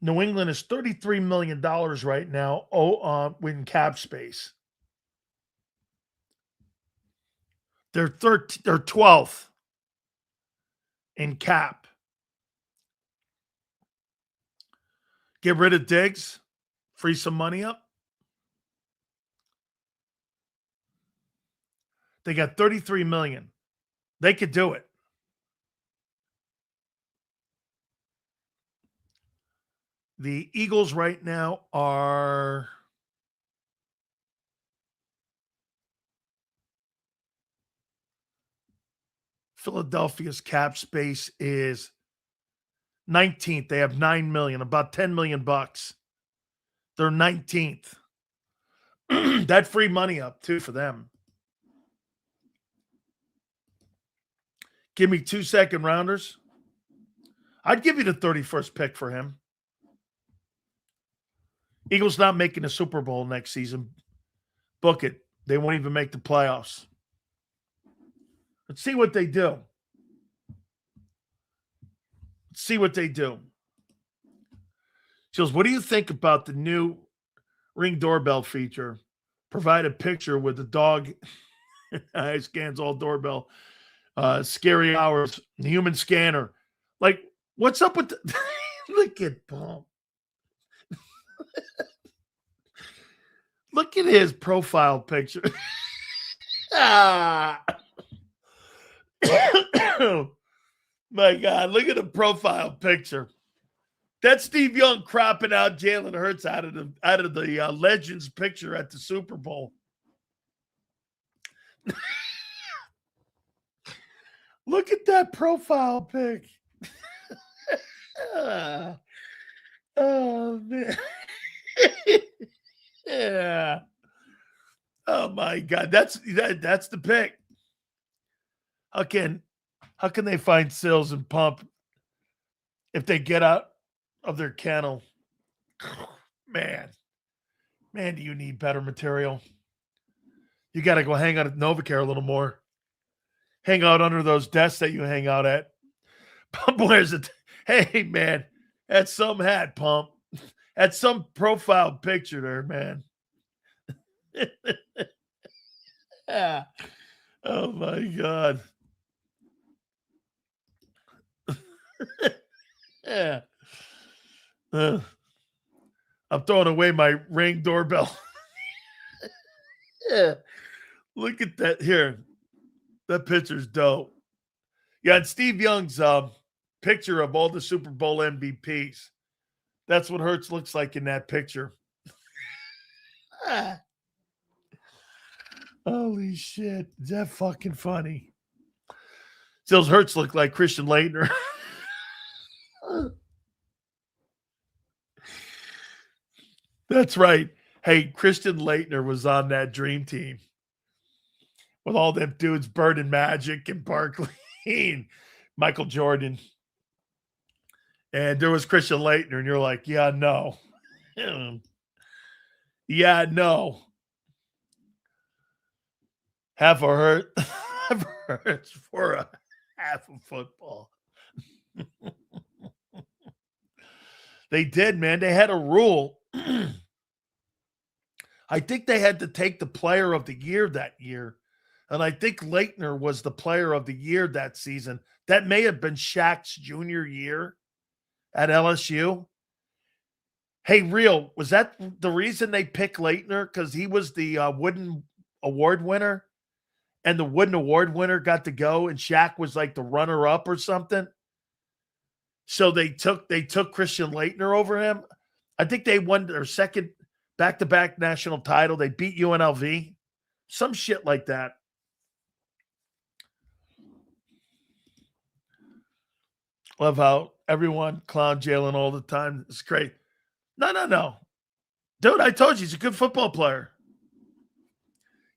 New England is $33 million right now in cap space. They're 12th in cap. Get rid of Diggs, free some money up. They got $33 million. They could do it. The Eagles right now are Philadelphia's cap space is 19th. They have $9 million, about $10 million bucks. They're 19th. That free money up too for them. Give me 2 second rounders. I'd give you the 31st pick for him. Eagles not making the Super Bowl next season. Book it. They won't even make the playoffs. Let's see what they do. Let's see what they do. Jules, what do you think about the new Ring doorbell feature? Provide a picture with the dog. It scans all doorbell. Scary hours. The human scanner. Like, what's up with the... Look at Paul. Look at his profile picture. My God, look at the profile picture. That's Steve Young cropping out Jalen Hurts out of the Legends picture at the Super Bowl. Look at that profile pic. Oh man. Yeah. Oh my God. That's the pick. How can they find Sills and Pump if they get out of their kennel? Man, do you need better material? You got to go hang out at NovaCare a little more. Hang out under those desks that you hang out at. Pump wears it. Hey, man, that's some hat, Pump. That's some profile picture there, man. Yeah. Oh, my God. Yeah. I'm throwing away my Ring doorbell. Yeah. Look at that here. That picture's dope. Yeah, and Steve Young's picture of all the Super Bowl MVPs. That's what Hurts looks like in that picture. Holy shit. Is that fucking funny? Stills Hurts look like Christian Laettner. That's right. Hey, Christian Laettner was on that dream team with all them dudes, Bird and Magic and Barkley and Michael Jordan. And there was Christian Laettner, and you're like, yeah, no. Yeah, no. Half a Hurts for a half of football. They did, man. They had a rule. I think they had to take the player of the year that year. And I think Laettner was the player of the year that season. That may have been Shaq's junior year at LSU. Hey, Real, was that the reason they picked Laettner? Because he was the Wooden Award winner? And the Wooden Award winner got to go, and Shaq was like the runner-up or something? So they took Christian Laettner over him. I think they won their second back-to-back national title. They beat UNLV. Some shit like that. Love how everyone clown Jalen all the time. It's great. No. Dude, I told you he's a good football player.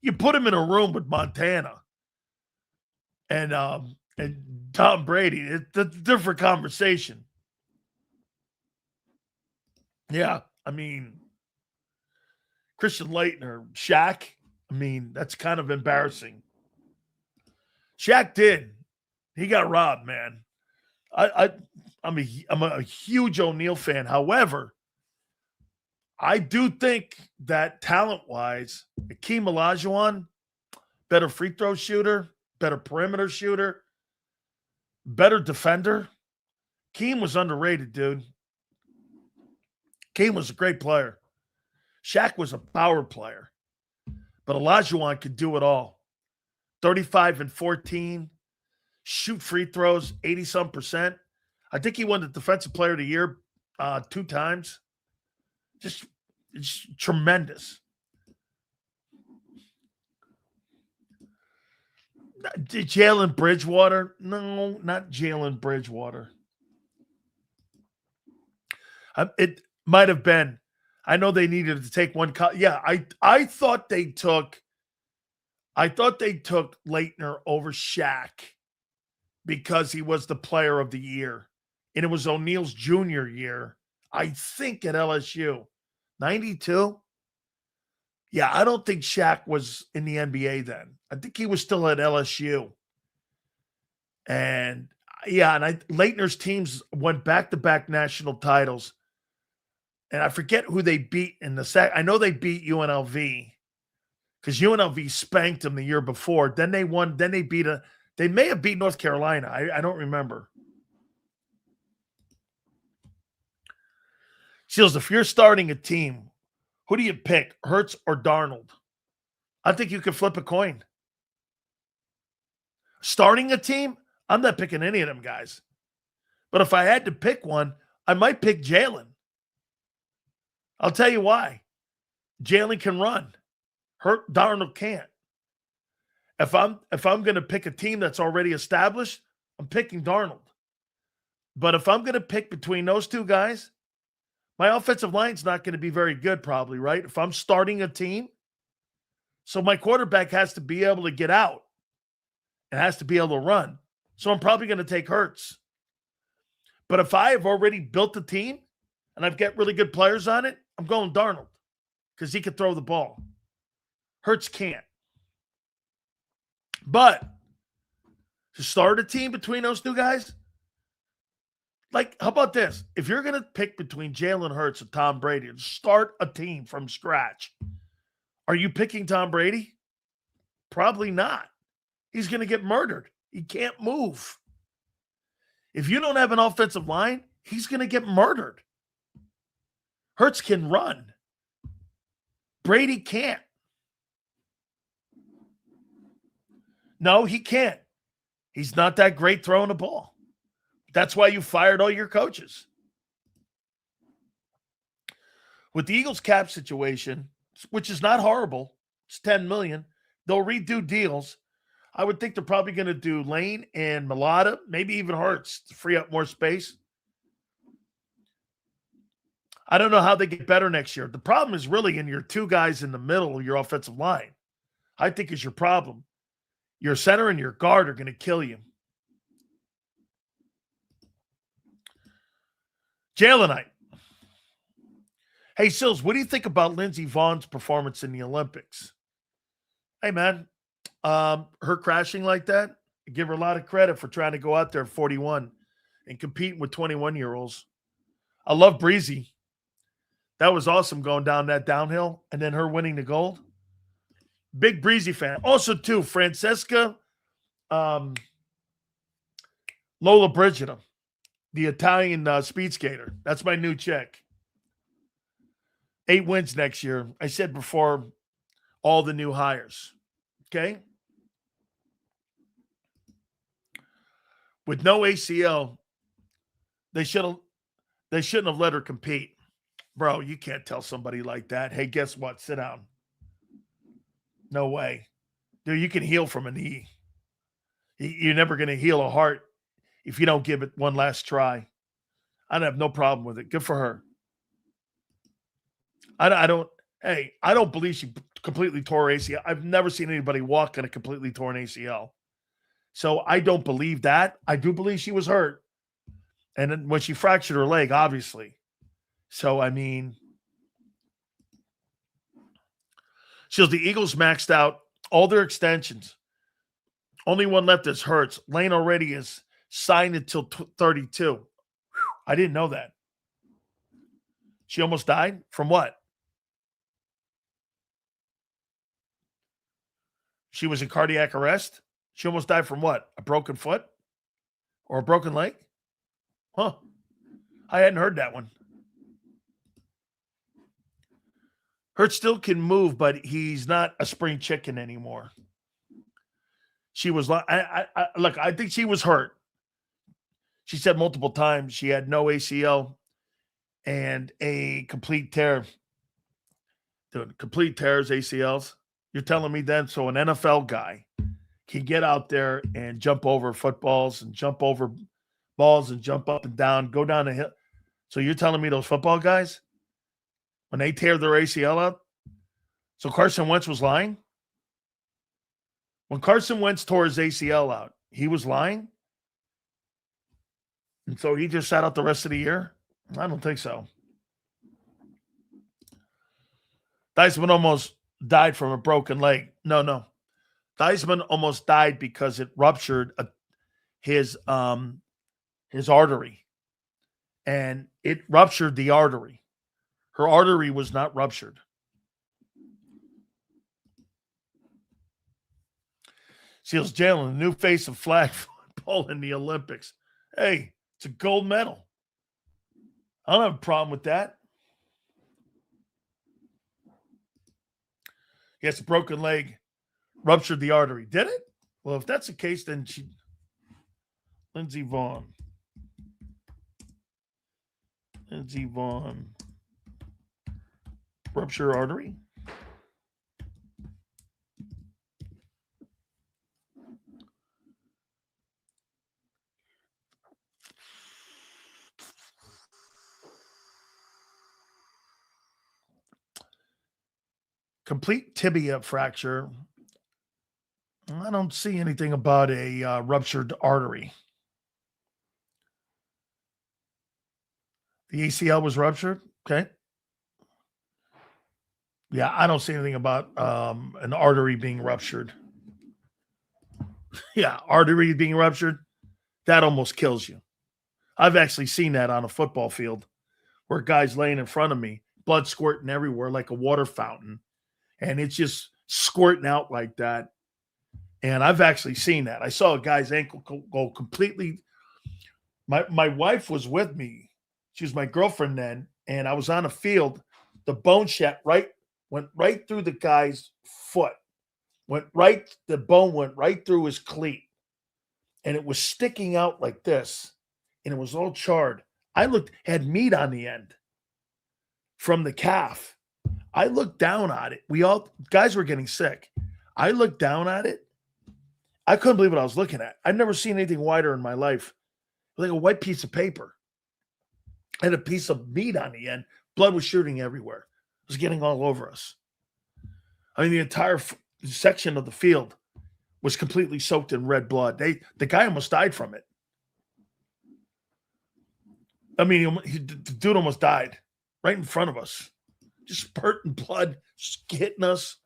You put him in a room with Montana and Tom Brady. It's a different conversation. Yeah, I mean, Christian Laettner, Shaq. I mean, that's kind of embarrassing. Shaq did. He got robbed, man. I'm a huge O'Neal fan. However, I do think that talent-wise, Akeem Olajuwon, better free throw shooter, better perimeter shooter, better defender. Akeem was underrated, dude. Akeem was a great player. Shaq was a power player. But Olajuwon could do it all. 35 and 14, shoot free throws, 80-some%. I think he won the Defensive Player of the Year 2 times. Just it's tremendous. Jalen Bridgewater? No, not Jalen Bridgewater. It might have been. I know they needed to take one. Yeah, I thought they took Laettner over Shaq because he was the Player of the Year, and it was O'Neal's junior year. I think at LSU, 92. Yeah, I don't think Shaq was in the NBA then. I think he was still at LSU. And yeah, and Laettner's teams went back-to-back national titles. And I forget who they beat in the I know they beat UNLV because UNLV spanked them the year before. Then they won. Then they may have beat North Carolina. I don't remember. Seals, if you're starting a team, who do you pick, Hurts or Darnold? I think you could flip a coin. Starting a team, I'm not picking any of them guys. But if I had to pick one, I might pick Jalen. I'll tell you why. Jalen can run. Darnold can't. If I'm going to pick a team that's already established, I'm picking Darnold. But if I'm going to pick between those two guys, my offensive line's not going to be very good probably, right? If I'm starting a team, so my quarterback has to be able to get out. It has to be able to run. So I'm probably going to take Hurts. But if I have already built the team and I've got really good players on it, I'm going Darnold because he can throw the ball. Hurts can't. But to start a team between those two guys, like, how about this? If you're going to pick between Jalen Hurts and Tom Brady and start a team from scratch, are you picking Tom Brady? Probably not. He's going to get murdered. He can't move. If you don't have an offensive line, he's going to get murdered. Hurts can run. Brady can't. No, he can't. He's not that great throwing the ball. That's why you fired all your coaches. With the Eagles cap situation, which is not horrible, it's $10 million. They'll redo deals. I would think they're probably going to do Lane and Mulata, maybe even Hurts to free up more space. I don't know how they get better next year. The problem is really in your two guys in the middle of your offensive line. I think is your problem. Your center and your guard are going to kill you. Jalenite. Hey, Sills, what do you think about Lindsey Vaughn's performance in the Olympics? Hey, man, her crashing like that, I give her a lot of credit for trying to go out there at 41 and competing with 21-year-olds. I love Breezy. That was awesome going down that downhill and then her winning the gold. Big Breezy fan. Also, too, Francesca Lola Brigida, the Italian speed skater. That's my new chick. 8 wins next year. I said before, all the new hires. Okay? With no ACL, they shouldn't have let her compete. Bro, you can't tell somebody like that, hey, guess what? Sit down. No way. Dude, you can heal from a knee. You're never going to heal a heart if you don't give it one last try. I have no problem with it. Good for her. I don't Hey, I don't believe she completely tore ACL. I've never seen anybody walk in a completely torn ACL. So I don't believe that. I do believe she was hurt. And then when she fractured her leg, obviously. So, I mean, the Eagles maxed out all their extensions. Only one left is Hurts. Lane already is signed until 32. Whew, I didn't know that. She almost died? From what? She was in cardiac arrest? She almost died from what? A broken foot? Or a broken leg? Huh. I hadn't heard that one. Hurts still can move, but he's not a spring chicken anymore. She was look, I think she was hurt. She said multiple times she had no ACL and a complete tear. Dude, complete tears, ACLs. You're telling me then, so an NFL guy can get out there and jump over footballs and jump over balls and jump up and down, go down a hill. So you're telling me those football guys, when they tear their ACL up, so Carson Wentz was lying? When Carson Wentz tore his ACL out, he was lying? And so he just sat out the rest of the year? I don't think so. Theismann almost died from a broken leg. No. Theismann almost died because it ruptured his artery. And it ruptured the artery. Her artery was not ruptured. Seals Jalen, the new face of flag football in the Olympics. Hey, it's a gold medal. I don't have a problem with that. Yes, a broken leg ruptured the artery. Did it? Well, if that's the case, then Lindsey Vaughn. Rupture artery? Complete tibia fracture. I don't see anything about a ruptured artery. The ACL was ruptured. Okay. Yeah, I don't see anything about an artery being ruptured. Yeah, artery being ruptured, that almost kills you. I've actually seen that on a football field where a guy's laying in front of me, blood squirting everywhere like a water fountain, and it's just squirting out like that. And I've actually seen that. I saw a guy's ankle go completely. My wife was with me. She was my girlfriend then, and I was on a field. The bone shaft went right through the guy's foot. The bone went right through his cleat. And it was sticking out like this. And it was all charred. I looked, had meat on the end from the calf. I looked down at it. Guys were getting sick. I looked down at it. I couldn't believe what I was looking at. I'd never seen anything whiter in my life. Like a white piece of paper. And a piece of meat on the end. Blood was shooting everywhere. It was getting all over us. I mean, the entire section of the field was completely soaked in red blood. The guy almost died from it. I mean, the dude almost died right in front of us. Just spurting blood, just hitting us.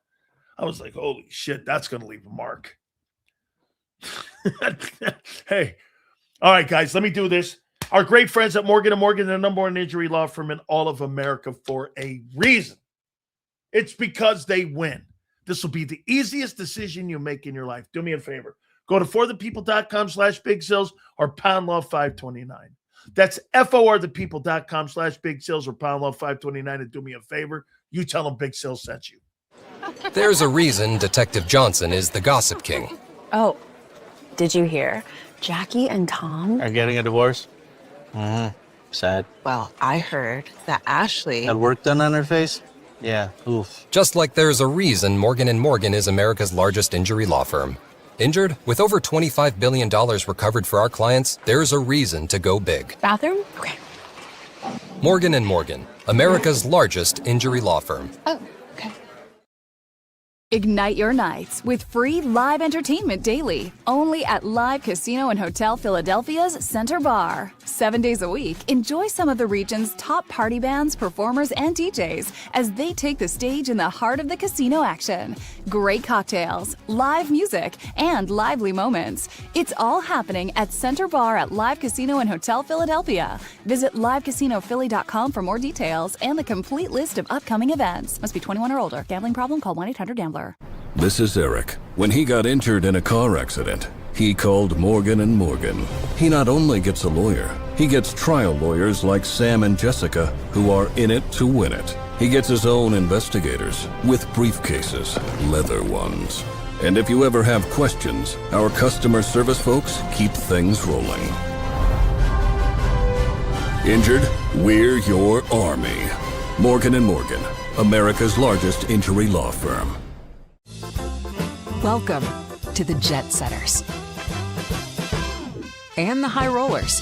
I was like, holy shit, that's going to leave a mark. Hey, all right, guys, let me do this. Our great friends at Morgan & Morgan, the number one injury law firm in all of America for a reason. It's because they win. This will be the easiest decision you make in your life. Do me a favor. Go to forthepeople.com/big sales or pound law 529. That's forthepeople.com/big sales or pound law 529. And do me a favor. You tell them Big Sales sent you. There's a reason Detective Johnson is the gossip king. Oh, did you hear? Jackie and Tom are getting a divorce? Sad. Well, I heard that Ashley had work done on her face? Yeah, oof. Just like there's a reason Morgan & Morgan is America's largest injury law firm. Injured? With over $25 billion recovered for our clients, there's a reason to go big. bathroom? Okay. Morgan & Morgan, America's largest injury law firm. Oh, Ignite your nights with free live entertainment daily, only at Live Casino and Hotel Philadelphia's Center Bar. 7 days a week, enjoy some of the region's top party bands, performers, and DJs as they take the stage in the heart of the casino action. Great cocktails, live music, and lively moments. It's all happening at Center Bar at Live Casino and Hotel Philadelphia. Visit livecasinophilly.com for more details and the complete list of upcoming events. Must be 21 or older. Gambling problem? Call 1-800-GAMBLER. This is Eric. When he got injured in a car accident, he called Morgan & Morgan. He not only gets a lawyer, he gets trial lawyers like Sam and Jessica who are in it to win it. He gets his own investigators with briefcases, leather ones. And if you ever have questions, our customer service folks keep things rolling. Injured? We're your army. Morgan & Morgan, America's largest injury law firm. Welcome to the jet setters and the high rollers,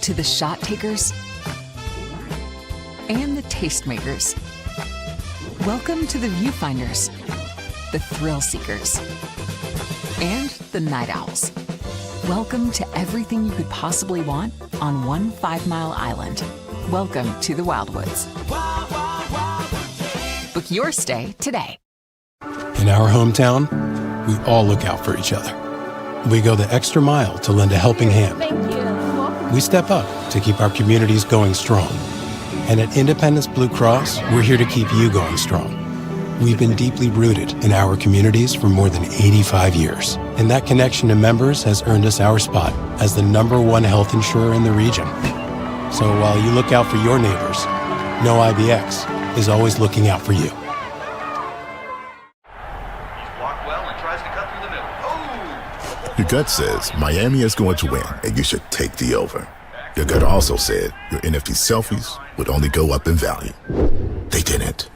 to the shot takers and the tastemakers. Welcome to the viewfinders, the thrill seekers, and the night owls. Welcome to everything you could possibly want on one 5-mile island. Welcome to the Wildwoods. Book your stay today. In our hometown, we all look out for each other. We go the extra mile to lend a helping hand. We step up to keep our communities going strong. And at Independence Blue Cross, we're here to keep you going strong. We've been deeply rooted in our communities for more than 85 years. And that connection to members has earned us our spot as the #1 health insurer in the region. So while you look out for your neighbors, know IBX is always looking out for you. Your gut says Miami is going to win, and you should take the over. Your gut also said your NFC selfies would only go up in value. They didn't.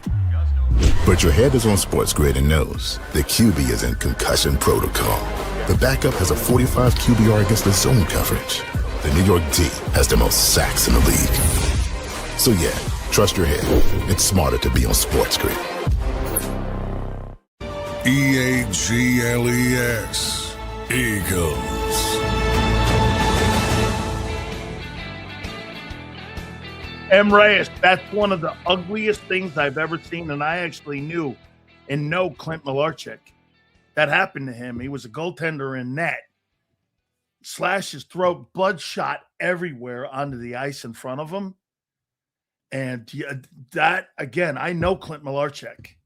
But your head is on Sports Grid and knows the QB is in concussion protocol. The backup has a 45 QBR against the zone coverage. The New York D has the most sacks in the league. So yeah, trust your head. It's smarter to be on Sports Grid. EAGLES. Eagles. M. Reyes, that's one of the ugliest things I've ever seen, and I actually knew and know Clint Malarchik. That happened to him. He was a goaltender in net. Slashed his throat, bloodshot everywhere onto the ice in front of him. And that, again, I know Clint Malarchik.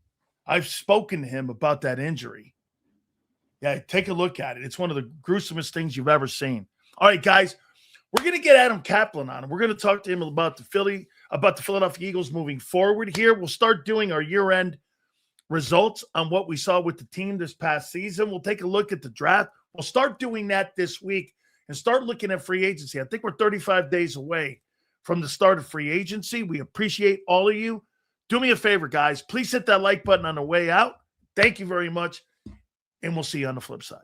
I've spoken to him about that injury. Yeah, take a look at it. It's one of the gruesomest things you've ever seen. All right, guys, we're going to get Adam Kaplan on. We're going to talk to him about the Philadelphia Eagles moving forward here. We'll start doing our year-end results on what we saw with the team this past season. We'll take a look at the draft. We'll start doing that this week and start looking at free agency. I think we're 35 days away from the start of free agency. We appreciate all of you. Do me a favor, guys. Please hit that like button on the way out. Thank you very much. And we'll see you on the flip side.